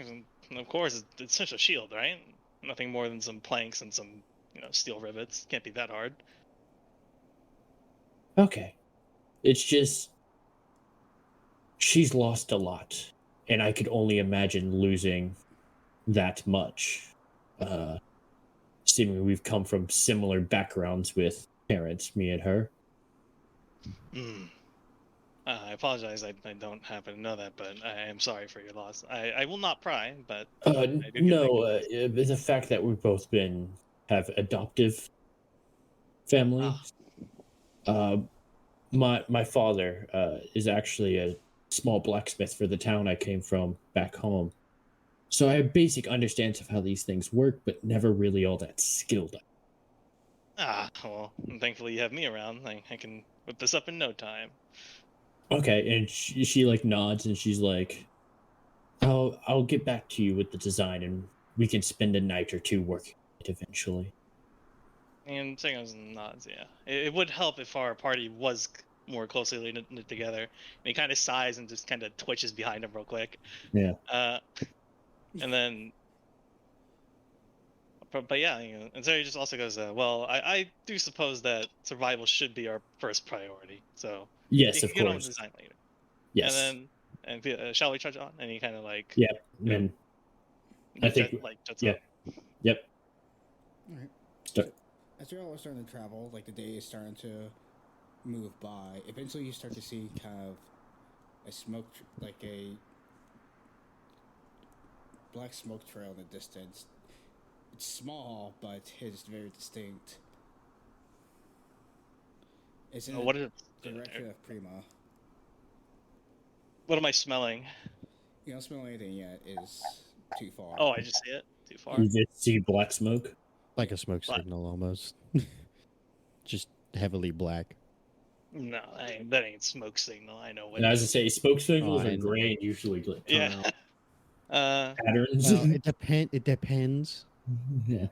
Of course, it's such a shield, right? Nothing more than some planks and some steel rivets. Can't be that hard. Okay. It's just she's lost a lot, and I could only imagine losing that much. Seemingly we've come from similar backgrounds with parents, me and her. I apologize. I don't happen to know that, but I am sorry for your loss. I will not pry, but No, the fact that we've both have adoptive families. My father is actually a small blacksmith for the town I came from back home, so I have basic understanding of how these things work, but never really all that skilled. Well, thankfully you have me around. I can whip this up in no time. Okay, and she like nods and she's like, I'll get back to you with the design and we can spend a night or two working it eventually. And Singo's nods, yeah. It would help if our party was more closely knit together. And he kind of sighs and just kind of twitches behind him real quick. Yeah. And then, but yeah, and so he just also goes, well, I do suppose that survival should be our first priority. So yes, you can of get on with course. design later. Yes. And shall we charge on? And he kind of like, yeah, and I think jets yeah. up. Yep. All right. Start. As you're all starting to travel, like the day is starting to move by. Eventually, you start to see kind of a like a black smoke trail in the distance. It's small, but it's very distinct. It's in What is it? the direction of Prima. What am I smelling? You don't smell anything yet. Is too far. Oh, I just see it. Too far. You just see black smoke. Like a smoke Black. signal almost. Just heavily black. No, that ain't smoke signal. I know what. And as I say, smoke signals are Fine. gray and usually like, come Yeah. out. Patterns. Well, it depends. Yeah.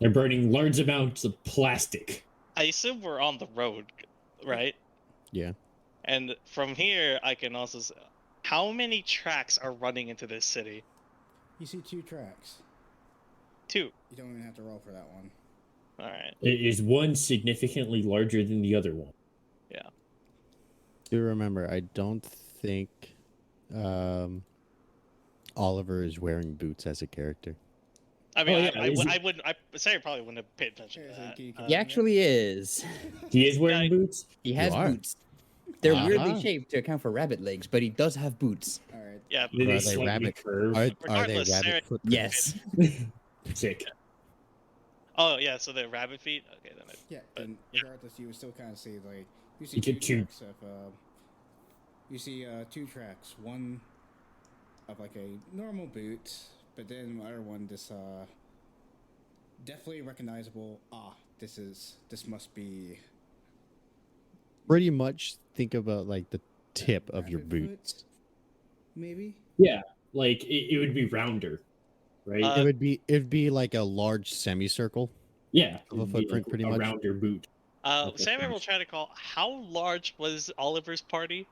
They're burning large amounts of plastic. I assume we're on the road, right? Yeah. And from here, I can also. How many tracks are running into this city? You see 2 tracks. 2. You don't even have to roll for that one. All right. Is one significantly larger than the other one? Yeah. Do remember, I don't think Oliver is wearing boots as a character. I mean, yeah, I is it- wouldn't. Sarah probably wouldn't have paid attention to Here's a that. geek He actually is. He is wearing Yeah, boots. He has are? boots. They're weirdly Uh-huh. shaped to account for rabbit legs, but he does have boots. All right. Yeah. Do Are they they slightly rabbit- curve? Are they Regardless, rabbit Sarah- foot? Yes. Sick. Oh yeah. So they're rabbit feet. Okay, then. Yeah, But- and regardless, you would still kind of see like you see You 2 get 2. tracks of you see 2 tracks. One of like a normal boot, but then the other one this definitely recognizable. This must be Pretty much think about like the tip of your rabbit boot. foot, maybe. Yeah, like it would be rounder, right? It'd be like a large semicircle. yeah, of a it'd be footprint, pretty a much. rounder boot. Okay, Sarah will thanks. try to call. How large was Oliver's party?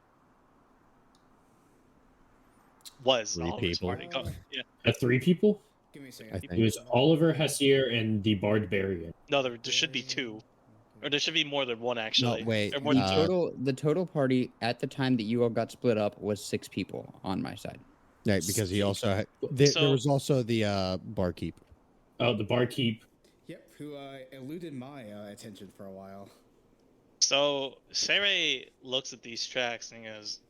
Was 3 Oliver's people. party? Yeah. 3 people. Give me a second. I It think. was Oliver, Hessier, and the Barbarian. No, there should be 2, or there should be more than 1 actually. wait, There are more The than 2. the total party at the time that you all got split up was 6 people on my side. Right, because he also had, there So- was also the barkeep. Oh, the barkeep. Yep, who eluded my attention for a while. So Sarah looks at these tracks and goes,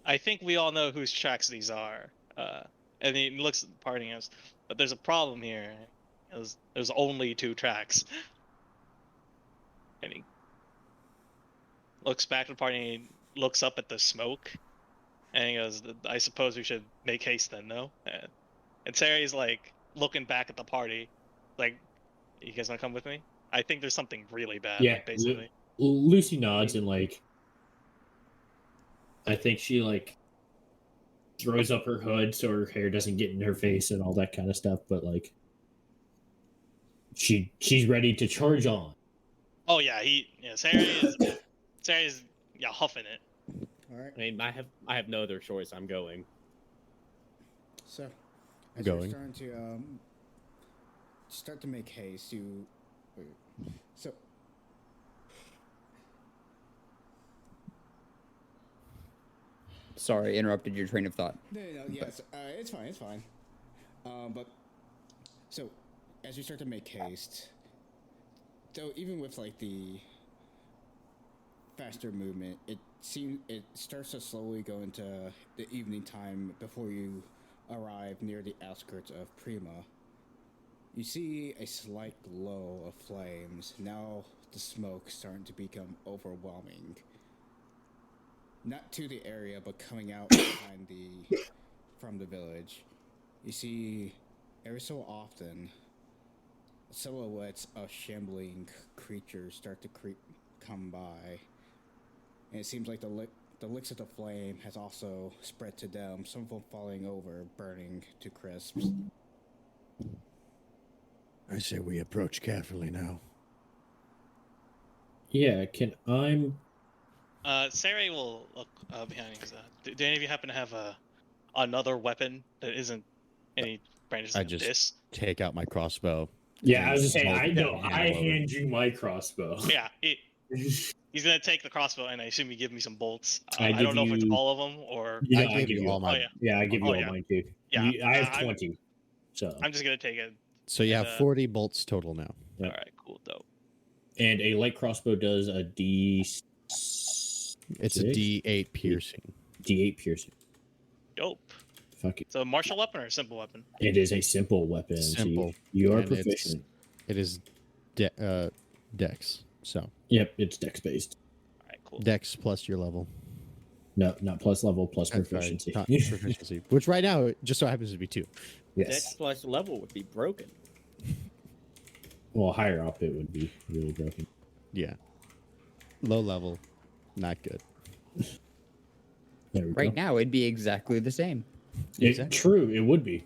"I think we all know whose tracks these are." And he looks at the party and goes, "But there's a problem here. There's only 2 tracks." And he looks back at the party and he looks up at the smoke, and he goes, "I suppose we should make haste then, no?" And Sarah's like looking back at the party, like, "You guys wanna come with me? I think there's something really bad." Yeah, like, basically. Lucy nods and like, I think she like throws up her hood so her hair doesn't get in her face and all that kind of stuff. But like, she's ready to charge on. Oh yeah, Sarah's huffing it. All right. I mean, I have no other choice. I'm going. So, as Going. you're starting to start to make haste, you wait. So, Sorry, interrupted your train of thought. no, yes, it's fine, it's fine. But so, as you start to make haste, so even with like the faster movement, it starts to slowly go into the evening time before you arrive near the outskirts of Prima. You see a slight glow of flames. Now the smoke starting to become overwhelming. Not to the area, but coming out from the village. You see, every so often, silhouettes of shambling creatures start to come by, and it seems like the licks of the flame has also spread to them. Some of them falling over, burning to crisps. I say we approach carefully now. Yeah, Sarah will look behind you. Do any of you happen to have another weapon that isn't any branches I like just- this? Take out my crossbow. Yeah, I was just saying. Hold I it know. down, I hand it over. hand you my crossbow. Yeah, he's gonna take the crossbow, and I assume you give me some bolts. I I give don't know if it's you- all of them or. You know, I gave you all my. Oh yeah, Yeah, I give you Oh, all yeah. mine too. Yeah, I have I'm- 20. So I'm just gonna take it. So you have and, 40 bolts total now. Yep. All right, cool, dope. and a light crossbow does a It's a Six? D8 piercing. D8 piercing. Dope. Fuck it. So a martial weapon or a simple weapon? It is a simple weapon. so Simple. you are And it's- proficient. It is Dex. So Yep, it's dex based. All right, cool. Dex plus your level. No, not plus level, plus Sorry, proficiency. not proficiency. Which right now it just so happens to be 2. yes. Dex plus level would be broken. Well, higher up it would be really broken. Yeah. Low level, not good. There we Right go. now, it'd be exactly the same. True, it would be.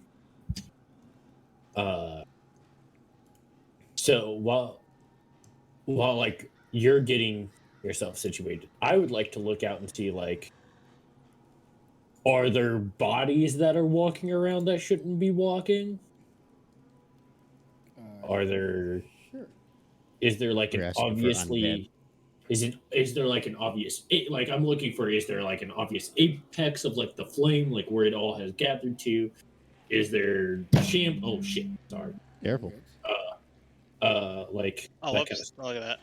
So while like you're getting yourself situated, I would like to look out and see like, are there bodies that are walking around that shouldn't be walking? Are there? Sure. Is there like We're an asking for obviously? Is there like an obvious like I'm looking for? Is there like an obvious apex of like the flame, like where it all has gathered to? Is there Oh shit! Sorry. Careful. Like Oh, that kind whoops! Look at that.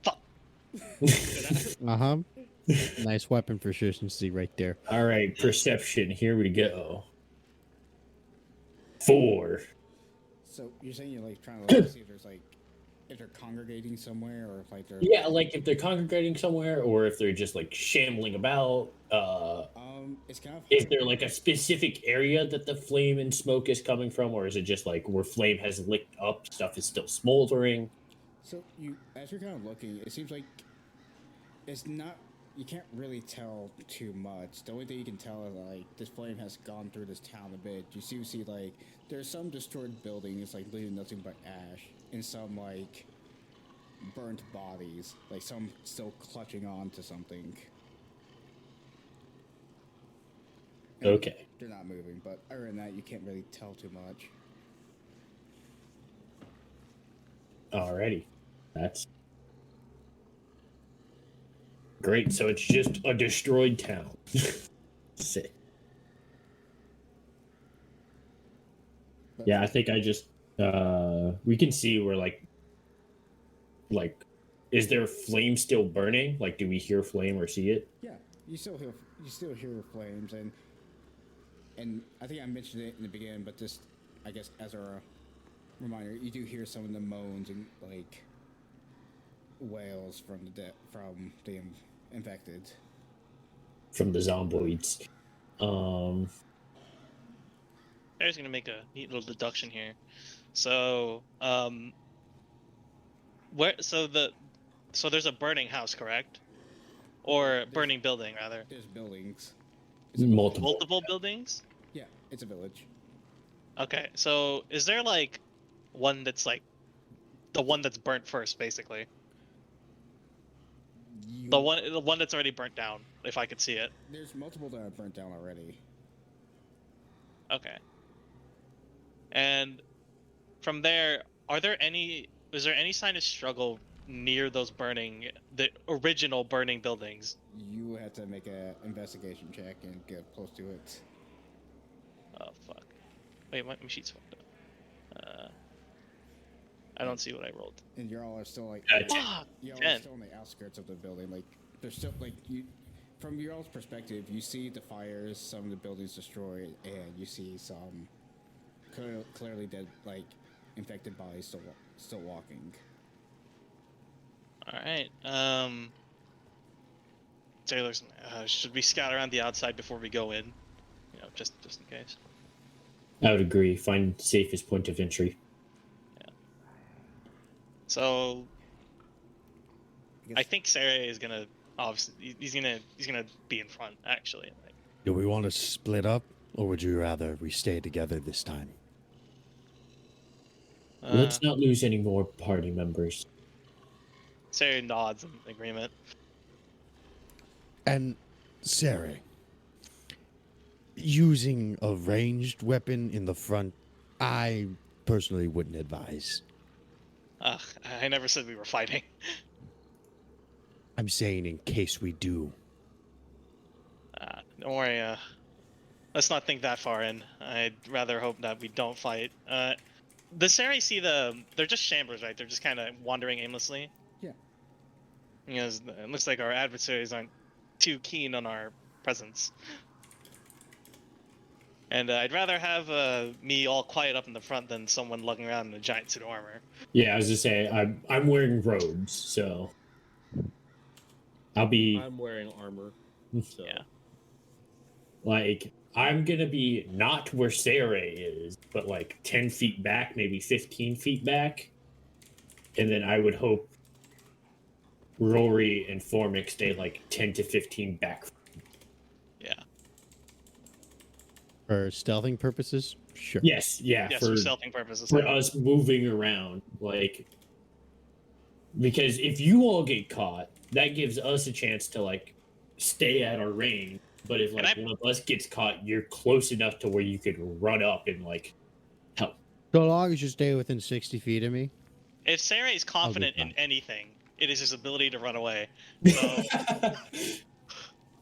Fuck. of. Uh huh. Nice weapon proficiency right there. All right, perception. Here we go. 4. So you're saying you're like trying to like, see if there's like if they're congregating somewhere or if like they're Yeah, like if they're congregating somewhere or if they're just like shambling about. it's kind of Is there like a specific area that the flame and smoke is coming from, or is it just like where flame has licked up, stuff is still smoldering? so you as you're kind of looking, it seems like it's not you can't really tell too much. The only thing you can tell is like this flame has gone through this town a bit. You see like there's some destroyed buildings like leaving nothing but ash and some like burnt bodies, like some still clutching on to something. And Okay. they're not moving, but other than that you can't really tell too much. Alrighty. That's great. So it's just a destroyed town. Sick. But Yeah, I think I just we can see where like is there flame still burning? Like do we hear flame or see it? yeah, you still hear flames and I think I mentioned it in the beginning, but just I guess as a reminder, you do hear some of the moans and like wails from the infected. From the zomboids. Harry's gonna make a neat little deduction here. So, so there's a burning house, correct? Or burning building, rather. There's buildings. Multiple. Multiple buildings? Yeah, it's a village. Okay, so is there like one that's like the one that's burnt first, basically? The one that's already burnt down, if I could see it. There's multiple that are burnt down already. Okay. And from there, is there any sign of struggle near the original burning buildings? You have to make an investigation check and get close to it. Oh, fuck. Wait, my sheet's fucked up. I don't see what I rolled. And y'all are still like Fuck! y'all are 10. still on the outskirts of the building. Like there's still like you from y'all's perspective, you see the fires, some of the buildings destroyed, and you see some clearly dead, like infected bodies still walking. Alright, Sailors, should we scout around the outside before we go in? You know, just in case. I would agree. Find safest point of entry. So, I think Sarah is gonna obviously he's gonna be in front actually. Like, Do we want to split up, or would you rather we stay together this time? Let's not lose any more party members. Sarah nods in agreement. And Sarah, using a ranged weapon in the front, I personally wouldn't advise. Ugh, I never said we were fighting. I'm saying in case we do. Don't worry. Let's not think that far in. I'd rather hope that we don't fight. Does Sarah see they're just shamblers, right? They're just kind of wandering aimlessly. Yeah. Because it looks like our adversaries aren't too keen on our presence. And I'd rather have me all quiet up in the front than someone lugging around in a giant suit of armor. Yeah, I was just say I'm wearing robes, so I'll be I'm wearing armor. So. Yeah. like I'm gonna be not where Sarah is, but like 10 feet back, maybe 15 feet back, and then I would hope Rory and Formic stay like 10 to 15 back. For stealthing purposes, sure. Yes, yeah, Yes, for stealthing purposes. for us moving around, like, because if you all get caught, that gives us a chance to like stay at our range. But if And like one of us gets caught, you're close enough to where you could run up and like help. So long as you stay within 60 feet of me. If Sarah is confident in fine. anything, it is his ability to run away. So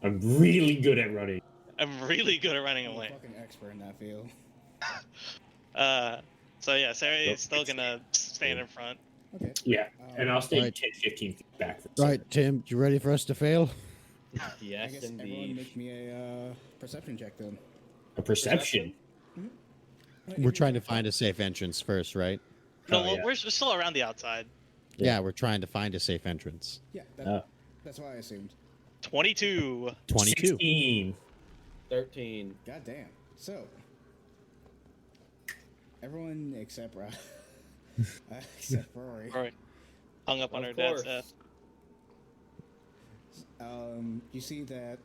I'm really good at running. I'm really good at running I'm a away. fucking expert in that field. So yeah, Sarah Nope, is still it's- gonna stand in front. Okay. Yeah, and I'll stay Right. 10, 15 feet back. From Right, Tim, you ready for us to fail? I Yes, guess everyone indeed. make me a perception check then. A perception. We're trying to find a safe entrance first, right? No, Oh, well, yeah. we're still around the outside. Yeah, we're trying to find a safe entrance. Yeah, Oh. that's what I assumed. 22. 22. 16. 13. God damn. So, everyone except except Rory. Rory. Hung up on Of her dad's course. death. You see that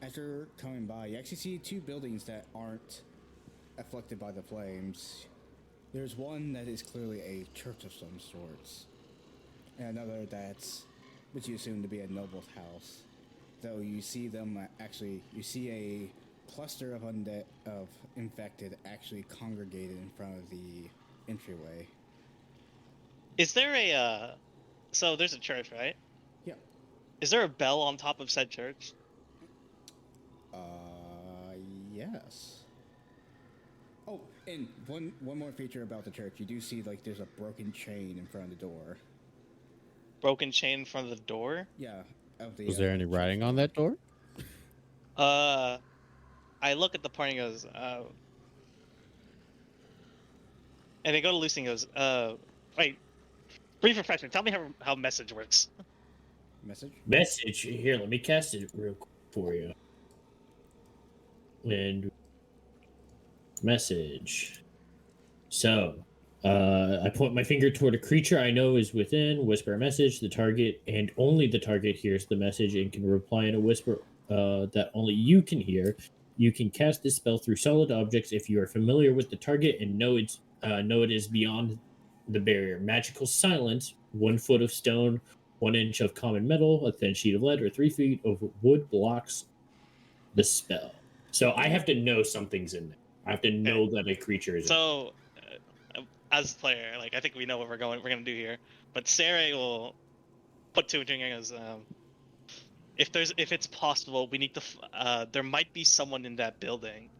as you're coming by, you actually see two buildings that aren't afflicted by the flames. There's one that is clearly a church of some sorts, and another that's what you assume to be a noble's house. Though you see them you see a cluster of undead of infected actually congregated in front of the entryway. Is there a so there's a church, right? Yeah. Is there a bell on top of said church? Yes. Oh, and one more feature about the church. You do see like there's a broken chain in front of the door. Broken chain in front of the door? Yeah. Of the. Was there any writing on that door? I look at the part and goes, and I go to Lucy and goes, wait, brief refresher, tell me how message works. Message? Message. Here, let me cast it real quick for you. And message. So, I point my finger toward a creature I know is within, whisper a message. The target and only the target hears the message and can reply in a whisper that only you can hear. You can cast this spell through solid objects if you are familiar with the target and know it is beyond the barrier. Magical silence, 1 foot of stone, 1 inch of common metal, a thin sheet of lead, or 3 feet of wood blocks the spell. So I have to know something's in there. I have to know that a creature is in So, as a player, like I think we know what we're gonna do here. But Sarah will put two and two together as if it's possible, we need to. There might be someone in that building.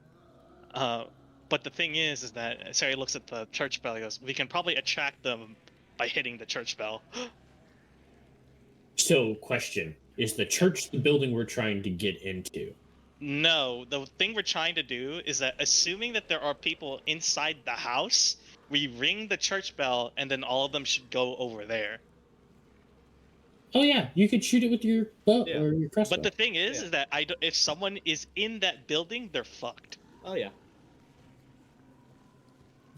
But the thing is that Sarah looks at the church bell and goes, we can probably attract them by hitting the church bell. So, question. Is the church the building we're trying to get into? No, the thing we're trying to do is that assuming that there are people inside the house, we ring the church bell and then all of them should go over there. Oh yeah, you could shoot it with your bow Yeah. or your crossbow. But the thing is Yeah. that if someone is in that building, they're fucked. Oh yeah.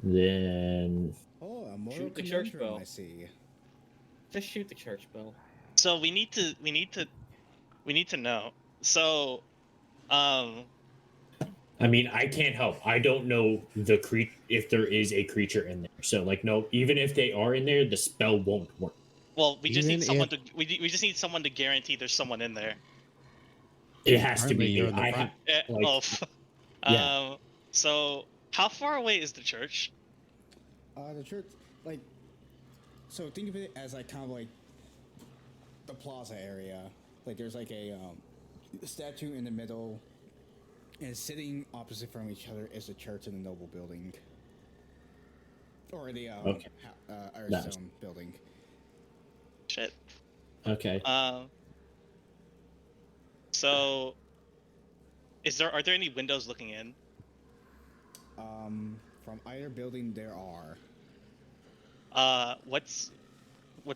Then Oh, a moral Shoot the church conundrum, bell. I see. Just shoot the church bell. So we need to know. So, I mean, I can't help. I don't know if there is a creature in there. So like, no, even if they are in there, the spell won't work. well, we just need Even someone to we just need someone to guarantee there's someone in there. It has to Apparently be you're me. in the I front. Like, yeah. So how far away is the church? The church, like, so think of it as like kind of like the plaza area. Like there's like a statue in the middle, and sitting opposite from each other is the church and the noble building, or the Okay. Nice. Earthstone building. Shit. Okay. So are there any windows looking in? From either building there are. What's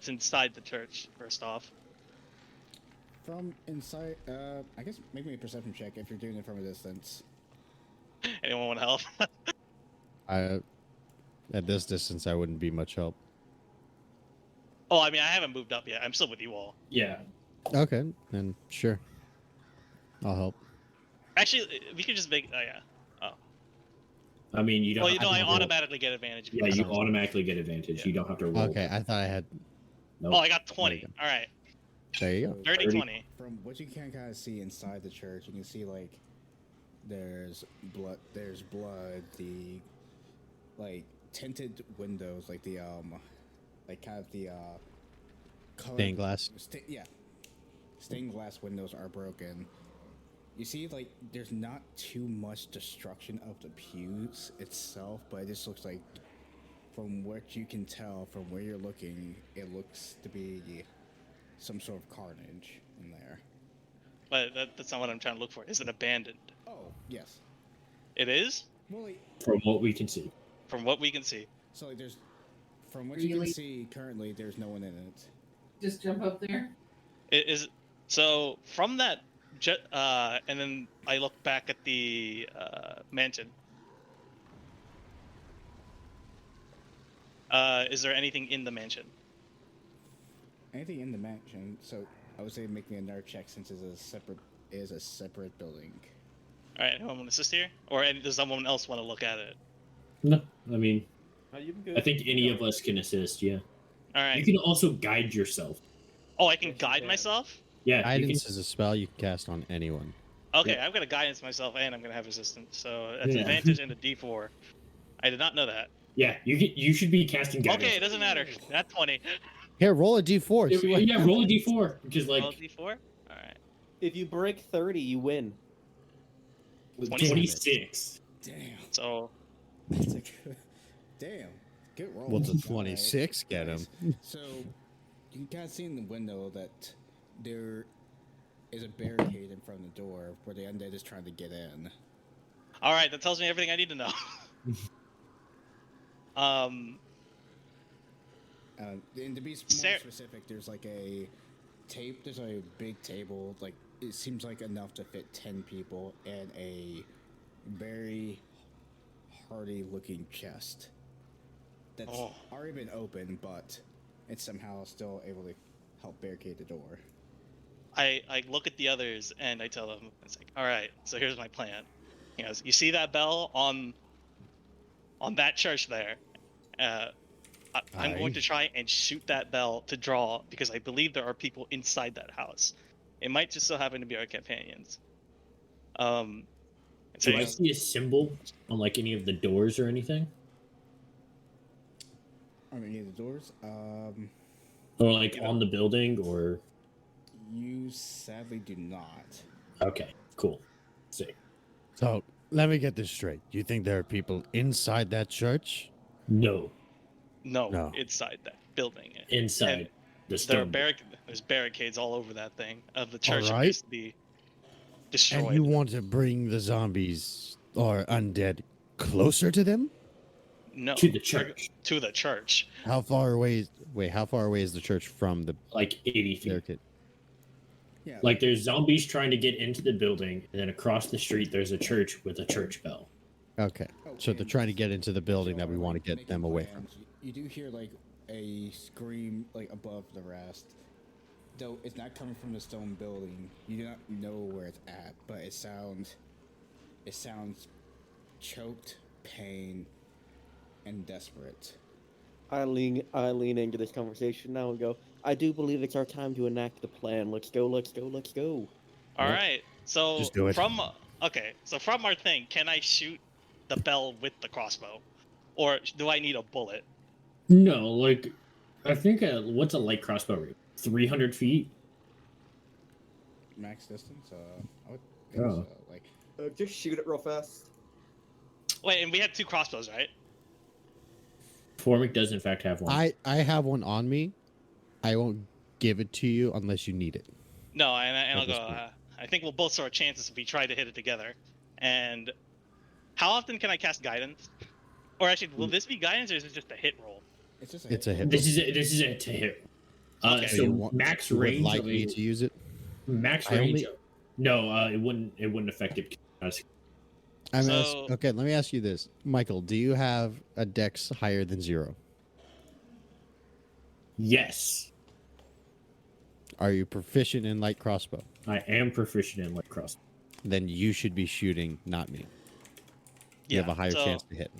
inside the church? First off, From inside, I guess make me a perception check if you're doing it from a distance. anyone want to help? At this distance, I wouldn't be much help. Oh, I mean, I haven't moved up yet. I'm still with you all. Yeah. Okay, then sure. I'll help. Actually, we could just make. Oh yeah. Oh. I mean, you don't. Well, have to I roll. automatically get advantage. if Yeah, pass you it. automatically get advantage. Yeah. You don't have to roll. Okay, I thought I had. Nope. Oh, I got There 20. you All right, There you go. So, dirty 30. 20. from what you can kind of see inside the church, you can see like there's blood. There's blood. The like tinted windows, like the like kind of the colored Stained glass. yeah, stained glass windows are broken. You see, like there's not too much destruction of the pews itself, but it just looks like, from what you can tell from where you're looking, it looks to be some sort of carnage in there. But that's not what I'm trying to look for. Is it abandoned? Oh yes. It is, Well, like, From what we can see. from what we can see. so like there's, from what you Really? can see currently, there's no one in it. Just jump up there. It is so from that jet, and then I look back at the mansion. Is there anything in the mansion? Anything in the mansion? So I would say make me a nerve check since it's a separate building. All right, anyone want to assist here, or does someone else want to look at it? No, I mean, You can go. I think any of us can assist. Yeah. All right. You can also guide yourself. Oh, I can Yes, you guide can. myself. Yeah. You can, Guidance is a spell you can cast on anyone. Okay, Yeah. I've got a guidance myself, and I'm gonna have assistance. So that's Yeah. advantage and a D4. I did not know that. yeah. You should be casting guidance. Okay, it doesn't matter. Not 20. Here, roll a d4. Yeah, See what yeah, roll a d4 because Roll like D4. All right. If you break 30, you win. 26. Damn, So that's a good. Damn, good roll. What's a Alright. 26 get him? So you can kind of see in the window that there is a barricade in front of the door where the undead is trying to get in. all right, that tells me everything I need to know. And to be more Sarah- specific, there's like a tape. There's a big table. Like it seems like enough to fit 10 people, and a very hardy-looking chest that's Oh. already been opened, but it's somehow still able to help barricade the door. I look at the others and I tell them, it's like, all right, so here's my plan. He goes, you see that bell on that church there? I'm going Aye. to try and shoot that bell to draw because I believe there are people inside that house. It might just so happen to be our companions. And so Do he I goes, see a symbol on like any of the doors or anything? I mean, yeah, the doors. Or like on the building or You sadly do not. okay, cool. Sick. So, let me get this straight. You think there are people inside that church? No. no, No. inside that building. Inside And the there are stone. there's barricades all over that thing of the church that Alright. used to be destroyed. And you want to bring the zombies or undead closer to them? No, To the they're- church. To the church. How far away is how far away is the church from the Like 80 feet. barricade? Yeah. Like there's zombies trying to get into the building, and then across the street there's a church with a church bell. Okay. So they're trying to get into the building that we want to get Making them away from. plans, You do hear like a scream like above the rest. Though it's not coming from the stone building. You do not know where it's at, but it sounds choked, pain, and desperate. I lean into this conversation now and go, I do believe it's our time to enact the plan. Let's go, let's go, let's go. All Yep. right. So Just do it. from our thing, can I shoot the bell with the crossbow, or do I need a bullet? No, like I think what's a light crossbow rate? 300 feet. Max distance. I would think Oh. so. Like Just shoot it real fast. Wait, and we had two crossbows, right? Formic does in fact have one. I have one on me. I won't give it to you unless you need it. No, and I'll At this go. point. I think we'll both sort of chances if we try to hit it together. And how often can I cast guidance? Or actually, will this be guidance, or is it just a hit roll? it's just It's a hit. This is it to hit. Okay. So You want- max you would range. like of me a- to use it? Max I range. only- No, it wouldn't affect it. I'm So- okay, let me ask you this. Michael, do you have a dex higher than 0? Yes, Are you proficient in light crossbow? I am proficient in light crossbow. Then you should be shooting, not me. You have a higher chance to hit.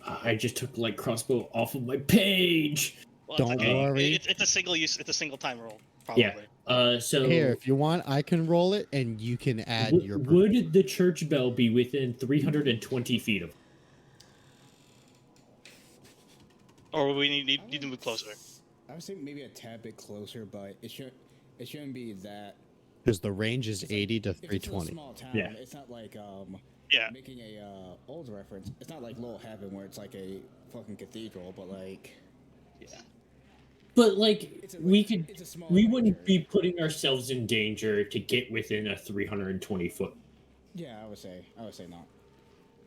I just took light crossbow off of my page. Well, Don't it's okay. worry. It's a single use. It's a single time roll. Probably. Yeah. So Here, if you want, I can roll it, and you can add your. would the church bell be within 320 feet of? Or we need to move closer. I would say maybe a tad bit closer, but it shouldn't be that. Because the range is It's 80 to if it's a 320. small town, Yeah. it's not like Yeah. making a old reference. It's not like Little Heaven where it's like a fucking cathedral, but like Yeah. But like it's a, we it's a small we wouldn't range. be putting ourselves in danger to get within a 320 foot. Yeah, I would say not.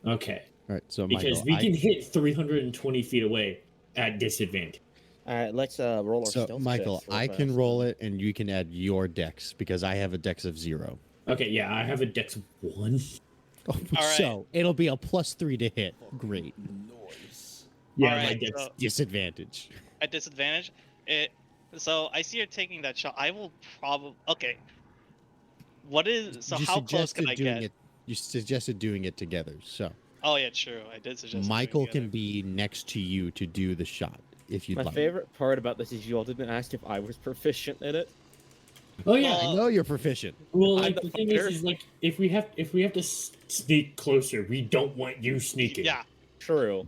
Okay. All right, so Because Michael, we can hit 320 feet away at disadvantage. All right, let's roll our so stealth Michael, checks real I can fast. roll it, and you can add your dex because I have a dex of 0. Okay, yeah, I have a dex of 1. All right. So it'll be a +3 to hit. Great. Noise. Yeah, All my right, dex. so Disadvantage. at disadvantage, so I see you're taking that shot. I will probably okay. What is so? You How close can I doing get? it. You suggested doing it together. So Oh yeah, true. I did suggest. Michael doing can be next to you to do the shot if you'd My like. favorite part about this is you all didn't ask if I was proficient in it. Oh yeah. I know you're proficient. Well, I'm like the the thing fighter. is like if we have to sneak closer, we don't want you sneaking. Yeah, True.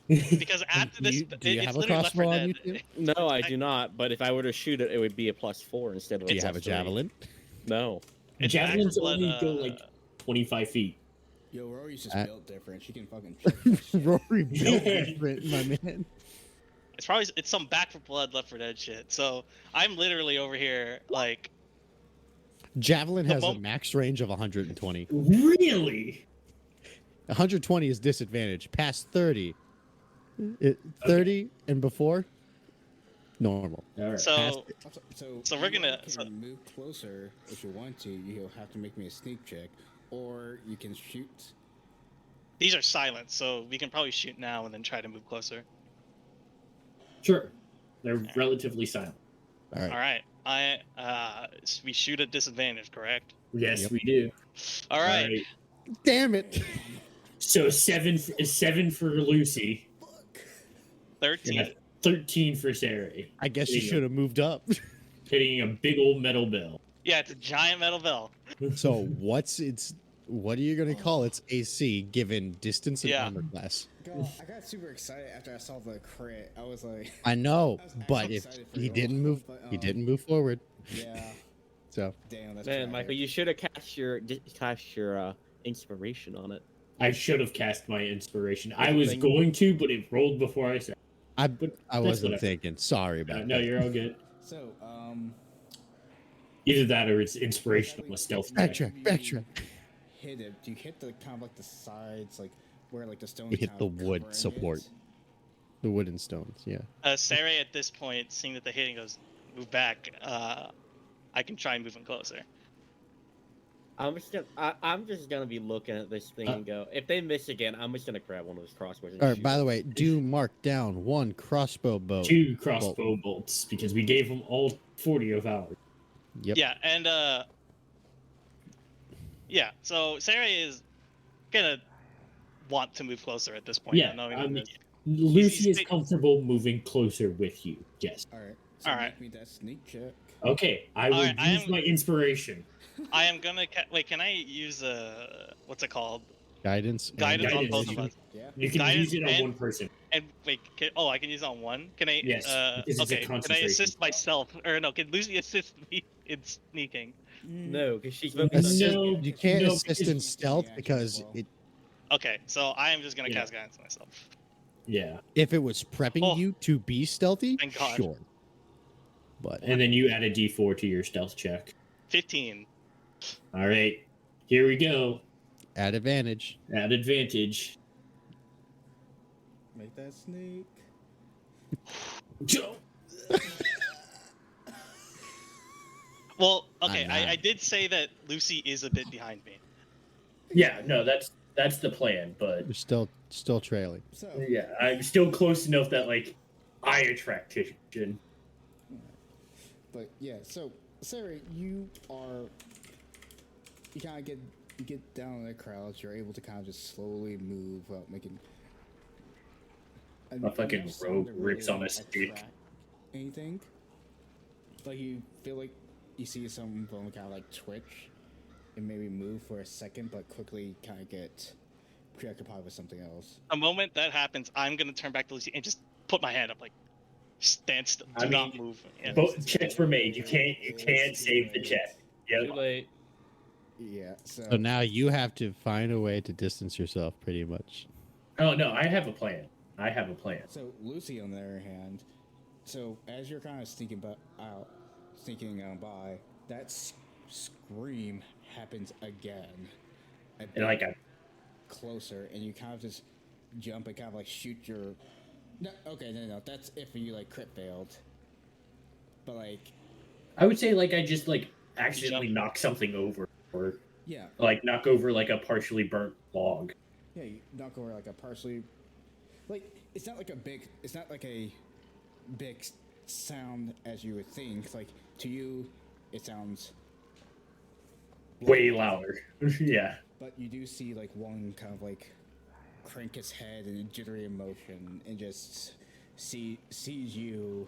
because after this, do you it's have a literally Left 4 crossbow on Dead. you too? No, I do not. But if I were to shoot it, it would be a +4 instead of. Do you have a +3. javelin? No. It's Javelins Back 4 only Blood, go like 25 feet. Yo, Rory's just Uh, built different. She can fucking. Check that shit. Rory built different, my man. It's some Back for Blood Left 4 Dead shit. So I'm literally over here like Javelin The has a moment- max range of 120. Really? 120 is disadvantage. Past 30. 30 and before, normal. All right. so. So, So we're you gonna- can so- move closer if you want to. You'll have to make me a sneak check, or you can shoot. These are silent, so we can probably shoot now and then try to move closer. Sure. They're relatively silent. All right. All right. We shoot at disadvantage, correct? Yes, Yep. we do. All right. Damn it. So 7 for Lucy, 13. and a 13 for Sarah, I guess you There you go. should have moved up. hitting a big old metal bell. Yeah, it's a giant metal bell. So what are you going to call its AC given distance and Yeah. armor class? God, I got super excited after I saw the crit. I was like, I know, I was actually but if excited for he you all, didn't move, but, he didn't move forward. Yeah, So damn, that's Man, tragic. Michael, you should have cast your inspiration on it. I should have cast my inspiration. I was going to, but it rolled before I said. I But wasn't whatever. thinking. Sorry about No, that. you're all good. So, Either that or it's inspirational, a stealth check. Backtrack. Hit it. Do you hit the kind of like the sides, like where like the stones? You hit kind the of wood covering support. it? The wooden stones. Yeah. Sarah at this point, seeing that the hitting goes, move back. I can try moving closer. I'm just gonna be looking at this thing and go. If they miss again, I'm just gonna grab one of those crossbows. And All right. shoot By the them. way, do mark down 1 crossbow bow. 2 crossbow bolts because we gave them all 40 of ours. Yep. Yeah, and yeah. So Sarah is gonna want to move closer at this point. Yeah, knowing I that mean, this- Lucy is he's- comfortable moving closer with you. Yes. All right. So All make right. me that sneak check. Okay, I will Alright, I use am- my inspiration. I am gonna wait. Can I use what's it called? Guidance. Guidance on Guidance. both of us. Yeah. You can Guidance use it on and- one person. And wait, I can use it on one. Can I? Yes, because it's a okay. Can I concentration. assist myself, or no? Can Lucy assist me in sneaking? No, because she's No, focused on. No, You can't no, assist because- in stealth Yeah, because well. it, Okay, so I am just gonna Yeah. cast guidance on myself. Yeah, if it was prepping Oh. you to be stealthy, Thank God. sure. But and then you add a D4 to your stealth check. 15. All right, here we go. at advantage. At advantage. Make that sneak. Joe. Well, okay, I'm not. I did say that Lucy is a bit behind me. Yeah, no, that's the plan, but You're still trailing. So, yeah, I'm still close enough that like I attract attention. but yeah. So, Sarah, you kind of get you get down in the crowds, you're able to kind of just slowly move without making A fucking enough sound rogue to rips really on a stick. attract anything. Like you feel like you see some bone kind of like twitch and maybe move for a second, but quickly kind of get preoccupied with something else. The moment that happens, I'm gonna turn back to Lucy and just put my hand up, like, stand still, do I not mean, move. Yeah. Both checks were made. You can't save the check. Too Yep. late. Yeah, So now you have to find a way to distance yourself, pretty much. Oh no, I have a plan. So Lucy, on the other hand, so as you're kind of sneaking by, that scream happens again, a And like I closer, and you kind of just jump and kind of like shoot your. No, okay, no, that's if you like crit failed. But like, would say like I just like accidentally knock something over, or yeah, like knock over like a partially burnt log. yeah, you knock over like a partially. Like it's not like a big sound as you would think. Like to you, it sounds Way louder. Yeah. But you do see like one kind of like crank his head in a jittery emotion and just sees you.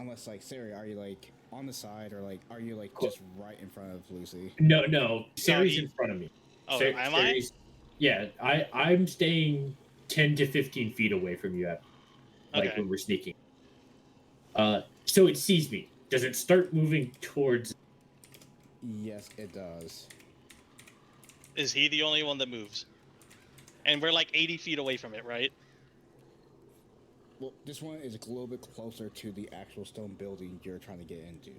Unless like Sarah, are you like on the side or like are you like just right in front of Lucy? No. Sari's in front of me. Oh, am I? Yeah, I'm staying 10 to 15 feet away from you, like Okay. when we're sneaking. So it sees me. Does it start moving towards? Yes, it does. Is he the only one that moves? And we're like 80 feet away from it, right? Well, this one is a little bit closer to the actual stone building you're trying to get into.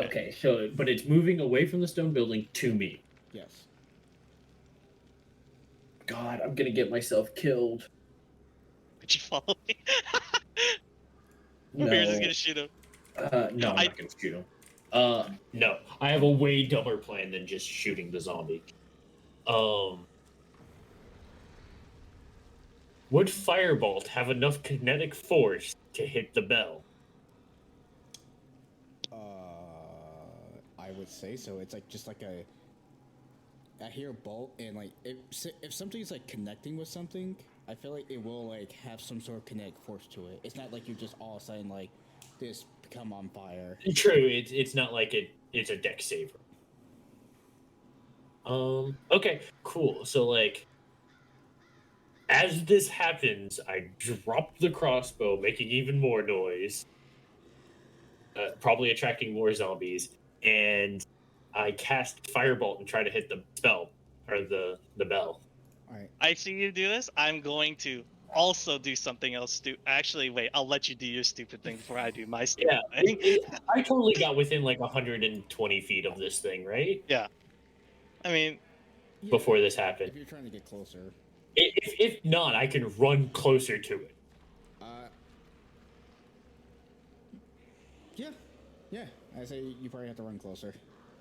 Okay, so but it's moving away from the stone building to me. Yes. God, I'm gonna get myself killed. Did you follow me? No. We're just gonna shoot him. No, I'm not gonna shoot him. No, I have a way dumber plan than just shooting the zombie. Would Firebolt have enough kinetic force to hit the bell? I would say so. It's like just like a. I hear bolt and like if something's like connecting with something, I feel like it will like have some sort of kinetic force to it. It's not like you just all of a sudden like this become on fire. True, it's not like it's a deck saver. Okay, cool. So like as this happens, I drop the crossbow, making even more noise. Probably attracting more zombies, and I cast Firebolt and try to hit the spell or the bell. All right. I see you do this. I'm going to also do something else. Actually, wait. I'll let you do your stupid thing before I do my stupid thing. I totally got within like 120 feet of this thing, right? Yeah. I mean, Yeah, Before this happened. if you're trying to get closer. If not, I can run closer to it. Yeah. I say you probably have to run closer.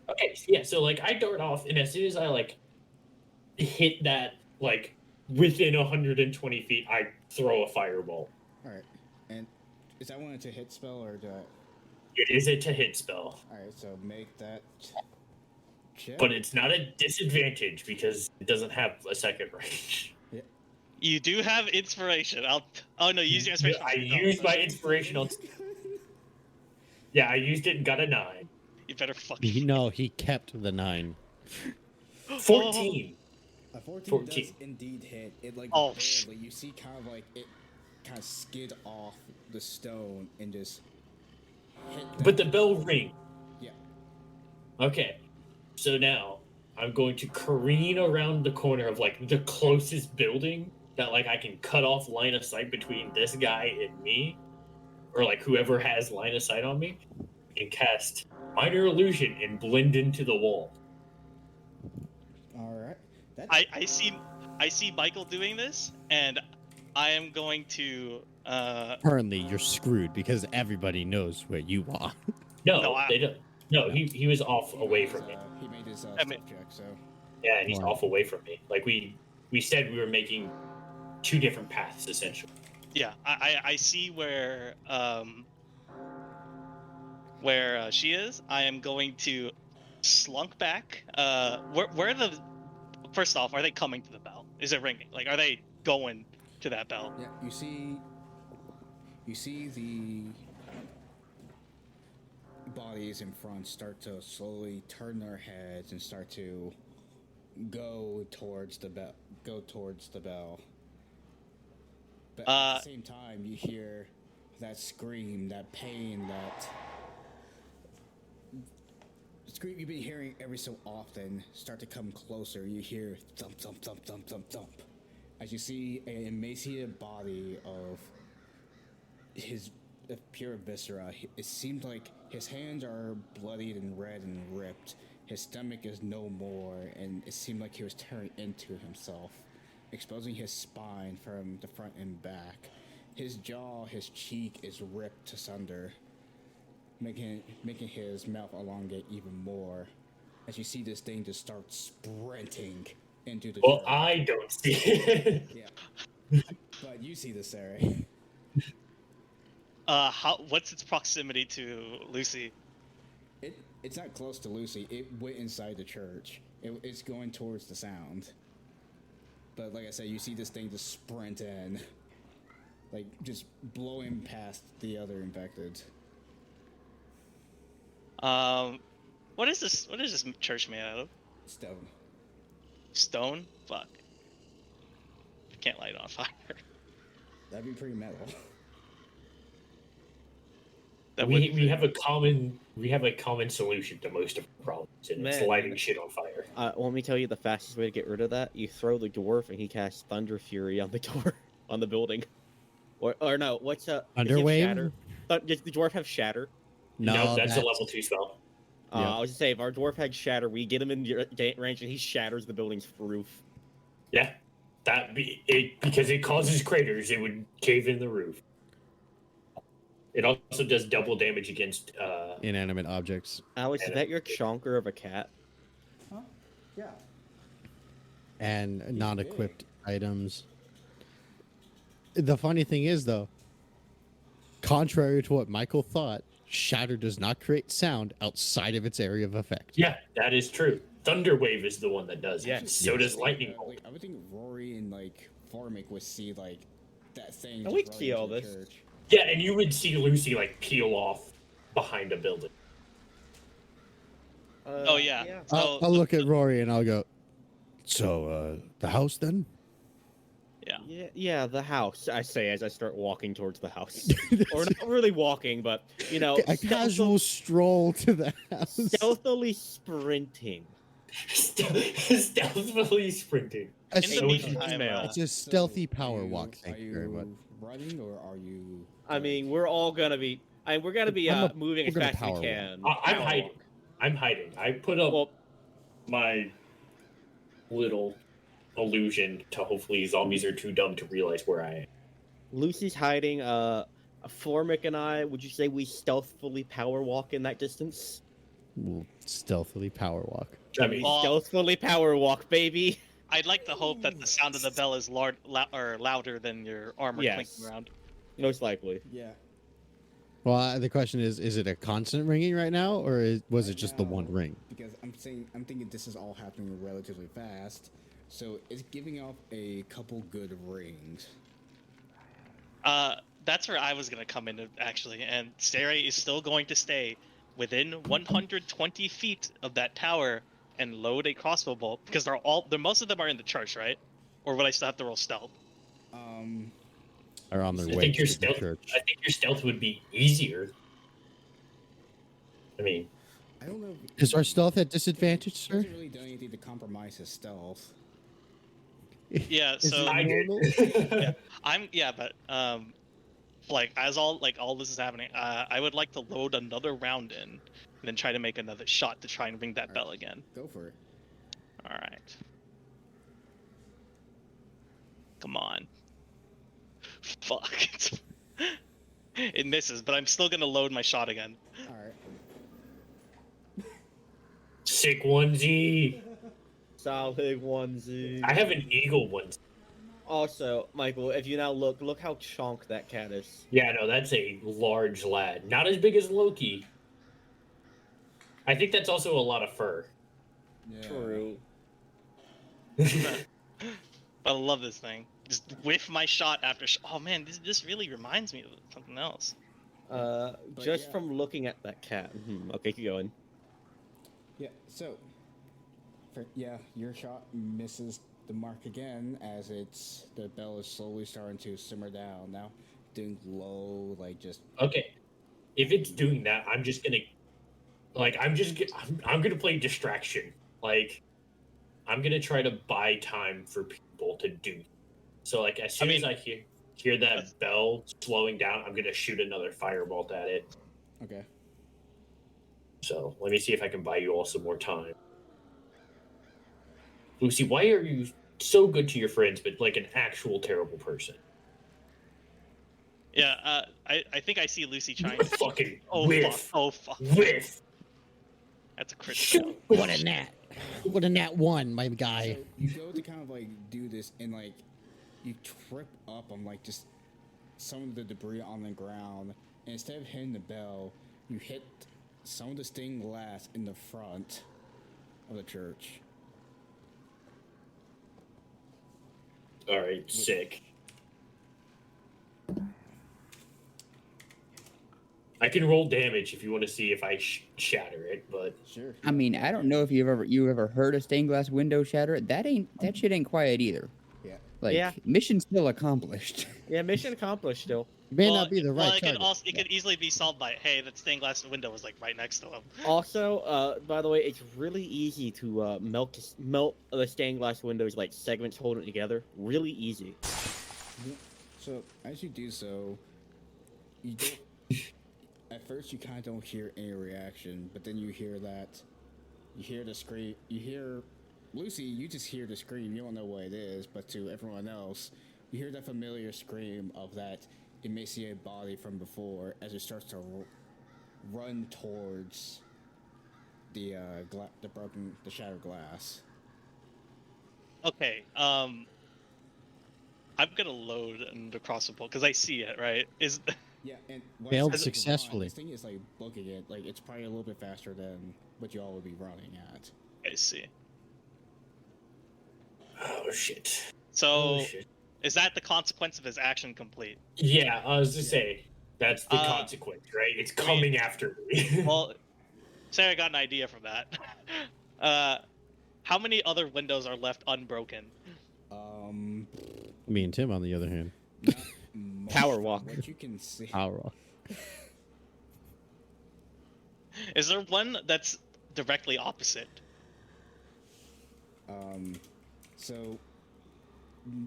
Okay, yeah. So like I dart off, and as soon as I like hit that like within 120 feet, I throw a fireball. All right. And is that one to hit spell or do I? It is a to hit spell, All right. So make that check. but it's not a disadvantage because it doesn't have a second range. you do have inspiration. Oh no, use your inspiration. I used my inspirational. Yeah, I used it and got a 9. You better fucking. No, he kept the 9. 14. A 14, 14. does indeed hit. It like Oh, barely. You see kind of like it kind of skid off the stone and just hit. But the bell ring. Yeah. Okay, so now I'm going to careen around the corner of like the closest building that like I can cut off line of sight between this guy and me, or like whoever has line of sight on me, and cast minor illusion and blend into the wall. All right. I see Michael doing this, and I am going to. Currently, you're screwed because everybody knows where you are. No, they don't. No, he was off away from me. He made his I mean- stealth check, so. Yeah, he's Wow. off away from me. Like we said, we were making 2 different paths essentially. Yeah, I see where she is. I am going to slunk back. Where are the? First off, are they coming to the bell? Is it ringing? Like, are they going to that bell? Yeah, you see the bodies in front start to slowly turn their heads and start to go towards the bell. Go towards the bell. But at the same time, you hear that scream, that pain, that scream you've been hearing every so often start to come closer. You hear thump, thump, thump, thump, thump, thump, as you see an emaciated body of his pure viscera. It seems like his hands are bloodied and red and ripped. His stomach is no more, and it seemed like he was tearing into himself, exposing his spine from the front and back. His jaw, his cheek is ripped asunder, making his mouth elongate even more. As you see this thing just start sprinting into the Well, church. I don't see it. Yeah, but you see this, Sarah. What's its proximity to Lucy? It's not close to Lucy. It went inside the church. It's going towards the sound. But like I said, you see this thing just sprint in, like just blowing past the other infected. What is this? What is this church made out of? Stone. Stone? Fuck. Can't light it on fire. That'd be pretty metal. We have a common solution to most of the problems, and it's Man. lighting shit on fire. Want me to tell you the fastest way to get rid of that? You throw the dwarf and he casts Thunder Fury on the door, on the building. Or no, what's Underwave? Does the dwarf have Shatter? No, that's a level 2 spell. Yeah. I was just saying, if our dwarf had Shatter, we get him in range and he shatters the building's roof. Yeah, because it causes craters, it would cave in the roof. It also does double damage against Inanimate objects. Alex, is that your chonker of a cat? Huh? Yeah. And non-equipped items. The funny thing is, though, contrary to what Michael thought, Shatter does not create sound outside of its area of effect. Yeah, that is true. Thunderwave is the one that does it. Yes. So does Lightning Bolt. Like, I would think Rory and like Formic would see like that thing. And we just see running all into the this. church. Yeah, and you would see Lucy like peel off behind a building. Oh, yeah. So I'll look at Rory and I'll go, so, the house then? Yeah, the house, I say as I start walking towards the house. Or not really walking, but, you know, A casual stroll to the house. stealthily sprinting. Stealthily sprinting. A in the so meantime, It's a stealthy So, power are you- walk. Thank are you very much. Running or are you? I mean, we're all gonna be... we're gonna be moving as we're gonna fast as power we can. I'm Power hiding. walk. I'm hiding. I put up Well, my little illusion to hopefully zombies are too dumb to realize where I am. Lucy's hiding. Formic and I, would you say we stealthily power walk in that distance? We'll stealthily power walk. I We mean, Well- stealthily power walk, baby. I'd like to hope that the sound of the bell is louder than your armor Yes. clinking around. Most likely. Yeah. Well, the question is it a constant ringing right now, or was it just the one Now, ring? Because I'm thinking this is all happening relatively fast, so it's giving off a couple good rings. That's where I was gonna come in actually, and Sarah is still going to stay within 120 feet of that tower and load a crossbow bolt because most of them are in the church, right? Or would I still have to roll stealth? Or on their I way think your to the stealth. church? I think your stealth would be easier. I mean, I don't know. Is our stealth at disadvantage, He sir? hasn't really done anything to compromise his stealth. Yeah, Is so it I did. normal? but like as all this is happening, I would like to load another round in, and then try to make another shot to try and ring that bell again. Go for it. All right. Come on. Fuck. It misses, but I'm still gonna load my shot again. All right. Sick onesie. Solid onesie. I have an eagle onesie. Also, Michael, if you now look how chonk that cat is. Yeah, no, that's a large lad. Not as big as Loki. I think that's also a lot of fur. Yeah. True. But I love this thing. Just whiff my shot after. Oh man, this really reminds me of something else. Just yeah. from looking at that cat. Okay, keep going. Yeah. So, your shot misses the mark again as the bell is slowly starting to simmer down now, doing low, like just. Okay, if it's doing that, I'm just gonna I'm gonna play distraction. Like, I'm gonna try to buy time for people to do. So like as soon as I hear that bell slowing down, I'm gonna shoot another firebolt at it. Okay. So let me see if I can buy you all some more time. Lucy, why are you so good to your friends, but like an actual terrible person? Yeah, I think I see Lucy trying to fucking fuck. Oh fuck. Whiff. That's a critical. What a nat! What a nat one, my guy. So you go to kind of like do this and like you trip up on like just some of the debris on the ground, and instead of hitting the bell, you hit some of the stained glass in the front of the church. All right, sick. I can roll damage if you want to see if I shatter it, but Sure. I mean, I don't know if you ever heard a stained glass window shatter. That shit ain't quiet either. Yeah. Like, Yeah. mission still accomplished. Yeah, mission accomplished still. May not be the right it target. could it could easily be solved by, hey, that stained glass window was like right next to him. Also, by the way, it's really easy to melt the stained glass windows like segments holding it together. Really easy. So as you do so, you don't. At first, you kind of don't hear any reaction, but then you hear the scream. You hear Lucy. You just hear the scream. You don't know what it is, but to everyone else, you hear that familiar scream of that emaciated body from before as it starts to run towards the shattered glass. Okay, I'm gonna load and across the bolt because I see it. Right? Yeah, and Failed successfully. This thing is like booking it. Like it's probably a little bit faster than what you all would be running at. I see. oh shit. So, Oh, shit. is that the consequence of his action complete? Yeah, I was to say that's the consequence, right? It's coming after me. Well, Sarah got an idea from that. How many other windows are left unbroken? Me and Tim, on the other hand. Power walk. What you can see. Power walk. Is there one that's directly opposite? So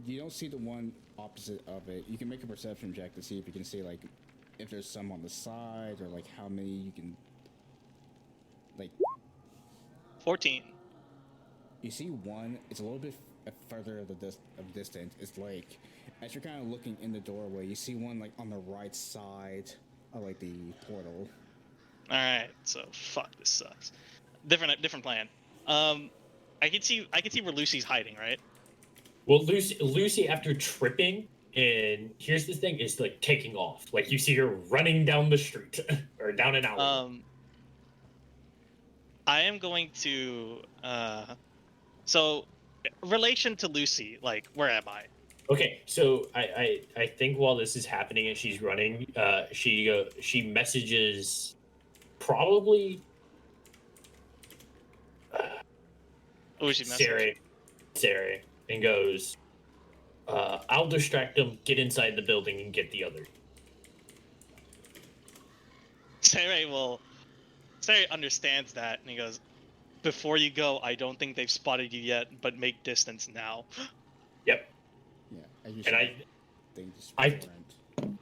you don't see the one opposite of it. You can make a perception check to see if you can see like if there's some on the side or like how many you can like. 14. You see one. It's a little bit further of distance. It's like as you're kind of looking in the doorway, you see one like on the right side of like the portal. All right, so fuck, this sucks. Different plan. I can see where Lucy's hiding, right? Well, Lucy, after tripping, and here's the thing, is like taking off. Like you see her running down the street or down an alley. I am going to so relation to Lucy, like where am I? Okay, so I think while this is happening and she's running, she messages probably She messaged? Sarah, and goes, I'll distract them, get inside the building, and get the other. Sarah understands that, and he goes, before you go, I don't think they've spotted you yet, but make distance now. Yep.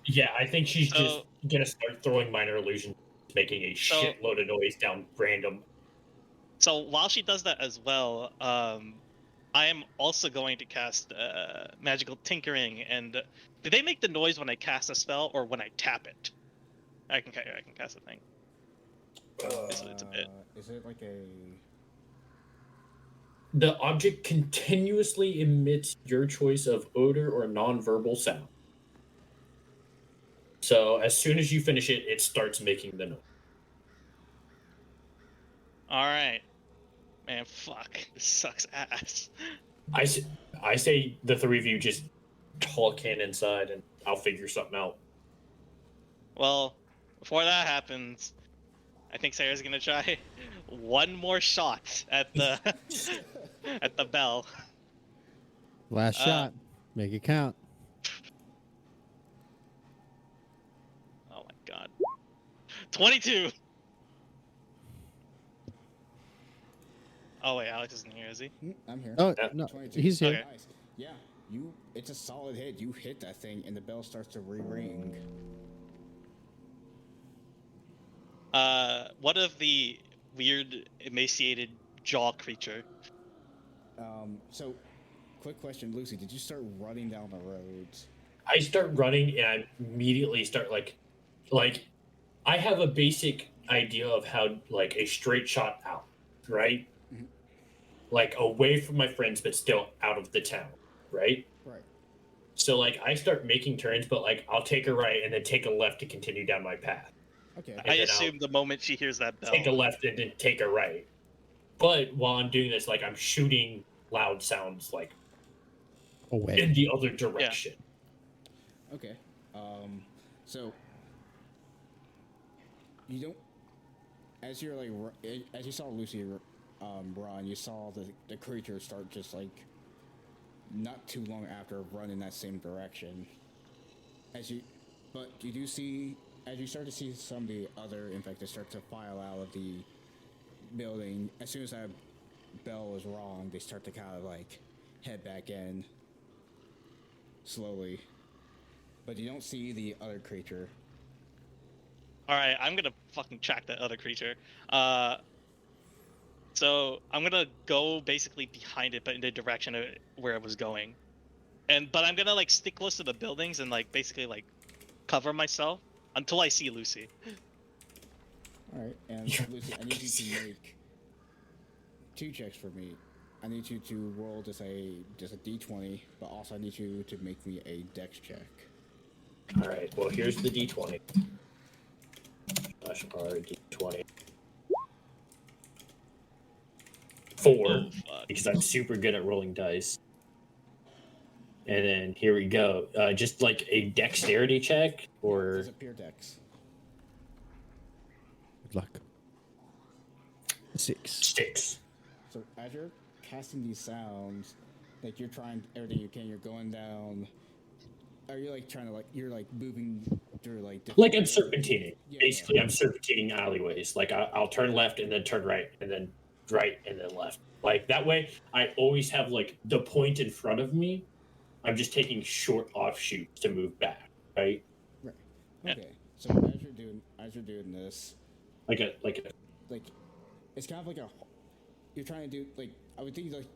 Yeah, I think she's just gonna start throwing minor illusions, making a shitload of noise down random. So while she does that as well, I am also going to cast magical tinkering. And do they make the noise when I cast a spell or when I tap it? I can cast a thing. It's a bit. Is it like a? The object continuously emits your choice of odor or nonverbal sound. So as soon as you finish it, it starts making the noise. All right, man. Fuck, this sucks ass. I say the three of you just talk in inside, and I'll figure something out. Well, before that happens, I think Sarah's gonna try one more shot at the at the bell. Last shot. Make it count. Oh my god. 22. Oh wait, Alex isn't here, is he? I'm here. Oh, Yeah. no. 22. He's here. Okay. Nice. Yeah, it's a solid hit. You hit that thing, and the bell starts to re-ring. What of the weird emaciated jaw creature? So, quick question, Lucy. Did you start running down the roads? I start running, and I immediately start like I have a basic idea of how like a straight shot out, right? Mhm. Like away from my friends, but still out of the town, right? Right. So like I start making turns, but like I'll take a right and then take a left to continue down my path. Okay. I then I'll assume the moment she hears that bell. Take a left and then take a right. But while I'm doing this, like I'm shooting loud sounds like Away. in the other direction. Okay. So you don't. As you're like, as you saw Lucy run, you saw the creature start just like, not too long after, run in that same direction. But you do see, as you start to see some of the other infected start to file out of the building. As soon as that bell was wrong, they start to kind of like head back in slowly. But you don't see the other creature. All right, I'm gonna fucking track that other creature. So I'm gonna go basically behind it, but in the direction of where it was going, but I'm gonna like stick close to the buildings and like basically like cover myself until I see Lucy. All right, and Lucy, I need you to make 2 checks for me. I need you to roll just a d20, but also I need you to make me a dex check. All right. Well, here's the D20. R D20. 4, Oh fuck. because I'm super good at rolling dice. And then here we go. Just like a dexterity check, or It's a pure dex. Good luck. 6. 6. So as you're casting these sounds, like you're trying everything you can, you're going down. Are you like trying to like you're like moving through like different Like I'm serpentining. Yeah, Basically, yeah. I'm serpentining alleyways. Like I'll turn left and then turn right and then right and then left. Like that way, I always have like the point in front of me. I'm just taking short offshoots to move back, right? Right. Yeah. Okay. So as you're doing this, Like a like it's kind of like you're trying to do like I would think like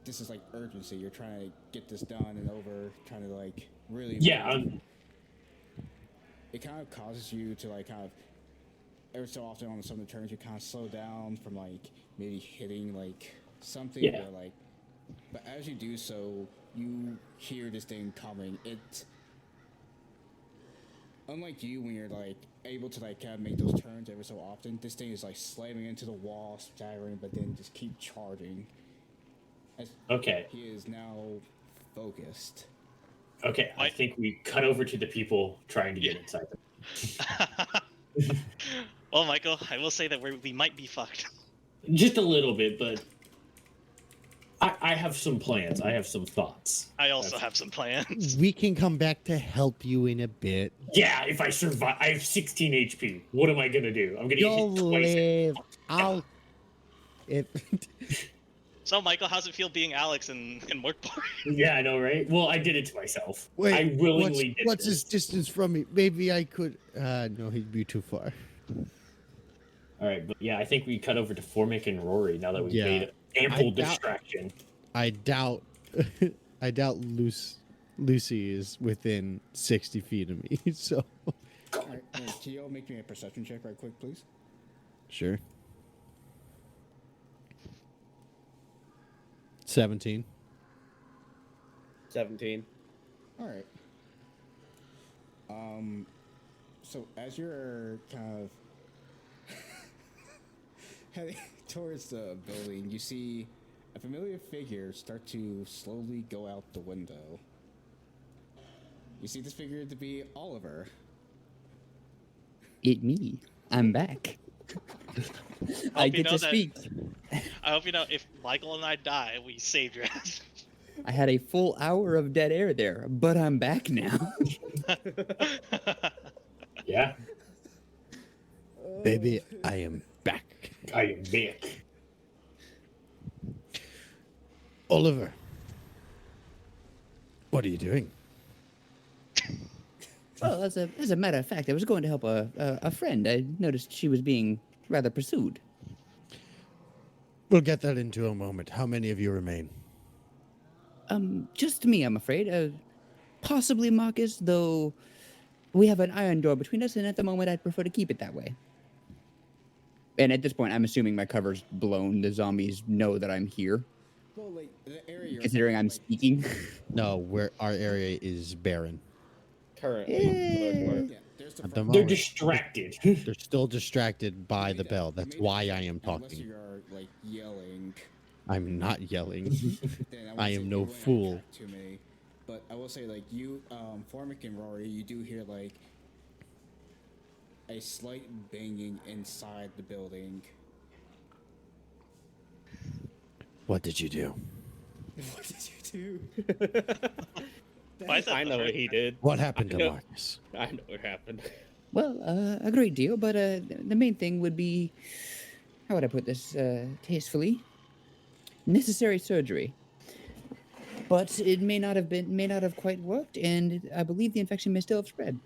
this is like urgency. You're trying to get this done and over, trying to like really yeah. it kind of causes you to like kind of every so often on some of the turns you kind of slow down from like maybe hitting like something Yeah. or like, but as you do so you hear this thing coming. It unlike you when you're like able to like kind of make those turns every so often, this thing is like slamming into the wall, staggering, but then just keep charging. As Okay. he is now focused. Okay. I think we cut over to the people trying to get inside them. Well, Michael, I will say that we might be fucked. Just a little bit, but I have some plans. I have some thoughts. I also have some plans. We can come back to help you in a bit. Yeah, if I survive, I have 16 HP. What am I gonna do? I'm gonna You'll hit twice. live. I'll. If So, Michael, how's it feel being Alex in Morkport? Yeah, I know, right? Well, I did it to myself. wait, I willingly did what's this. his distance from me? Maybe I could. No, he'd be too far. All right, but yeah, I think we cut over to Formic and Rory now that we've Yeah. made ample I doubt- distraction. I doubt. I doubt Lucy is within 60 feet of me. So All right, can you all make me a perception check right quick, please? sure. 17. 17. All right. So as you're kind of heading towards the building, you see a familiar figure start to slowly go out the window. You see this figure to be Oliver. It me. I'm back. I you get know to that- speak. I hope you know if Michael and I die, we saved your ass. I had a full hour of dead air there, but I'm back now. Yeah, Baby, I am back. I am back. Oliver, what are you doing? Well, as a matter of fact, I was going to help a friend. I noticed she was being rather pursued. We'll get that into a moment. How many of you remain? Just me, I'm afraid. Possibly Marcus, though we have an iron door between us, and at the moment I'd prefer to keep it that way. And at this point, I'm assuming my cover's blown. The zombies know that I'm here, Well, like the area you're considering in, I'm like, speaking. No, our area is barren. Currently, for the most part. Yeah, there's the At the front- They're moment. distracted. They're still distracted by you the made bell. it- That's you made why it, I am Unless talking. you are like yelling, I'm not yelling. then I would say am you no wouldn't fool. attract too many. But I will say, like you, Formic and Rory, you do hear like a slight banging inside the building. What did you do? What did you do? Why is that I the know what first- he did. What happened to I know- Marcus? I know what happened. Well, a great deal, but the main thing would be, how would I put this tastefully? Necessary surgery. But it may not have quite worked, and I believe the infection may still have spread.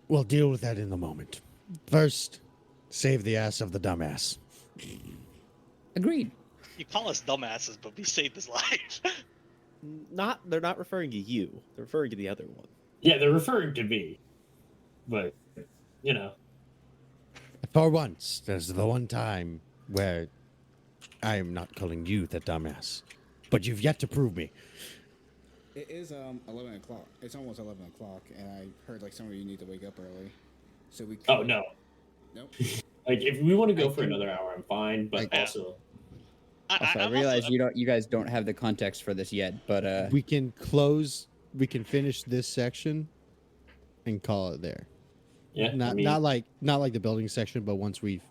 We'll deal with that in a moment. First, save the ass of the dumbass. Agreed. You call us dumbasses, but we saved his life. They're not referring to you. They're referring to the other one. Yeah, they're referring to me. But, you know. For once, there's the one time where I am not calling you the dumbass. But you've yet to prove me. It is 11 o'clock. It's almost 11 o'clock, and I heard like some of you need to wake up early. So we. Oh, no. Nope. Like, if we want to go I for think- another hour, I'm fine. But Yeah. also, Also, I I'm realize also- you guys don't have the context for this yet, but We can finish this section and call it there. yeah. Not I mean, not like the building section, but once we've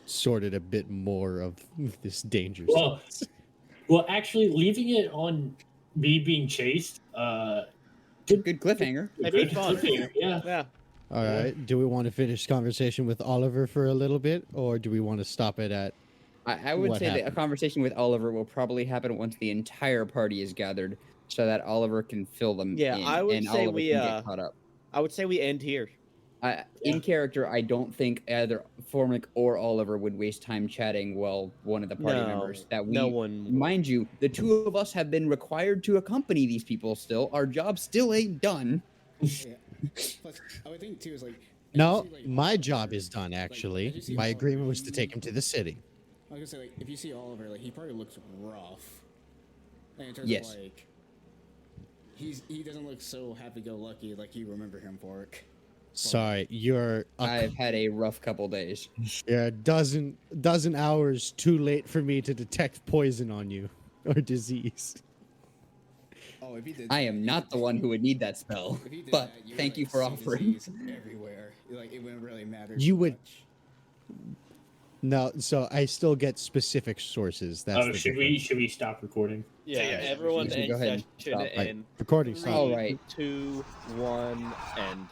sorted a bit more of this danger. well, well, actually, leaving it on me being chased, good cliffhanger. That'd be good fun. cliffhanger, yeah. Yeah. All right. Do we want to finish conversation with Oliver for a little bit, or do we want to stop it at? I would What say that a happened? conversation with Oliver will probably happen once the entire party is gathered, so that Oliver can fill them Yeah, in, I would and say Oliver we, can uh, get caught up. I would say we end here. In character, I don't think either Formic or Oliver would waste time chatting while one of the party members that we. no one. Mind you, the two of us have been required to accompany these people still. Our job still ain't done. Yeah. Plus, I would think too is like. as you No, see, like, my job Oliver, is done. like, as Actually, you see my Oliver, agreement was to take him to the city. I was gonna say like if you see Oliver, like he probably looks rough. And in terms Yes. of like. He doesn't look so happy-go-lucky like you remember him for it. Sorry, you're I've had a rough couple days. you're a dozen hours too late for me to detect poison on you or disease. Oh, if he did. I am not the one who would need that spell, If he did but that, would, thank you like, for see offering. disease everywhere. Like it wouldn't really matter. You too would- much. No, so I still get specific sources. That's Oh, the should we stop recording? Yeah, yeah, everyone we should end go ahead and session stop. Right. in Recording three, stop. All right. 2, 1, end.